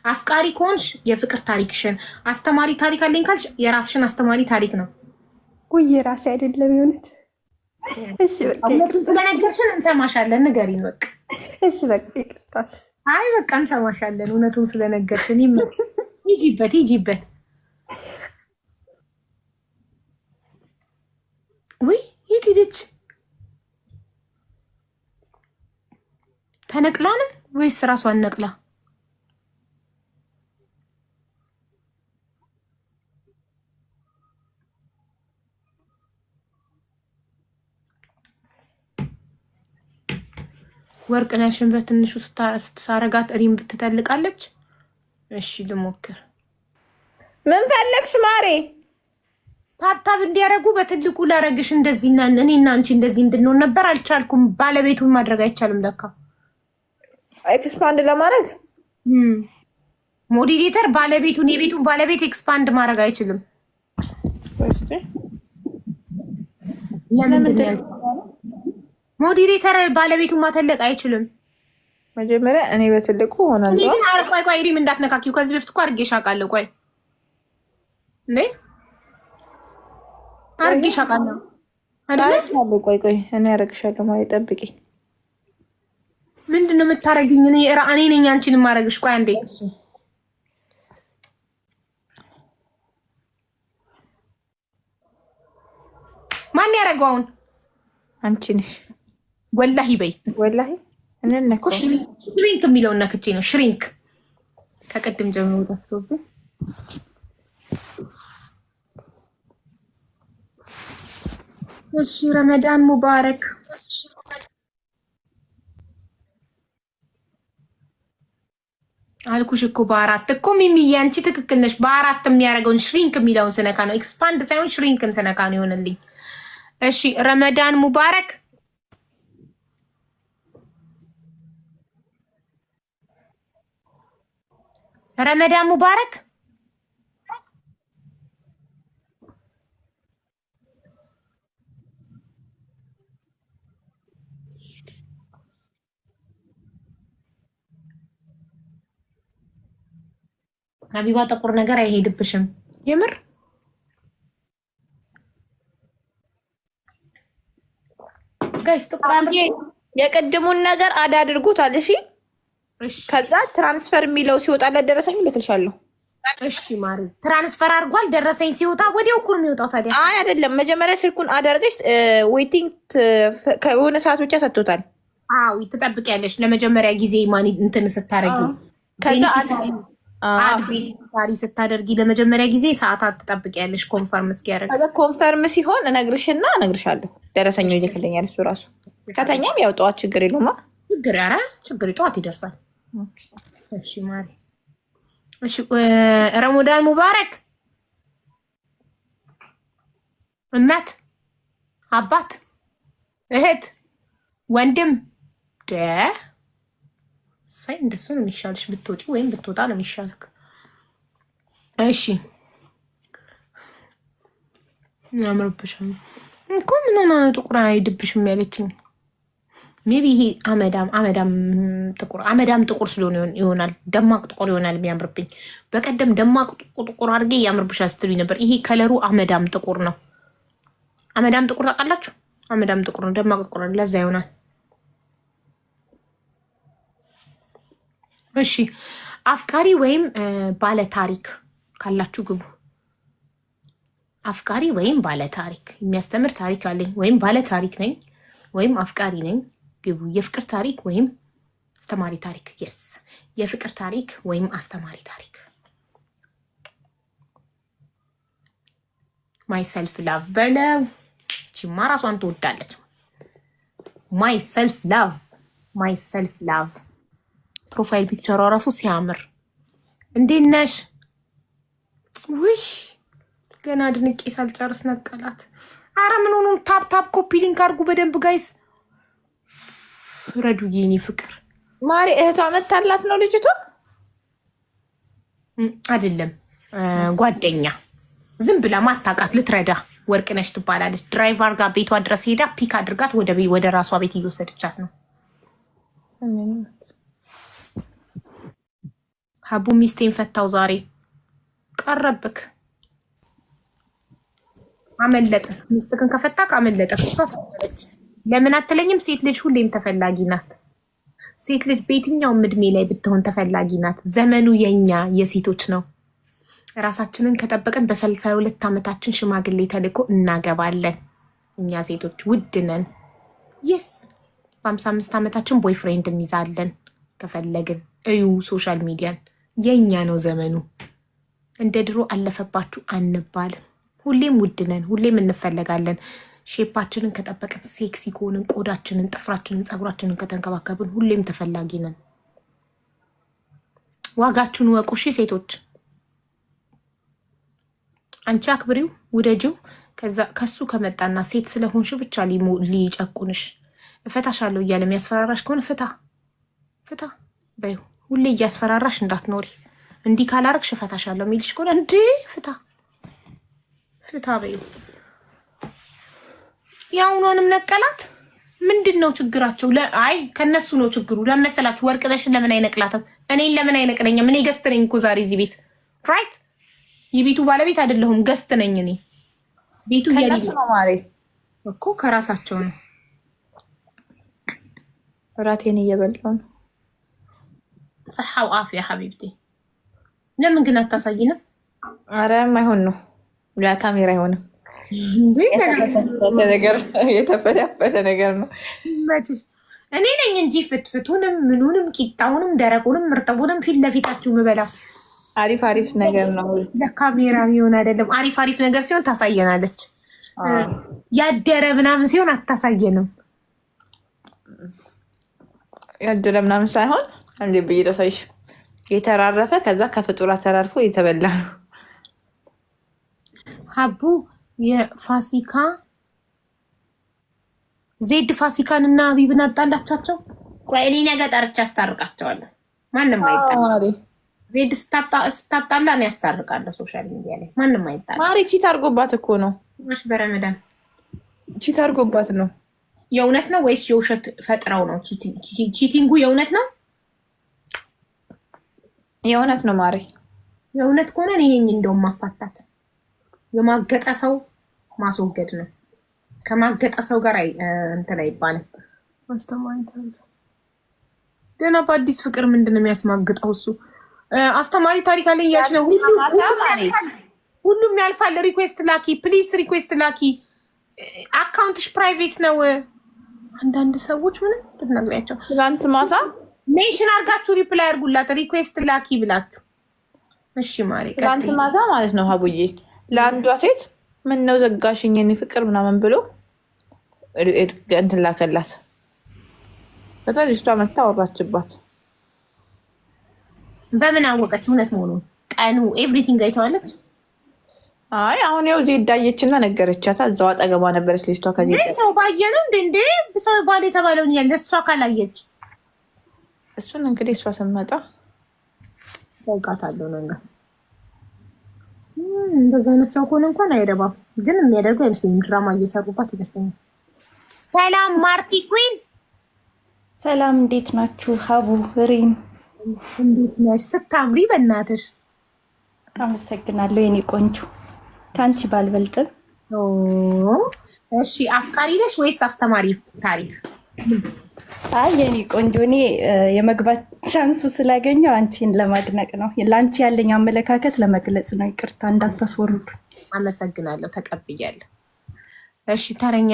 አፍቃሪ ከሆንሽ የፍቅር ታሪክሽን፣ አስተማሪ ታሪክ አለኝ ካልሽ የራስሽን አስተማሪ ታሪክ ነው። ውይ ራሴ አይደለም የሆነት። እሺ በቃ እውነቱን ስለነገርሽን እንሰማሻለን። ንገሪን በቃ። እሺ በቃ ይቅርታል። አይ በቃ እንሰማሻለን። እውነቱን ስለነገርሽን ሂጂበት። ውይ የት ሄደች? ተነቅላ ነው ወይስ ራሷን ነቅላ? ወርቅነሽን በትንሹ ስታረጋት ሪም ትተልቃለች። እሺ ልሞክር። ምን ፈለግሽ ማሬ? ታብታብ እንዲያረጉ በትልቁ ላረግሽ። እንደዚህና እኔና አንቺ እንደዚህ እንድንሆን ነበር። አልቻልኩም። ባለቤቱን ማድረግ አይቻልም ለካ። ኤክስፓንድ ለማድረግ ሞዲሬተር ባለቤቱን የቤቱን ባለቤት ኤክስፓንድ ማድረግ አይችልም። ለምን? ሞዲሬተር ባለቤቱን ማተለቅ አይችልም። መጀመሪያ እኔ በትልቁ ሆናለሁ። ቆይ ሪም እንዳትነካኪው። ከዚህ በፊት እኮ አድርጌሽ አውቃለሁ። ቆይ እንዴ አድርጌሽ አውቃለሁ አይደል? ቆይ እኔ አደርግሻለሁ ማለት ጠብቂኝ። ምንድን ነው የምታረጊኝ? እኔ ነኝ አንቺን የማረግሽ። ቆይ አንዴ ማን ያደረገው? አሁን አንቺ ነሽ። ወላሂ በይ ወላሂ እኔ ነኮ ሽሪንክ የሚለውን ነክቼ ነው። ሽሪንክ ከቅድም ጀምሮ ወጣቶብኝ። እሺ ረመዳን ሙባረክ። አልኩሽ እኮ በአራት እኮ ሚሚዬ፣ አንቺ ትክክል ነሽ። በአራት የሚያደርገውን ሽሪንክ የሚለውን ስነካ ነው። ኤክስፓንድ ሳይሆን ሽሪንክን ስነካ ነው ይሆንልኝ። እሺ ረመዳን ሙባረክ። ረመዳን ሙባረክ። ሀቢባ ጥቁር ነገር አይሄድብሽም የምር። ጋይስ ጥቁር የቅድሙን ነገር አዳድርጉታል። እሺ ከዛ ትራንስፈር የሚለው ሲወጣለት ደረሰኝ ልትልሻለሁ። እሺ ማሪ ትራንስፈር አድርጓል። ደረሰኝ ሲወጣ ወዲያው እኮ ነው የሚወጣው። ታዲያ አይ አይደለም፣ መጀመሪያ ስልኩን አዳርገሽ ዌቲንግ ከሆነ ሰዓት ብቻ ሰጥቶታል። አዎ ትጠብቂያለሽ። ለመጀመሪያ ጊዜ ማን እንትን ስታረጊ ከዛ ቤኔፊሳሪ ስታደርጊ ለመጀመሪያ ጊዜ ሰዓታት ትጠብቂያለሽ ኮንፈርም እስኪያደርግ። ከዛ ኮንፈርም ሲሆን እነግርሽና እነግርሻለሁ። ደረሰኙ ይልክልኛል እሱ ራሱ። ከተኛም ያው ጠዋት ችግር የለውማ። ችግር ጠዋት ይደርሳል። እሺ ማሪ እሺ ረመዳን ሙባረክ። እናት አባት እህት ወንድም ሳይ እንደሱ ነው የሚሻልሽ። ብትወጪ ወይም ብትወጣ ነው የሚሻልክ። እሺ ያምርብሻል እኮ ምን ሆነ ነው ጥቁር አይድብሽም ያለችኝ። ሜቢ ይሄ አመዳም ጥቁር ስለሆነ ይሆናል። ደማቅ ጥቁር ይሆናል የሚያምርብኝ። በቀደም ደማቅ ጥቁር አድርጌ ያምርብሻል ስትሉኝ ነበር። ይሄ ከለሩ አመዳም ጥቁር ነው። አመዳም ጥቁር ታውቃላችሁ? አመዳም ጥቁር ነው፣ ደማቅ ጥቁር ነው። ለዛ ይሆናል። እሺ አፍቃሪ ወይም ባለ ታሪክ ካላችሁ ግቡ። አፍቃሪ ወይም ባለ ታሪክ፣ የሚያስተምር ታሪክ አለኝ ወይም ባለ ታሪክ ነኝ ወይም አፍቃሪ ነኝ ግቡ። የፍቅር ታሪክ ወይም አስተማሪ ታሪክ። የስ የፍቅር ታሪክ ወይም አስተማሪ ታሪክ። ማይ ሰልፍ ላቭ በለው። ቺማ ራሷን ትወዳለች። ማይ ሰልፍ ላቭ ፕሮፋይል ፒክቸሯ ራሱ ሲያምር። እንዴት ነሽ? ውይ ገና አድንቄ ሳልጨርስ ነቀላት። አረ ምን ሆኖ ታፕ ኮፒ ሊንክ አድርጉ በደንብ ጋይስ። ረዱ የኔ ፍቅር ማሪ እህቷ መታላት ነው ልጅቷ አይደለም ጓደኛ ዝም ብላ ማታውቃት ልትረዳ ወርቅነሽ ትባላለች። ድራይቨር ጋር ቤቷ ድረስ ሄዳ ፒክ አድርጋት ወደ ራሷ ቤት እየወሰደቻት ነው። ሀቡ ሚስቴን ፈታው ዛሬ ቀረብክ። አመለጠ። ሚስትክን ከፈታክ አመለጠ። እሷ ለምን አትለኝም? ሴት ልጅ ሁሌም ተፈላጊ ናት። ሴት ልጅ በየትኛውም እድሜ ላይ ብትሆን ተፈላጊ ናት። ዘመኑ የኛ የሴቶች ነው። ራሳችንን ከጠበቅን በ32 ዓመታችን ሽማግሌ ተልኮ እናገባለን። እኛ ሴቶች ውድ ነን። የስ በ55 ዓመታችን ቦይፍሬንድ እንይዛለን ከፈለግን። እዩ ሶሻል ሚዲያን የኛ ነው ዘመኑ። እንደ ድሮ አለፈባችሁ አንባልም። ሁሌም ውድ ነን። ሁሌም እንፈለጋለን። ሼፓችንን ከጠበቅን፣ ሴክሲ ከሆንን፣ ቆዳችንን፣ ጥፍራችንን፣ ፀጉራችንን ከተንከባከብን ሁሌም ተፈላጊ ነን። ዋጋችሁን ወቁ። እሺ ሴቶች አንቺ አክብሪው፣ ውደጂው። ከሱ ከመጣና ሴት ስለሆንሽ ብቻ ሊጨቁንሽ እፈታሻለሁ እያለ የሚያስፈራራሽ ከሆነ ፍታ በይው። ሁሌ እያስፈራራሽ እንዳትኖሪ። እንዲህ ካላረግሽ እፈታሻለሁ የሚልሽ ከሆነ እንዴ ፍታ በይው። የአሁኗንም ነቀላት። ምንድን ነው ችግራቸው? አይ ከነሱ ነው ችግሩ። ለመሰላችሁ ወርቅነሽን ለምን አይነቅላትም? እኔን ለምን አይነቅለኝም? እኔ ገስት ነኝ እኮ ዛሬ እዚህ ቤት ራይት። የቤቱ ባለቤት አይደለሁም፣ ገስት ነኝ እኔ። ቤቱ ከነሱ ነው ማሪ እኮ ከራሳቸው ነው። ራቴን እየበላው ነው። صحة وعافية حبيبتي. ለምን ግን አታሳይንም? አረ ማይሆን ነው ለካሜራ አይሆንም። የተፈተፈተ ነገር ነው። እኔ ነኝ እንጂ ፍትፍቱንም ምኑንም ቂጣውንም ደረቁንም ምርጥቡንም ፊት ለፊታችሁ ምበላው። አሪፍ ነገር ነው። ለካሜራ የሚሆን አይደለም። አሪፍ ነገር ሲሆን ታሳየናለች። ያደረ ምናምን ሲሆን አታሳየንም። ያደረ ምናምን ሳይሆን አንዴ ብይደሳይሽ የተራረፈ ከዛ ከፍጡራ ተራርፎ የተበላ ነው። ሀቡ የፋሲካ ዜድ ፋሲካን እና ሀቢብን አጣላቻቸው። ቆይ እኔ ነገ ጠርቼ አስታርቃቸዋለሁ። ማንም አይጣላ። ዜድ ስታጣላ ነው ያስታርቃለሁ። ሶሻል ሚዲያ ላይ ማንም አይጣላ። ማሪ ቺት አድርጎባት እኮ ነው። ማሽ በረመዳን ቺት አድርጎባት ነው። የእውነት ነው ወይስ የውሸት ፈጥረው ነው? ቺቲንጉ የእውነት ነው? የእውነት ነው ማሪ። የእውነት ከሆነ እኔ ነኝ እንደውም ማፋታት። የማገጠ ሰው ማስወገድ ነው። ከማገጠ ሰው ጋር እንትን አይባልም። አስተማሪ ገና በአዲስ ፍቅር ምንድን ነው የሚያስማግጠው? እሱ አስተማሪ ታሪክ አለኝ እያልሽ ነው። ሁሉም ያልፋል። ሪኩዌስት ላኪ ፕሊስ፣ ሪኩዌስት ላኪ። አካውንትሽ ፕራይቬት ነው። አንዳንድ ሰዎች ምንም ብትነግሪያቸው ትናንት ማታ ሜንሽን አድርጋችሁ ሪፕላይ አድርጉላት ሪኩዌስት ላኪ ብላችሁ። እሺ ማሪ ትናንት ማታ ማለት ነው ሀቡዬ ለአንዷ ሴት ምን ነው ዘጋሽኝ የኔ ፍቅር ምናምን ብሎ እንትን ላከላት። በጣም ልጅቷ መታ አወራችባት። በምን አወቀች እውነት መሆኑን? ቀኑ ኤቭሪቲንግ አይተዋለች። አይ አሁን ያው ዜድ ዳየችና ነገረቻታ። እዛው አጠገቧ ነበረች ልጅቷ። ከዚህ ሰው ባየ ነው እንዴ ሰው ባል የተባለውን ያለ እሷ ካላየች እሱን እንግዲህ እሷ ስመጣ ታውቃታለሁ ነገር እንደዚህ አይነት ሰው ከሆነ እንኳን አይረባም። ግን የሚያደርገው አይመስለኝም። ድራማ እየሰሩባት ይመስለኛል። ሰላም ማርቲ ኩዊን። ሰላም እንዴት ናችሁ? ሀቡ ሪም እንዴት ነሽ? ስታምሪ በእናትሽ። አመሰግናለሁ የኔ ቆንጆ። ታንቺ ባልበልጥም። እሺ አፍቃሪ ነሽ ወይስ አስተማሪ ታሪክ? አይ የኔ ቆንጆ እኔ የመግባት ቻንሱ ስላገኘው አንቺን ለማድነቅ ነው። ለአንቺ ያለኝ አመለካከት ለመግለጽ ነው። ይቅርታ እንዳታስወርዱ። አመሰግናለሁ፣ ተቀብያለሁ። እሺ ተረኛ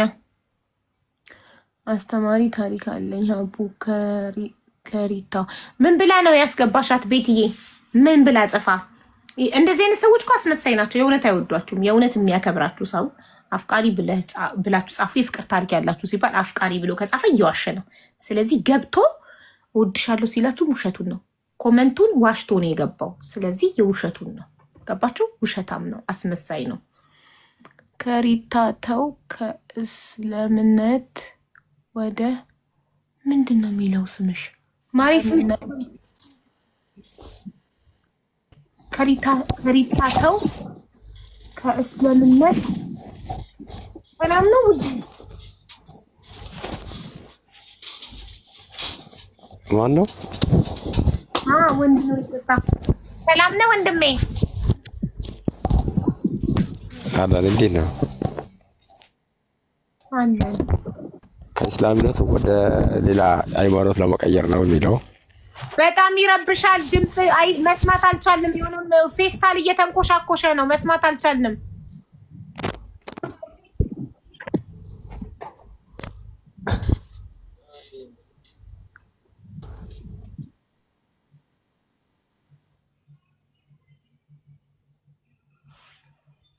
አስተማሪ ታሪክ አለኝ። ሀቡ ከሪታው ምን ብላ ነው ያስገባሻት? ቤትዬ ምን ብላ ጽፋ? እንደዚህ አይነት ሰዎች እኮ አስመሳይ ናቸው። የእውነት አይወዷችሁም። የእውነት የሚያከብራችሁ ሰው አፍቃሪ ብላችሁ ጻፉ። የፍቅር ታሪክ ያላችሁ ሲባል አፍቃሪ ብሎ ከጻፈ እየዋሸ ነው። ስለዚህ ገብቶ እወድሻለሁ ሲላችሁ ውሸቱን ነው። ኮመንቱን ዋሽቶ ነው የገባው። ስለዚህ የውሸቱን ነው። ገባችሁ? ውሸታም ነው፣ አስመሳይ ነው። ከሪታ ተው ከእስልምነት ወደ ምንድን ነው የሚለው ስምሽ? ማሪ ስምነት ከሪታ ተው ከእስልምነት ሰላም ነው ውድ ማን ነው? ወንድ ነው ይጣ ሰላም ነው ወንድሜ አላለ እንዴት ነው? አለ ከእስላምነት ወደ ሌላ ሃይማኖት ለመቀየር ነው የሚለው። በጣም ይረብሻል። ድምጽ መስማት አልቻልንም። የሆነም ፌስታል እየተንኮሻኮሸ ነው። መስማት አልቻልንም።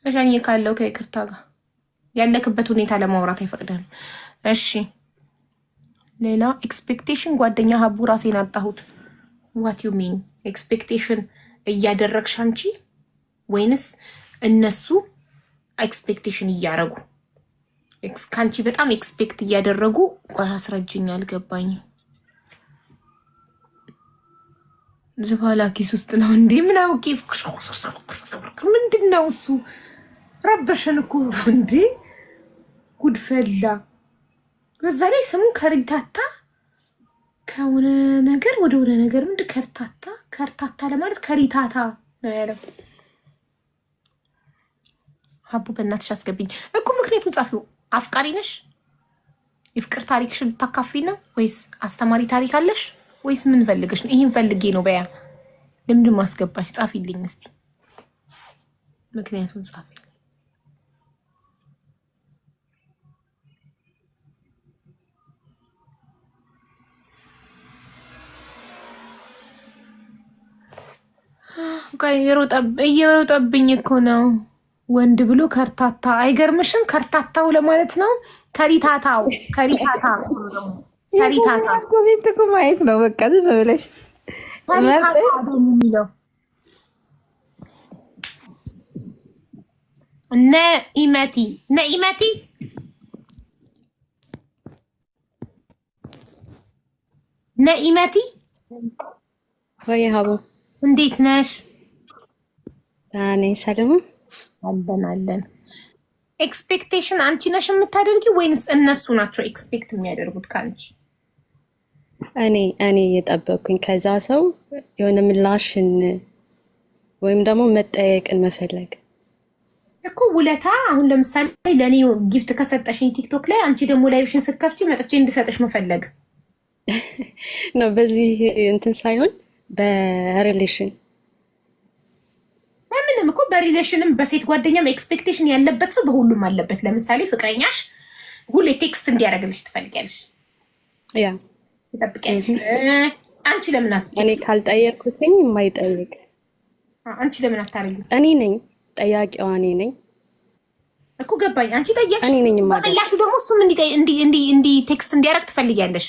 እሻኝ ካለው ከይቅርታ ጋር ያለክበት ሁኔታ ለማውራት አይፈቅድም። እሺ ሌላ ኤክስፔክቴሽን ጓደኛ ሀቡ ራሴን አጣሁት። ዋት ዩ ሚን ኤክስፔክቴሽን እያደረግሽ አንቺ ወይንስ እነሱ ኤክስፔክቴሽን እያደረጉ? ከአንቺ በጣም ኤክስፔክት እያደረጉ ቆይ አስረጅኝ፣ አልገባኝም። ዝባላ ኪስ ውስጥ ነው እንዴ? ምናው ኬፍ ምንድን ነው እሱ? ረበሸን እኮ እንዴ! ጉድፈላ። በዛ ላይ ስሙ ከሪታታ ከሆነ ነገር ወደ ሆነ ነገር ምንድን ከርታታ ለማለት ከሪታታ ነው ያለው። ሀቡ በእናትሽ አስገብኝ እኮ። ምክንያቱም ጻፊው አፍቃሪ ነሽ? የፍቅር ታሪክሽን ልታካፊ ነው ወይስ አስተማሪ ታሪክ አለሽ ወይስ ምን ፈልገሽ ነው? ይሄን ፈልጌ ነው በያ ልምድ ማስገባሽ። ጻፊልኝ እስቲ ምክንያቱም ጻፊ። እየሮጠብኝ እኮ ነው። ወንድ ብሎ ከርታታ አይገርምሽም? ከርታታው ለማለት ነው። ከሪታታ ቤት እኮ ማየት ነው። በቃ ዝም ብለሽ የሚለው ነኢመቲ ወይ ሀቡ እንዴት ነሽ? እኔ ሰለሞን አለን። ኤክስፔክቴሽን አንቺ ነሽ የምታደርጊው ወይንስ እነሱ ናቸው ኤክስፔክት የሚያደርጉት ከአንቺ? እኔ የጠበቅኩኝ ከዛ ሰው የሆነ ምላሽን ወይም ደግሞ መጠየቅን መፈለግ እኮ ውለታ። አሁን ለምሳሌ ለእኔ ጊፍት ከሰጠሽኝ ቲክቶክ ላይ አንቺ ደግሞ ላይቭሽን ስከፍቺ መጥቼ እንድሰጥሽ መፈለግ ነው። በዚህ እንትን ሳይሆን በሪሌሽን ምንም እኮ በሪሌሽንም በሴት ጓደኛም ኤክስፔክቴሽን ያለበት ሰው በሁሉም አለበት። ለምሳሌ ፍቅረኛሽ ሁሌ ቴክስት እንዲያደርግልሽ ትፈልጊያለሽ፣ ያ ትጠብቂያለሽ። አንቺ ለምን እኔ ካልጠየቅኩትኝ የማይጠይቅ አንቺ ለምን አታደርጊም? እኔ ነኝ ጠያቂዋ፣ እኔ ነኝ እኮ ገባኝ። አንቺ ጠየቅሽ፣ እኔ ነኝ ምላሹ ደግሞ እሱም እንዲ ቴክስት እንዲያደርግ ትፈልጊያለሽ።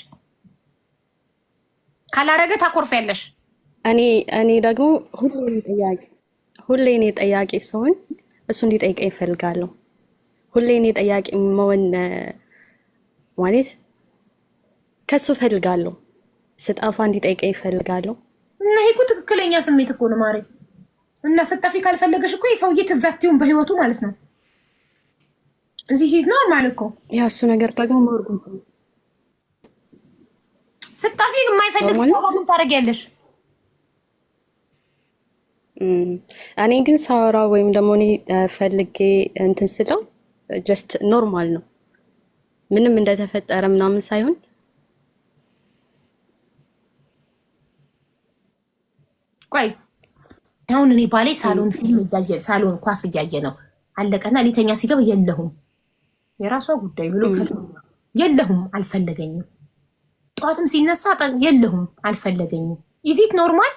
ካላረገ ታኮርፊያለሽ። እኔ ደግሞ ሁሌ እኔ ጠያቂ ሲሆን እሱ እንዲጠይቀኝ ይፈልጋለሁ። ሁሌ እኔ ጠያቂ መሆን ማለት ከሱ ፈልጋለሁ። ስጣፋ እንዲጠይቀኝ ይፈልጋለሁ። እና ይሄ እኮ ትክክለኛ ስሜት እኮ ነው ማሬ። እና ስጠፊ ካልፈለገሽ እኮ የሰውዬ ትዛትዩን በህይወቱ ማለት ነው። እዚህ ሲዝ ኖርማል እኮ ያ እሱ ነገር ደግሞ መርጉም ስጠፊ የማይፈልግ ሰው ምን ታደርጊያለሽ? እኔ ግን ሳወራ ወይም ደግሞ እኔ ፈልጌ እንትን ስለው ጀስት ኖርማል ነው፣ ምንም እንደተፈጠረ ምናምን ሳይሆን ቆይ አሁን እኔ ባሌ ሳሎን ፊልም እያየ ሳሎን ኳስ እያየ ነው አለቀና ሊተኛ ሲገባ የለሁም የራሷ ጉዳይ ብሎ የለሁም አልፈለገኝም። ጠዋትም ሲነሳ የለሁም አልፈለገኝም። ኢዚት ኖርማል?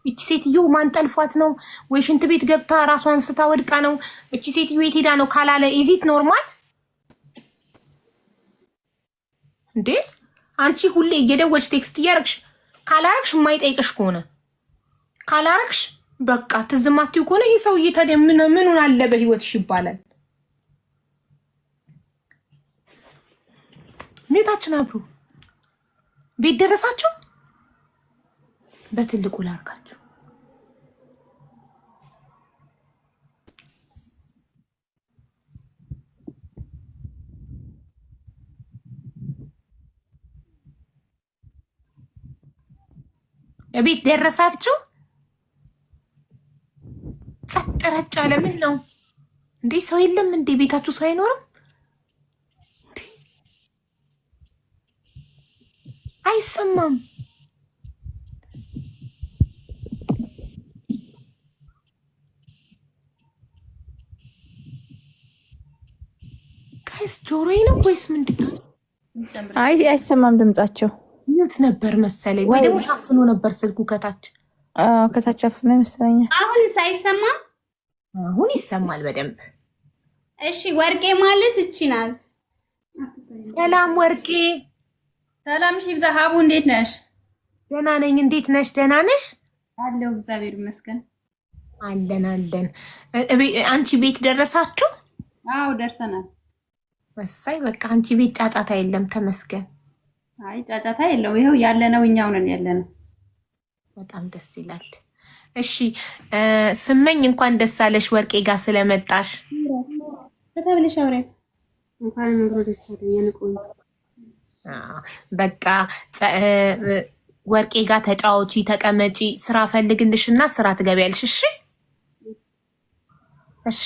እቺ ሴትዮ ማን ጠልፏት ነው ወይ ሽንት ቤት ገብታ ራሷን ስታ ወድቃ ነው እቺ ሴትዮ የት ሄዳ ነው ካላለ ኢዚት ኖርማል እንዴ? አንቺ ሁሌ እየደወልሽ ቴክስት እያረግሽ ካላረግሽ የማይጠይቅሽ ከሆነ ካላረግሽ በቃ ትዝማትዩ ከሆነ ይህ ሰውዬ ታዲያ ምኑን አለ በህይወትሽ ይባላል። ሚዩታችን አብሩ። ቤት ደረሳችሁ? በትልቁ ላርጋችሁ። ቤት ደረሳችሁ? ጸጥ ረጭ አለ። ምን ነው እንዴ? ሰው የለም እንዴ? ቤታችሁ ሰው አይኖርም? አይሰማም። ጋይስ ጆሮዬ ነው ወይስ ምንድን ነው? አይ አይሰማም ድምጻቸው። ሚዩት ነበር መሰለኝ ወይ ደግሞ ታፍኖ ነበር ስልኩ ከታች። ከታች አፍኖ ይመስለኛል። አሁንስ አይሰማም? አሁን ይሰማል በደንብ። እሺ ወርቄ ማለት እቺ ናት። ሰላም ወርቄ። ሰላም ይብዛ። ሀቡ እንዴት ነሽ? ደህና ነኝ። እንዴት ነሽ? ደህና ነሽ? አለሁ እግዚአብሔር ይመስገን። አለን አለን። አንቺ ቤት ደረሳችሁ? አዎ ደርሰናል። ወሳይ በቃ አንቺ ቤት ጫጫታ የለም ተመስገን። አይ ጫጫታ የለው። ይኸው ያለነው እኛው ነን ያለነው። በጣም ደስ ይላል። እሺ ስመኝ እንኳን ደስ አለሽ ወርቄ ጋር ስለመጣሽ። ተተብለሽ አውሬ እንኳን ነግሮ ደስ አለኝ የነቆኝ። በቃ ወርቄ ጋር ተጫወቺ፣ ተቀመጪ፣ ስራ ፈልግልሽና ስራ ትገቢያለሽ። እሺ እሺ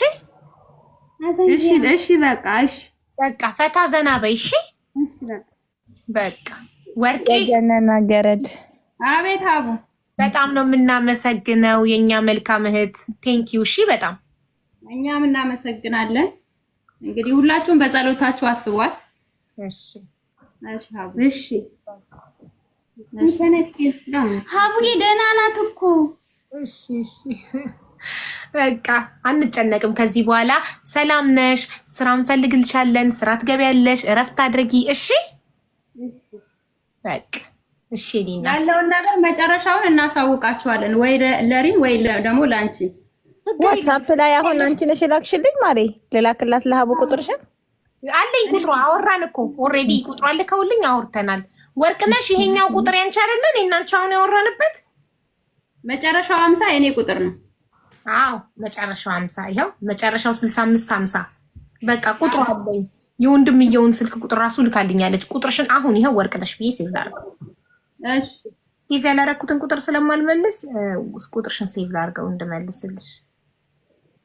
እሺ እሺ በቃ እሺ በቃ ፈታ ዘና በይ። እሺ በቃ ወርቄ ገነና ገረድ። አቤት ሀቡ በጣም ነው የምናመሰግነው የኛ መልካም እህት። ቴንኪዩ። እሺ በጣም እኛም እናመሰግናለን። እንግዲህ ሁላችሁም በጸሎታችሁ አስቧት። እሺ እሺ ሀቡ እሺ ሀቡዬ ደህና ናት እኮ። እሺ እሺ በቃ አንጨነቅም ከዚህ በኋላ። ሰላም ነሽ? ስራ እንፈልግልሻለን፣ ስራ ትገቢያለሽ፣ እረፍት አድርጊ። እሺ በቃ እሺ። ሊና ያለውን ነገር መጨረሻውን እናሳውቃችኋለን፣ ወይ ለሪም ወይ ደግሞ ለአንቺ ዋትስአፕ ላይ። አሁን አንቺ ነሽ የላክሽልኝ ማሬ? ልላክላት ለሀቡ ቁጥርሽን? አለኝ ቁጥሩ። አወራን እኮ ኦልሬዲ ቁጥሩ አልከውልኝ፣ አውርተናል። ወርቅነሽ ይሄኛው ቁጥር ያንቺ አይደለን? እናንቺ አሁን ያወራንበት መጨረሻው 50 የኔ ቁጥር ነው። አዎ መጨረሻው 50። ይኸው መጨረሻው 65 50። በቃ ቁጥሩ አለኝ። የወንድምየውን ስልክ ቁጥር ራሱ ልካልኛለች። ቁጥርሽን አሁን ይኸው ወርቅነሽ ብዬ ሴቭ ላድርገው። እሺ ሴቭ ያላረኩትን ቁጥር ስለማልመልስ ቁጥርሽን ሴቭ ላድርገው እንድመልስልሽ።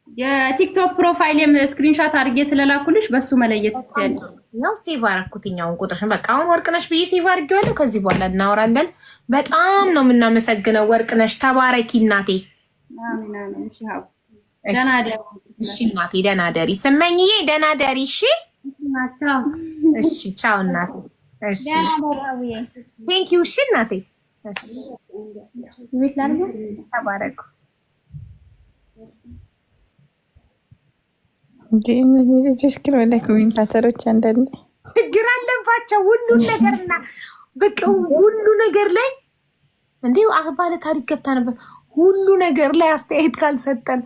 የቲክቶክ ፕሮፋይልም ስክሪንሾት አድርጌ ስለላኩልሽ በሱ መለየት ትችያለሽ። ያው ሴቭ አደረኩትኛውን ቁጥርሽን። በቃ አሁን ወርቅነሽ ብዬ ሴቭ አድርጌዋለሁ። ከዚህ በኋላ እናወራለን። በጣም ነው የምናመሰግነው ወርቅነሽ። ተባረኪ እናቴ። አሜን አሜን። እሺ ሀቡ ደህና ደሪ። እሺ እናቴ ደህና ደሪ። ስመኝዬ ደህና ደሪ። እሺ እሺ ቻው እናቴ። እሺ ቴንክ ዩ። እሺ እናቴ። እሺ ተባረኩ። እነዚህ ልጆች ግን ወደ ኮሜንታተሮች አንዳንድ ችግር አለባቸው። ሁሉን ነገርና በቃ ሁሉ ነገር ላይ እንዴ ባለ ታሪክ ገብታ ነበር። ሁሉ ነገር ላይ አስተያየት ካልሰጠን